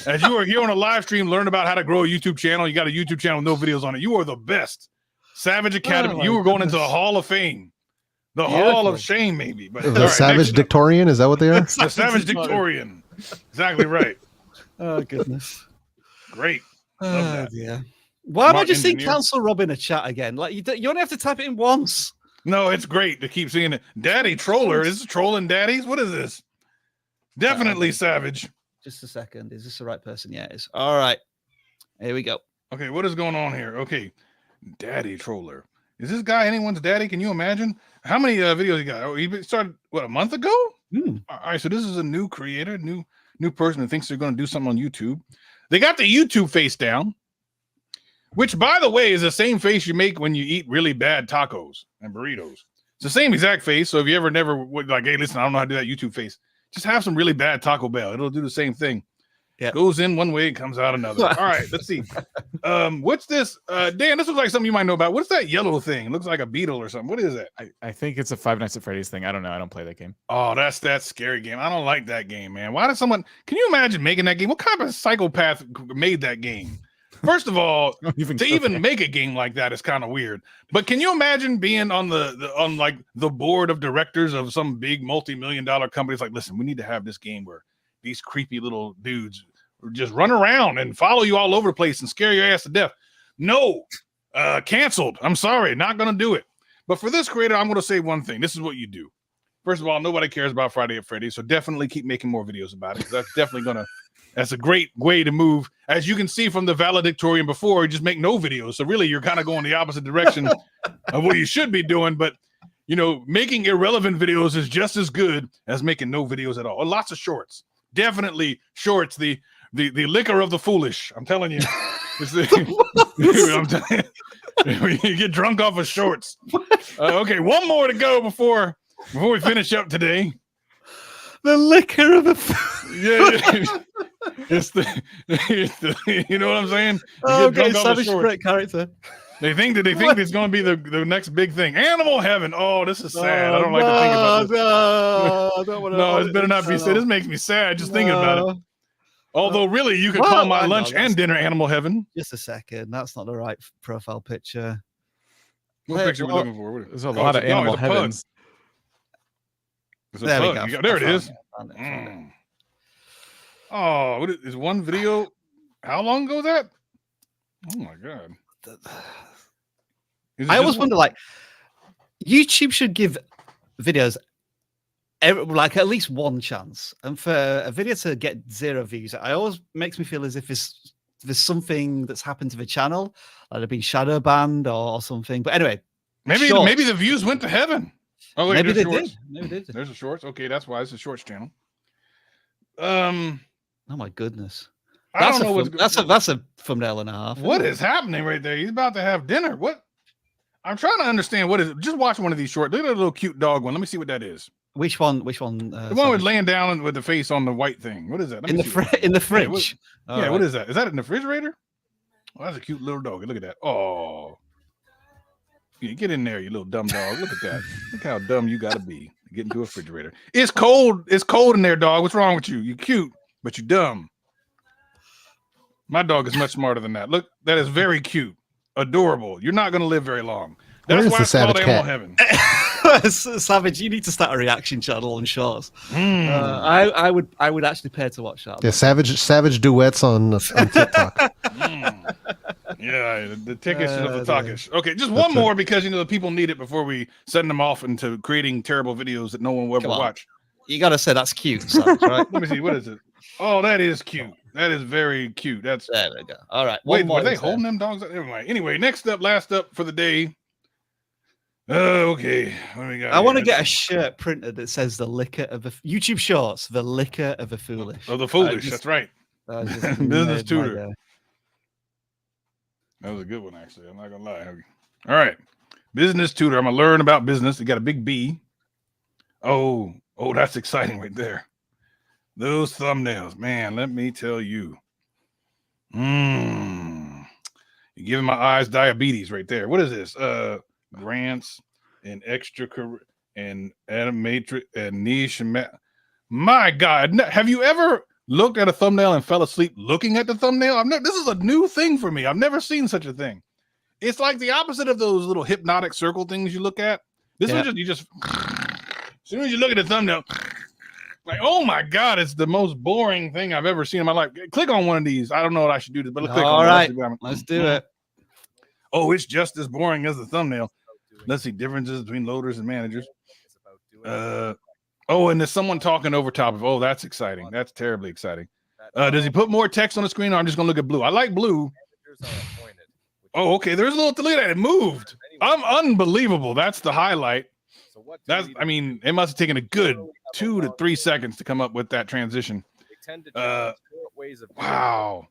As you are here on a live stream, learn about how to grow a YouTube channel. You got a YouTube channel with no videos on it. You are the best. Savage Academy. You are going into the Hall of Fame. The Hall of Shame, maybe. But the Savage Dictorian, is that what they are? The Savage Dictorian. Exactly right. Oh, goodness. Great. Oh, dear. Why am I just seeing Council Rob in a chat again? Like, you only have to type it in once. No, it's great to keep seeing it. Daddy Troller. Is this trolling daddies? What is this? Definitely Savage. Just a second. Is this the right person? Yeah, it is. All right. Here we go. Okay, what is going on here? Okay. Daddy Troller. Is this guy anyone's daddy? Can you imagine? How many videos he got? Oh, he started, what, a month ago? All right, so this is a new creator, new person who thinks they're going to do something on YouTube. They got the YouTube face down, which, by the way, is the same face you make when you eat really bad tacos and burritos. It's the same exact face. So if you ever like, hey, listen, I don't know how to do that YouTube face. Just have some really bad Taco Bell. It'll do the same thing. Yeah. Goes in one way, comes out another. All right, let's see. What's this? Dan, this looks like something you might know about. What's that yellow thing? It looks like a beetle or something. What is that? I think it's a Five Nights at Freddy's thing. I don't know. I don't play that game. Oh, that's that scary game. I don't like that game, man. Why did someone? Can you imagine making that game? What kind of psychopath made that game? First of all, to even make a game like that is kind of weird. But can you imagine being on the board of directors of some big multi-million-dollar company? It's like, listen, we need to have this game where these creepy little dudes just run around and follow you all over the place and scare your ass to death. No, canceled. I'm sorry, not going to do it. But for this creator, I'm going to say one thing. This is what you do. First of all, nobody cares about Friday at Freddy's, so definitely keep making more videos about it, because that's definitely going to that's a great way to move. As you can see from the valedictorian before, you just make no videos. So really, you're kind of going the opposite direction of what you should be doing. But, you know, making irrelevant videos is just as good as making no videos at all. Lots of shorts. Definitely shorts, the liquor of the foolish. I'm telling you. I'm telling you, you get drunk off of shorts. Okay, one more to go before we finish up today. The liquor of the it's the you know what I'm saying? Okay, Savage great character. They think it's going to be the next big thing. Animal Heaven. Oh, this is sad. I don't like to think about this. I don't want to. No, it better not be sad. This makes me sad just thinking about it. Although, really, you could call my lunch and dinner Animal Heaven. Just a second. That's not the right profile picture. What picture are we looking for? There's a lot of Animal Heavens. There we go. There it is. Oh, what is one video? How long ago was that? Oh my god! I always wonder, like, YouTube should give videos like at least one chance, and for a video to get 0 views, it always makes me feel as if there's something that's happened to the channel, like they've been shadow banned or something. But anyway, maybe the views went to heaven. Oh, wait, maybe they shorts. did. Maybe they did. There's a shorts. Okay, that's why it's a shorts channel. Oh my goodness. I don't know that's a thumbnail and a half. What is happening right there? He's about to have dinner. What? I'm trying to understand what is it. Just watch one of these shorts. Look at that little cute dog one. Let me see what that is. Which one? The one with laying down with the face on the white thing. What is that? In the fridge. Yeah, what is that? Is that in the refrigerator? Oh, that's a cute little dog. Look at that. Oh. Yeah, get in there, you little dumb dog. Look at that. Look how dumb you gotta be to get into a refrigerator. It's cold. It's cold in there, dog. What's wrong with you? You're cute, but you're dumb. My dog is much smarter than that. Look, that is very cute. adorable. You're not going to live very long. Where That's is why the it's called savage Animal cat? Heaven. Savage, you need to start a reaction channel on Shorts. Mm. I would actually pay to watch that. Yeah, savage duets on TikTok. Yeah, the tickets of the talkish. Okay, just That's one more because the people need it before we send them off into creating terrible videos that no one will ever Come on. watch. You gotta say that's cute, Savage, right? Let me see. What is it? Oh, that is cute. That is very cute. That's There we go. All right. wait, one more were they is there. holding them dogs? Never mind. Anyway, next up, last up for the day. Okay, what do we got? I want to here? get a shirt printed that says the liquor of a YouTube Shorts, the liquor of a foolish. Oh, the foolish. just- That's right. Just Business made my tutor. day. That was a good one, actually. I'm not gonna lie. All right, business tutor. I'm gonna learn about business. They got a big B. Oh, that's exciting right there. Those thumbnails, man. Let me tell you. You're giving my eyes diabetes right there. What is this? Grants and extra and animatrix and niche and my God, have you ever looked at a thumbnail and fell asleep looking at the thumbnail? This is a new thing for me. I've never seen such a thing. It's like the opposite of those little hypnotic circle things you look at. This one just as soon as you look at the thumbnail, like, oh my God, it's the most boring thing I've ever seen in my life. Click on one of these. I don't know what I should do, but click All on right, one. let's do it. Oh, it's just as boring as the thumbnail. Let's see differences between loaders and managers. Oh, and there's someone talking over top of. Oh, that's exciting. That's terribly exciting. Does he put more text on the screen, or I'm just gonna look at blue? I like blue. Oh, okay. There's a little to look at. It moved. I'm unbelievable. That's the highlight. I mean, it must have taken a good 2 to 3 seconds to come up with that transition. Wow.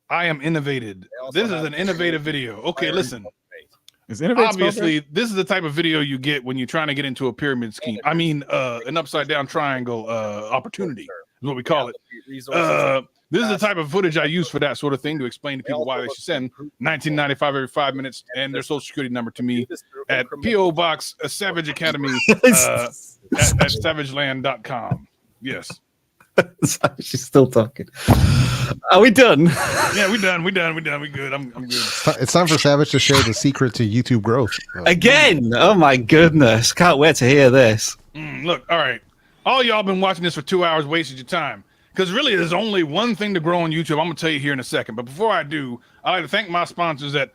I am innovated. This is an innovative video. Okay, listen. Obviously, this is the type of video you get when you're trying to get into a pyramid scheme. I mean, an upside down triangle opportunity is what we call it. This is the type of footage I use for that sort of thing to explain to people why they should send $19.95 every 5 minutes and their social security number to me at P.O. Box Savage Academy at savageland.com. Yes. She's still talking. Are we done? Yeah, we done. We good. I'm good. It's time for Savage to share the secret to YouTube growth. Again. Oh my goodness. Can't wait to hear this. Look, all right. All y'all been watching this for 2 hours, wasted your time. Because really, there's only one thing to grow on YouTube. I'm going to tell you here in a second. But before I do, I'd like to thank my sponsors at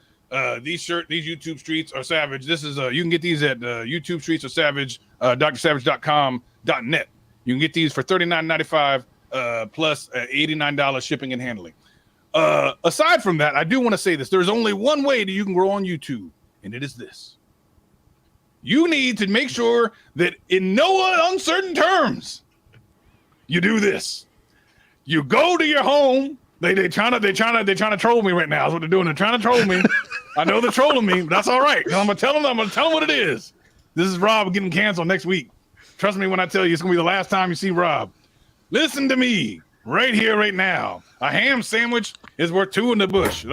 these YouTube Streets are Savage. This is you can get these at YouTube Streets are Savage, drsavage.com.net. You can get these for $39.95 plus $89 shipping and handling. Aside from that, I do want to say this. There's only one way that you can grow on YouTube, and it is this. You need to make sure that in no uncertain terms, you do this. You go to your home. They trying to troll me right now. That's what they're doing. They're trying to troll me. I know they're trolling me, but that's all right. I'm gonna tell them what it is. This is Rob getting canceled next week. Trust me when I tell you, it's gonna be the last time you see Rob. Listen to me right here, right now. A ham sandwich is worth 2 in the bush.